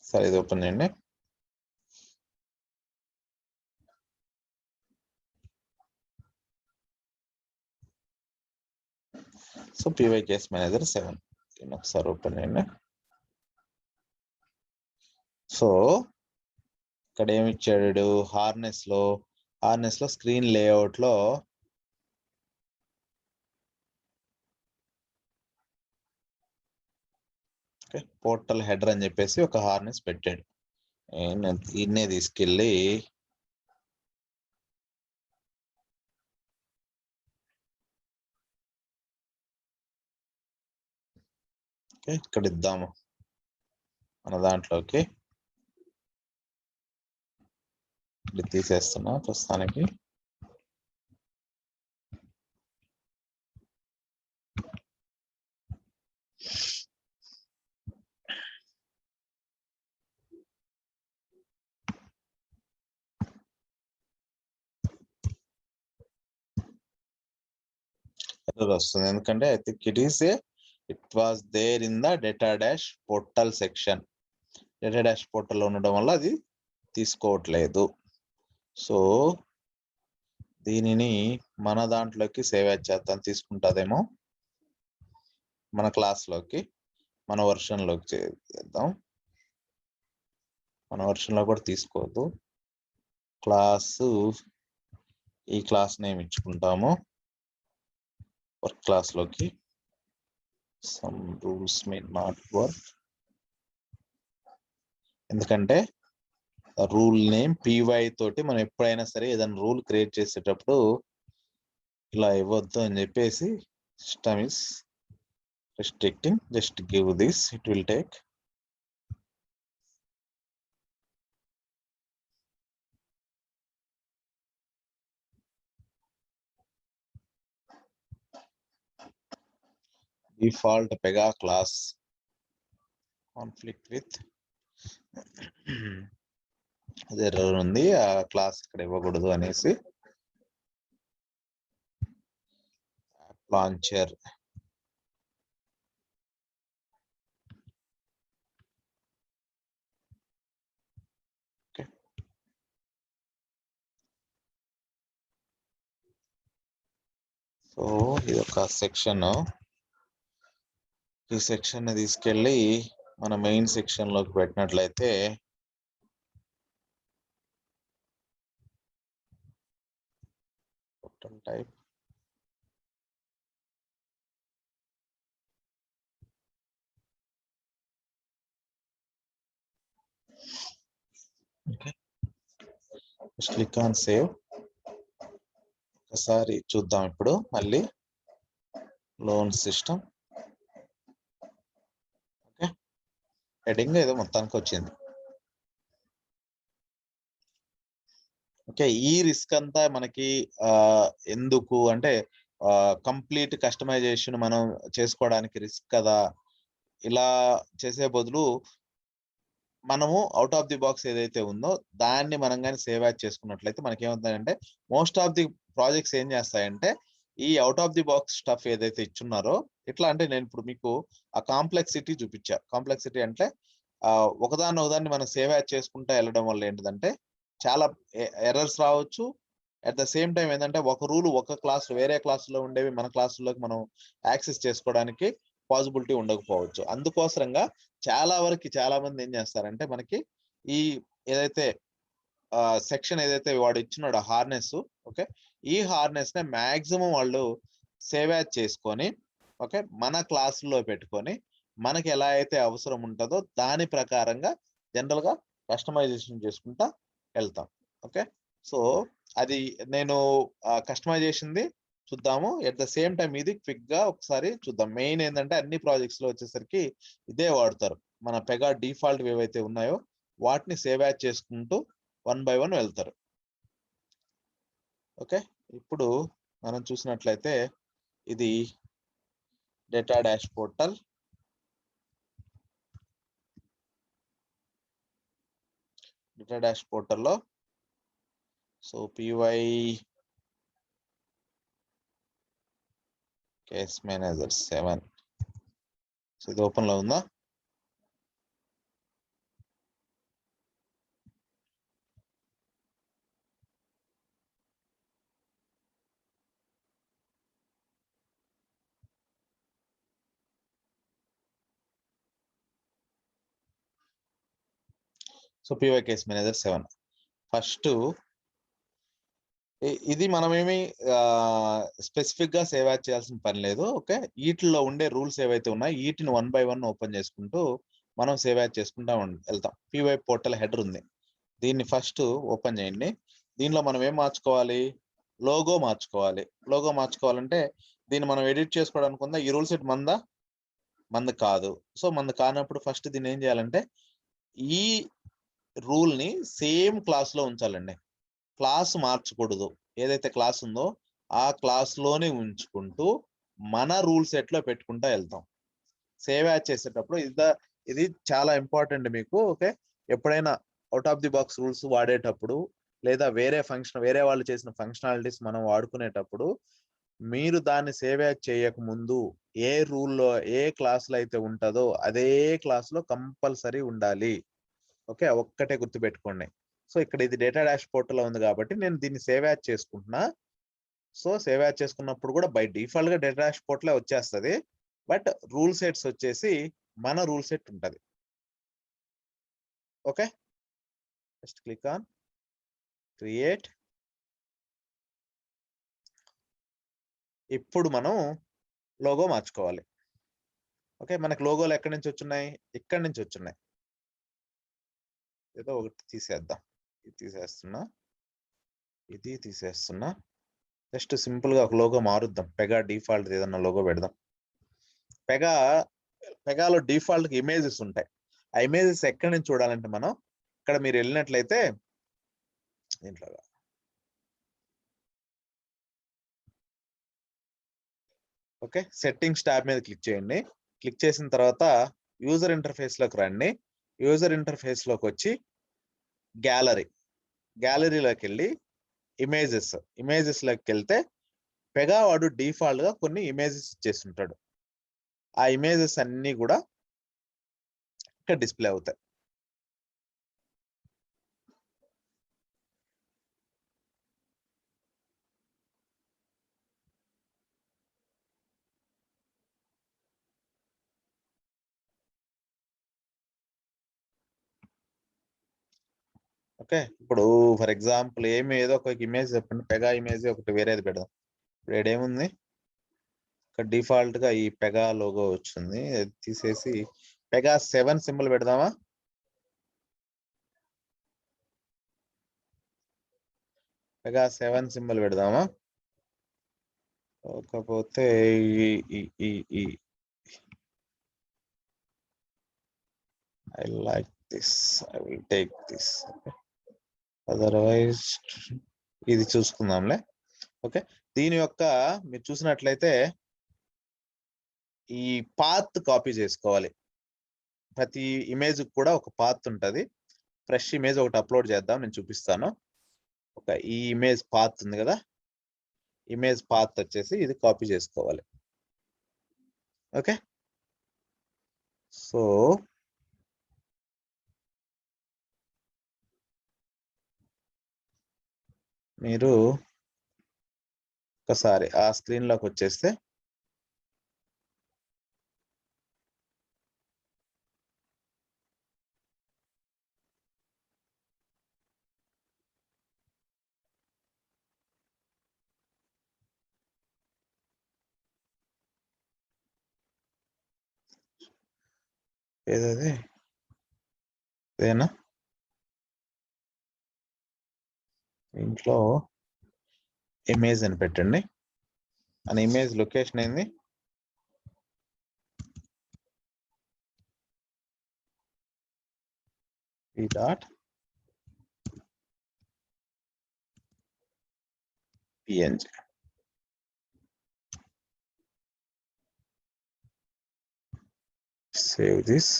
సరే, ఇది ఓపెన్ చేయండి. సో PY కేస్ మేనేజర్ 7 దీన్ని ఒకసారి ఓపెన్ చేయండి. సో ఇక్కడ ఏమి ఇచ్చాడు? హార్నెస్ లో స్క్రీన్ లేఅవుట్ లో పోర్టల్ హెడర్ అని చెప్పేసి ఒక హార్నెస్ పెట్టాడు. ఈయన్నే తీసుకెళ్ళి ఇక్కడ ఇద్దాము మన దాంట్లోకి. ఇది తీసేస్తున్నా ప్రస్తుతానికి. వస్తుంది ఎందుకంటే I think it was there in the data dash portal section. Data dash portal ఉండడం వల్ల అది తీసుకోవట్లేదు. సో దీనిని మన దాంట్లోకి సేవ్ చేద్దాం. తీసుకుంటుందేమో మన క్లాస్ లోకి, మన వర్షన్ లోకి చేద్దాం. మన వర్షన్ లో కూడా తీసుకోవద్దు. ఈ క్లాస్ నేమ్ ఇచ్చుకుంటాము. వర్క్ క్లాస్ లోకి some rules may not work, ఎందుకంటే రూల్ నేమ్ py తోటి మనం ఎప్పుడైనా సరే ఏదైనా రూల్ క్రియేట్ చేసేటప్పుడు ఇలా ఇవ్వద్దు అని చెప్పేసి system is restricting. Just give this, it will take. Default Pega class conflict with అదే ఎర్రర్ ఉంది, ఆ క్లాస్ ఇక్కడ ఇవ్వకూడదు అనేసి లాంచర్ సో ఇది ఒక సెక్షన్, ఈ సెక్షన్ తీసుకెళ్ళి మన మెయిన్ సెక్షన్ లోకి పెట్టినట్లయితే type okay, click on save. ఒకసారి చూద్దాం ఇప్పుడు మళ్ళీ లోన్ సిస్టమ్. ఓకే, హెడింగ్ ఏదో మొత్తానికి వచ్చింది. ఓకే, ఈ రిస్క్ అంతా మనకి ఎందుకు అంటే కంప్లీట్ కస్టమైజేషన్ మనం చేసుకోవడానికి రిస్క్ కదా, ఇలా చేసే బదులు మనము అవుట్ ఆఫ్ ది బాక్స్ ఏదైతే ఉందో దాన్ని మనం కానీ సేవ్ యాడ్ చేసుకున్నట్లయితే మనకి ఏమవుతుందంటే మోస్ట్ ఆఫ్ ది ప్రాజెక్ట్స్ ఏం చేస్తాయంటే ఈ out of the box stuff ఏదైతే ఇచ్చున్నారో, ఎట్లా అంటే నేను ఇప్పుడు మీకు ఆ కాంప్లెక్సిటీ చూపించా. కాంప్లెక్సిటీ అంటే ఒకదాన్ని మనం సేవ్ యాడ్ చేసుకుంటా వెళ్ళడం వల్ల ఏంటిదంటే చాలా ఎర్రర్స్ రావచ్చు. అట్ ద సేమ్ టైం ఏంటంటే ఒక రూల్ ఒక క్లాస్ వేరే క్లాసులో ఉండేవి మన క్లాసులోకి మనం యాక్సెస్ చేసుకోవడానికి పాసిబిలిటీ ఉండకపోవచ్చు. అందుకోసరంగా చాలా మంది ఏం చేస్తారంటే మనకి ఈ ఏదైతే సెక్షన్ ఏదైతే వాడు ఇచ్చినాడు హార్నెస్, ఓకే, ఈ హార్నెస్ నే మాక్సిమం వాళ్ళు సేవ్ యాడ్ చేసుకొని ఓకే మన క్లాసుల్లో పెట్టుకొని మనకి ఎలా అయితే అవసరం ఉంటుందో దాని ప్రకారంగా జనరల్ గా కస్టమైజేషన్ చేసుకుంటా వెళ్తాం. ఓకే, సో అది నేను కస్టమైజేషన్ది చూద్దాము. ఎట్ ద సేమ్ టైం ఇది క్విక్ గా ఒకసారి చూద్దాం. మెయిన్ ఏంటంటే అన్ని ప్రాజెక్ట్స్ లో వచ్చేసరికి ఇదే వాడతారు. మన పెగా డిఫాల్ట్ ఏవైతే ఉన్నాయో వాటిని సేవ్ యాడ్ చేసుకుంటూ 1 by 1 వెళ్తారు. ఓకే, ఇప్పుడు మనం చూసినట్లయితే ఇది data dash portal. Data dash పోర్టల్లో so py case manager 7, so ఇది ఓపెన్ లో ఉందా? So py case manager 7 first ఇది మనమేమి స్పెసిఫిక్ గా సేవ్ యాడ్ చేయాల్సిన పని లేదు. ఓకే, వీటిలో ఉండే రూల్స్ ఏవైతే ఉన్నాయో వీటిని 1 by 1 ఓపెన్ చేసుకుంటూ మనం సేవ్ యాడ్ చేసుకుంటా వెళ్తాం. py పోర్టల్ హెడర్ ఉంది, దీన్ని ఫస్ట్ ఓపెన్ చేయండి. దీనిలో మనం ఏం మార్చుకోవాలి? లోగో మార్చుకోవాలి. లోగో మార్చుకోవాలంటే దీన్ని మనం ఎడిట్ చేసుకోవడానికి ఉందా? ఈ రూల్ సెట్ మంద కాదు. సో మంద కానప్పుడు ఫస్ట్ దీన్ని ఏం చేయాలంటే ఈ రూల్ ని సేమ్ క్లాస్ లో ఉంచాలండి. క్లాస్ మార్చకూడదు. ఏదైతే క్లాస్ ఉందో ఆ క్లాస్ లోనే ఉంచుకుంటూ మన రూల్ సెట్ లో పెట్టుకుంటా వెళ్తాం. సేవ్ యాడ్ చేసేటప్పుడు ఇది చాలా ఇంపార్టెంట్ మీకు. ఓకే, ఎప్పుడైనా out of the box rules వాడేటప్పుడు లేదా వేరే వాళ్ళు చేసిన ఫంక్షనాలిటీస్ మనం వాడుకునేటప్పుడు మీరు దాన్ని సేవ్ యాడ్ చేయక ముందు ఏ రూల్లో ఏ క్లాస్ లో అయితే ఉంటుందో అదే క్లాస్ లో కంపల్సరీ ఉండాలి. ఓకే, ఒక్కటే గుర్తుపెట్టుకోండి. సో ఇక్కడ ఇది డేటా డాష్ పోర్టల్ ఉంది కాబట్టి నేను దీన్ని సేవ్ యాడ్ చేసుకుంటున్నా. సో సేవ్ యాడ్ చేసుకున్నప్పుడు కూడా బై డిఫాల్ట్ గా డేటా డాష్ పోర్టల్ వచ్చేస్తుంది. బట్ రూల్ సెట్స్ వచ్చేసి మన రూల్ సెట్ ఉంటుంది. Okay, just click on create. ఇప్పుడు మనం లోగో మార్చుకోవాలి. ఓకే, మనకి లోగోలు ఎక్కడి నుంచి వచ్చున్నాయి? ఇక్కడి నుంచి వచ్చున్నాయి. ఏదో ఒకటి తీసేద్దాం. ఇది తీసేస్తున్నా, ఇది తీసేస్తున్నా. జస్ట్ సింపుల్ గా ఒక లోగో మారుద్దాం. పెగా డిఫాల్ట్ ఏదన్నా లోగో పెడదాం. పెగాలో డిఫాల్ట్ గా ఇమేజెస్ ఉంటాయి. ఆ ఇమేజెస్ ఎక్కడి నుంచి చూడాలంటే మనం ఇక్కడ మీరు వెళ్ళినట్లయితే దీంట్లో ఓకే, సెట్టింగ్స్ ట్యాబ్ మీద క్లిక్ చేయండి. క్లిక్ చేసిన తర్వాత యూజర్ ఇంటర్ఫేస్ లోకి రండి. యూజర్ ఇంటర్ఫేస్ లోకి వచ్చి గ్యాలరీలోకి వెళ్ళి ఇమేజెస్ లోకి వెళ్తే పెగా వాడు డిఫాల్ట్ గా కొన్ని ఇమేజెస్ ఇచ్చేస్తుంటాడు. ఆ ఇమేజెస్ అన్ని కూడా ఇక్కడ డిస్ప్లే అవుతాయి. ఓకే, ఇప్పుడు ఫర్ ఎగ్జాంపుల్ ఏదో ఒక ఇమేజ్ చెప్పండి. పెగా ఇమేజ్ ఒకటి వేరేది పెడదాం. ఇప్పుడు ఏముంది ఇక్కడ డిఫాల్ట్ గా ఈ పెగా లోగో వచ్చింది. తీసేసి పెగా 7 సింబల్ పెడదామా? పెగా 7 సింబల్ పెడదామా? కాకపోతే I like this. I will take this. Okay. Otherwise ఇది చూసుకుందాంలే. ఓకే, దీని యొక్క మీరు చూసినట్లయితే ఈ పాత్ కాపీ చేసుకోవాలి. ప్రతి ఇమేజ్ కూడా ఒక పాత్ ఉంటుంది. ఫ్రెష్ ఇమేజ్ ఒకటి అప్లోడ్ చేద్దాం, నేను చూపిస్తాను. ఈ ఇమేజ్ పాత్ ఉంది కదా, ఇమేజ్ పాత్ వచ్చేసి ఇది కాపీ చేసుకోవాలి. ఓకే, సో మీరు ఒకసారి ఆ స్క్రీన్ లోకి వచ్చేస్తే ఏదది ఇదేనా? ఇంట్లో ఇమేజ్ అని పెట్టండి. అని ఇమేజ్ లొకేషన్ ఏంది? png. Save this.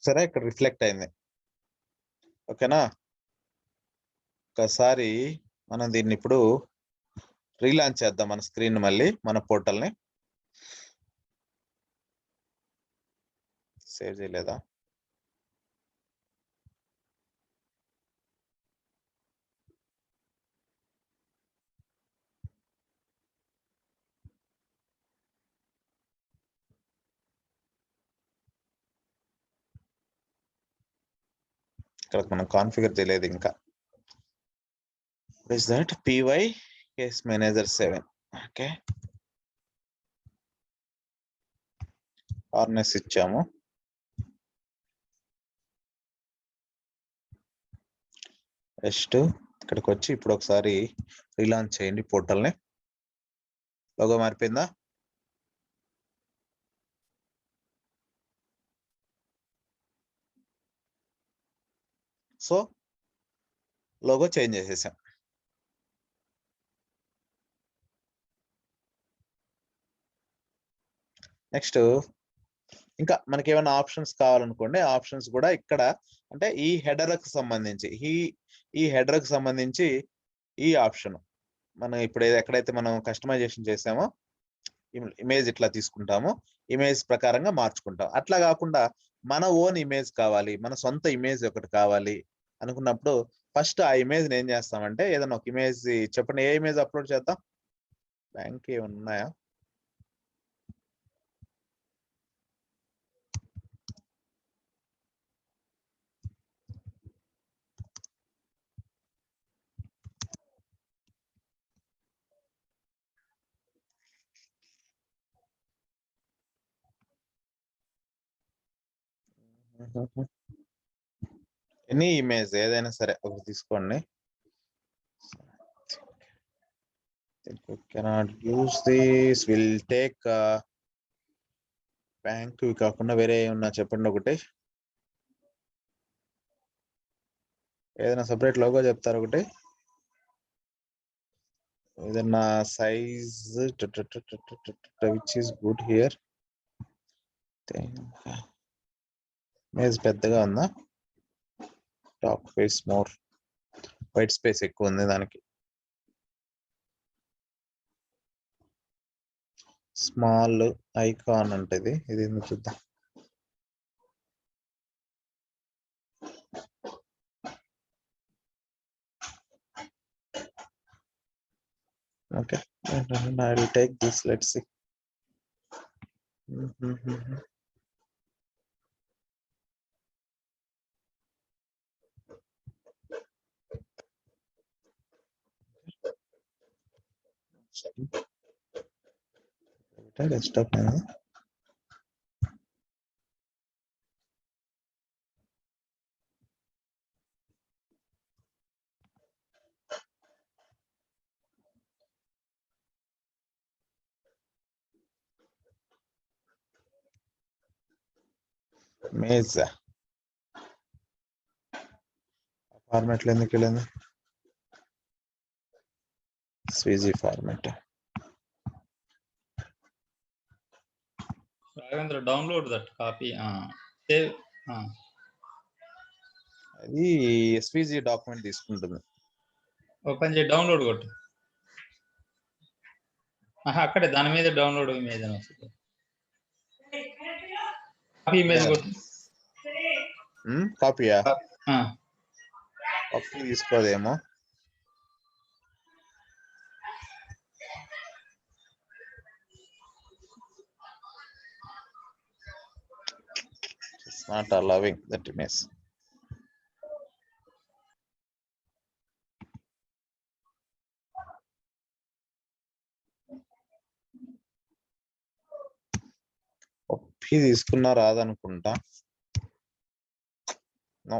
సరే, ఇక్కడ రిఫ్లెక్ట్ అయింది. ఓకేనా? ఒకసారి మనం దీన్ని ఇప్పుడు రీలాంచ్ చేద్దాం మన స్క్రీన్, మళ్ళీ మన పోర్టల్ని. సేవ్ చేయలేదా? ఇక్కడ మనం కాన్ఫిగర్ చేయలేదు ఇంకా. Is that py case manager 7. Okay, harness ఇచ్చాము. నెక్స్ట్ ఇక్కడికి వచ్చి ఇప్పుడు ఒకసారి రీలాంచ్ చేయండి పోర్టల్ని. లోగో మారిపోయిందా? సో లోగో చేంజ్ చేసేసాం. నెక్స్ట్ ఇంకా మనకి ఏమైనా ఆప్షన్స్ కావాలనుకోండి, ఆప్షన్స్ కూడా ఇక్కడ అంటే ఈ హెడర్ కు సంబంధించి ఈ ఆప్షన్ మనం ఇప్పుడు ఎక్కడైతే మనం కస్టమైజేషన్ చేసామో ఇమేజ్ ఇట్లా తీసుకుంటామో ఇమేజ్ ప్రకారంగా మార్చుకుంటాం. అట్లా కాకుండా మన ఓన్ ఇమేజ్ కావాలి, మన సొంత ఇమేజ్ ఒకటి కావాలి అనుకున్నప్పుడు ఫస్ట్ ఆ ఇమేజ్ ఏం చేస్తామంటే ఏదైనా ఒక ఇమేజ్ చెప్పండి. ఏ ఇమేజ్ అప్లోడ్ చేద్దాం? బ్యాంక్ ఏమైనా ఉన్నాయా? ఎనీ ఇమేజ్ ఏదైనా సరే ఒకటి తీసుకోండి. We cannot use this. We'll take bank ఇవి కాకుండా వేరే ఏమన్నా చెప్పండి ఒకటి. ఏదైనా సపరేట్ లోగో చెప్తారు ఒకటి. ఏదన్నా size which is good here. Image పెద్దగా ఉందా? Top face more white space ఎక్కువ ఉంది దానికి. స్మాల్ ఐకాన్ అంటే ఇది చూద్దాం. Okay, and I will take this. Let's see. Desktop. Mesa. Format లో ఎందుకు వెళ్ళింది? SVG format. Raghavendra download that copy save. అది ఎస్విజి డాక్యుమెంట్ తీసుకుంటుంది. ఓపెన్ చేయి, డౌన్లోడ్ కొట్టు. అక్కడే దాని మీద డౌన్లోడ్ ఇమేజ్ అని వస్తుంది. కాపీ ఇమేజ్ కొట్టు. కాపీయా? కాపీ తీసుకోదేమో. It's not allowing that image. Copy తీసుకున్నా రాదనుకుంటా. No.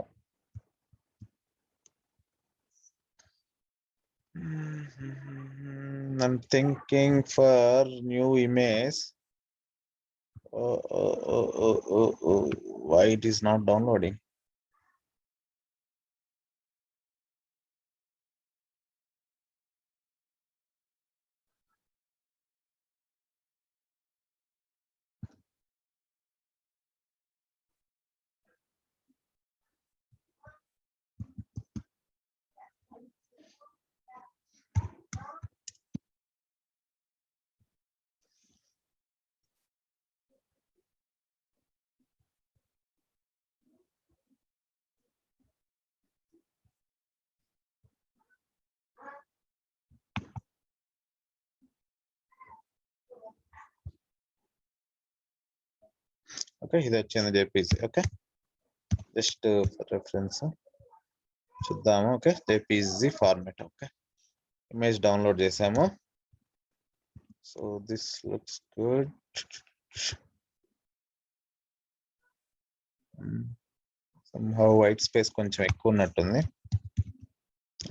I'm thinking for new image. Why it is not downloading? Okay, ఇది వచ్చింది JPG. Okay, just for reference చూద్దాము. Okay, JPG format. Okay, image download చేసాము. So this looks good. somehow white space కొంచెం ఎక్కువ ఉన్నట్టుంది.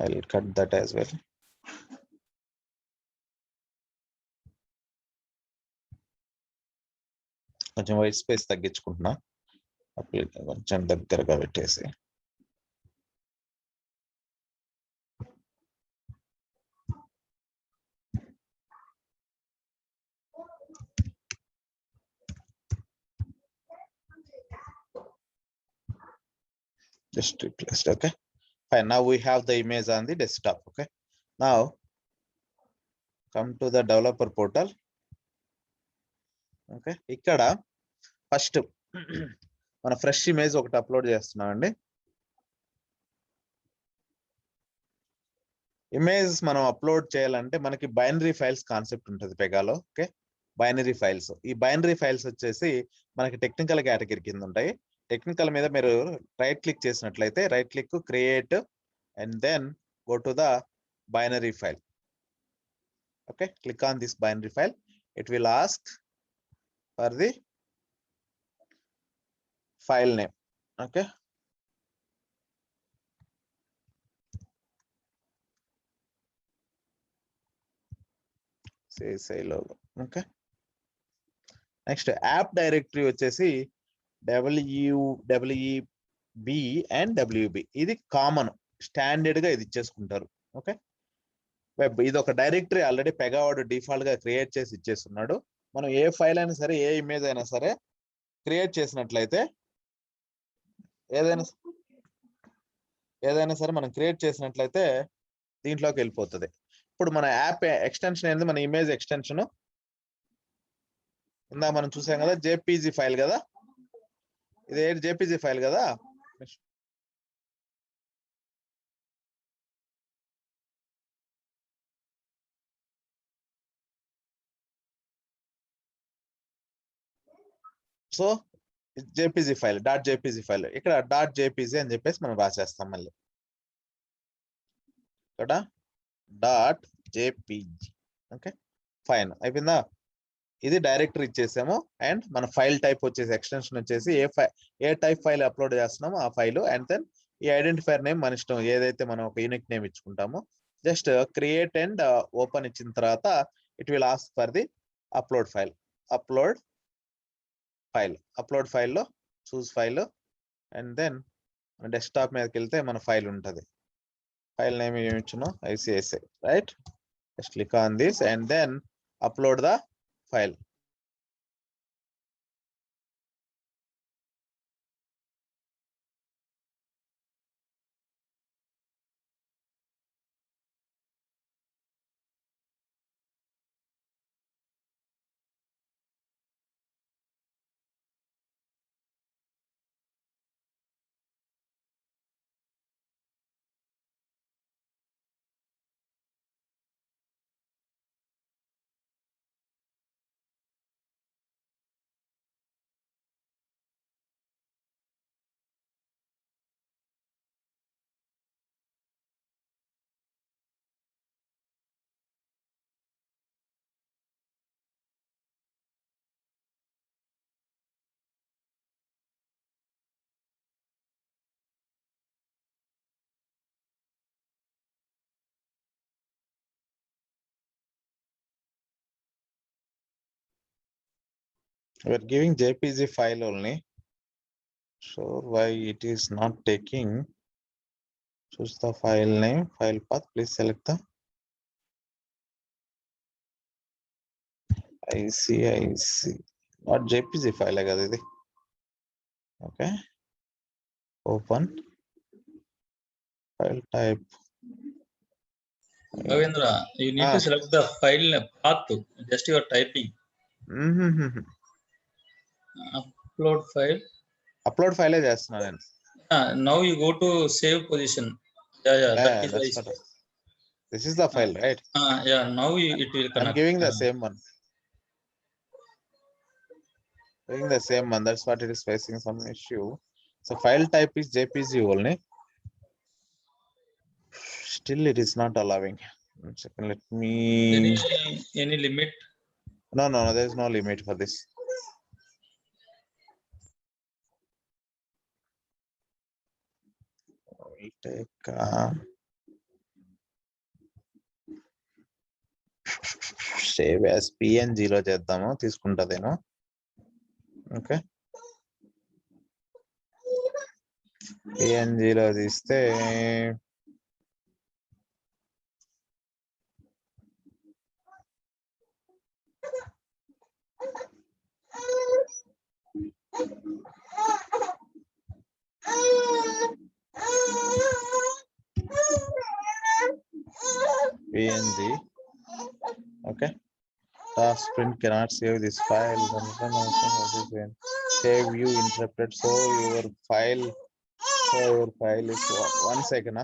I will cut that as well. కొంచెం white space తగ్గించుకుంటున్నా. కొంచెం దగ్గరగా పెట్టేసి just replaced. Okay, fine. Now we have the image on the desktop. Okay, now come to the developer portal. Okay, ఇక్కడ first మన fresh image ఒకటి upload చేస్తున్నాం అండి. Image మనం అప్లోడ్ చేయాలంటే మనకి బైనరీ ఫైల్స్ కాన్సెప్ట్ ఉంటుంది పెగాలో. Okay, binary files. ఈ బైనరీ ఫైల్స్ వచ్చేసి మనకి టెక్నికల్ కేటగిరీ కింద ఉంటాయి. టెక్నికల్ మీద మీరు రైట్ క్లిక్ చేసినట్లయితే right click create and then go to the binary file. Okay, click on this binary file. It will ask for the file name. Okay. CSI logo. Okay. Next app directory వచ్చేసి WEB and WB. ఇది common standard గా ఇది ఇచ్చేసుకుంటారు. Okay. Web ఇది ఒక directory already పెగావాడు default గా create చేసి ఇచ్చేస్తున్నాడు. మనం ఏ file అయినా సరే ఏ ఇమేజ్ అయినా సరే క్రియేట్ చేసినట్లయితే ఏదైనా సరే మనం క్రియేట్ చేసినట్లయితే దీంట్లోకి వెళ్ళిపోతుంది. ఇప్పుడు మన యాప్ ఎక్స్టెన్షన్ ఏంది? మన ఇమేజ్ ఎక్స్టెన్షన్ ఇందా మనం చూసాం కదా, జేపీజీ ఫైల్ కదా, ఇది జేపీజీ ఫైల్ కదా. So JPG file, .jpg file. ఇక్కడ .jpg అని చెప్పేసి మనం రాసేస్తాం మళ్ళీ ఇక్కడ .jpg. ఓకే, ఫైన్ అయిపోయిందా? ఇది డైరెక్టరీ ఇచ్చేసాము. అండ్ మన ఫైల్ టైప్ వచ్చేసి ఎక్స్టెన్షన్ వచ్చేసి ఏ టైప్ ఫైల్ అప్లోడ్ చేస్తున్నామో ఆ ఫైల్. అండ్ దెన్ ఈ ఐడెంటిఫైర్ నేమ్ మన ఇష్టం, ఏదైతే మనం ఒక యూనిక్ నేమ్ ఇచ్చుకుంటామో. జస్ట్ క్రియేట్ అండ్ ఓపెన్ ఇచ్చిన తర్వాత it will ask for the upload file. Upload ఫైల్లో choose file. And then desktop మీదకి వెళ్తే మన ఫైల్ ఉంటుంది. ఫైల్ నేమ్ ఏమి ఇచ్చును? ICSI, right? Just click on this and then upload the file. We are giving JPG file only. Sure, why it is not taking? Choose the file name, file path. Please select the ICIC. Not JPG file agadi idi. Okay. Open. File type. Ravindra, you need to select the file path. Just you are typing. Upload file. Upload file చేస్తున్నా నేను. Now you go to save position. That is that's what this is the file, right? Yeah, now it will connect. I'm giving the same one. Giving the same one. That's what it is facing some issue. So file type is JPG only. Still it is not allowing. 1 second, let me. Any limit? No, there is no limit for this. We'll take save as PNG లో చేద్దాము, తీసుకుంటదేమో. Okay, PNG లో తీస్తే PNG. Okay, task print cannot save this file. Save view interrupted. So your file is 1 second.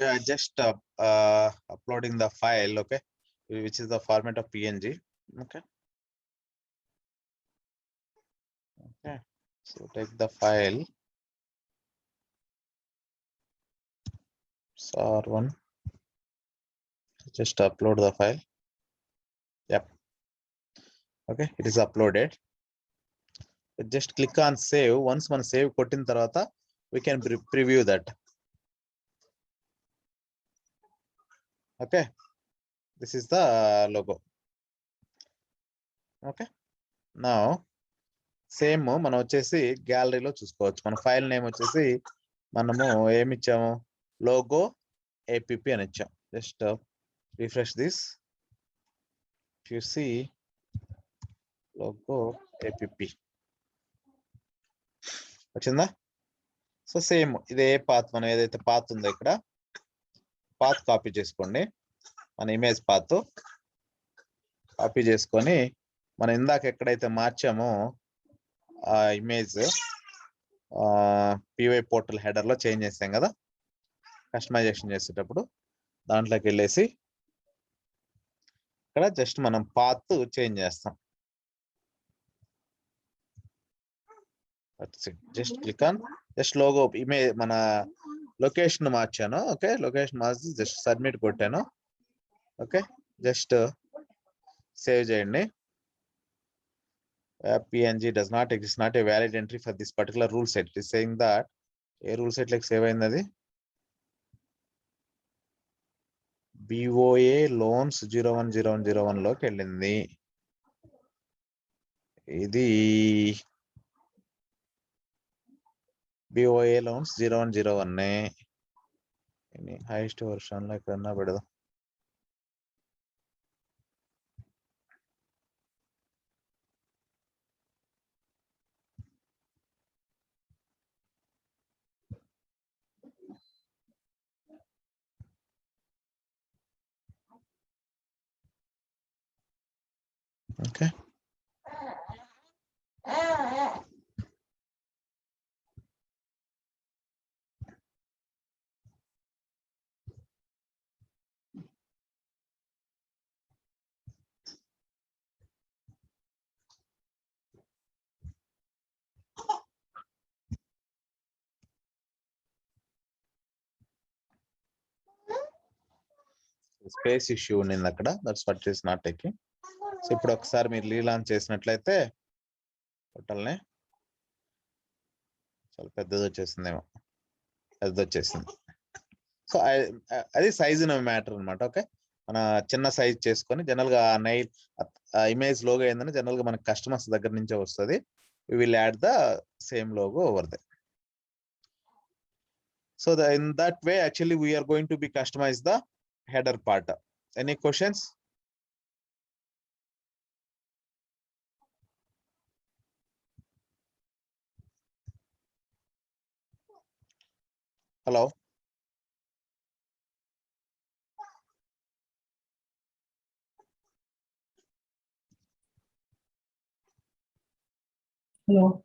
Yeah, just uploading the file, okay, which is the format of PNG. Okay. Okay. So take the file. SAR1. Just upload the file. Yep. Okay, it is uploaded. Just click on save. Once man save kottin tarvata, we can preview that. Okay, this is the logo. Okay, now same మనం వచ్చేసి గ్యాలరీలో చూసుకోవచ్చు. మన file name వచ్చేసి మనము ఏమి ఇచ్చాము, logo APP అని ఇచ్చాం. Just refresh this. You see logo APP వచ్చిందా? సో సేమ్ ఇదే పాత్, మనం ఏదైతే పాత్ ఉందో ఇక్కడ పాత్ కాపీ చేసుకోండి. మన ఇమేజ్ పాత్ కాపీ చేసుకొని మనం ఇందాక ఎక్కడైతే మార్చామో ఆ ఇమేజ్ పివై పోర్టల్ హెడర్ లో చేంజ్ చేసాం కదా, కస్టమైజేషన్ చేసేటప్పుడు దాంట్లోకి వెళ్ళేసి ఇక్కడ జస్ట్ మనం పాత్ చేంజ్ చేస్తాం. Just click on just logo image, మన లొకేషన్ మార్చాను. ఓకే, లొకేషన్ మార్చి జస్ట్ సబ్మిట్ కొట్టాను. ఓకే, జస్ట్ సేవ్ చేయండి. PNG does not exist, not a valid entry for this particular rule set. It is saying that A rule set like save అయింది, అది BOA loans 010101 లోకి వెళ్ళింది. ఇది BOA loans 0101 highest version లో ఎక్కడన్నా పెడదాం. Okay. Space issue ఉండింది అక్కడ, that's what is not taking. So ఇప్పుడు ఒకసారి మీరు రీలాంచ్ చేసినట్లయితే టోటల్నే చాలా పెద్దది వచ్చేసిందేమో, పెద్దది వచ్చేసింది. సో అది సైజ్ మ్యాటర్ అనమాట. ఓకే, మన చిన్న సైజ్ చేసుకొని జనరల్ గా నైల్ ఇమేజ్ లోగో ఏంటంటే జనరల్ గా మనకి కస్టమర్స్ దగ్గర నుంచే వస్తుంది. We will add the same logo over there. So in that way, actually, we are going to be customize the header part. Any questions? Hello. Hello.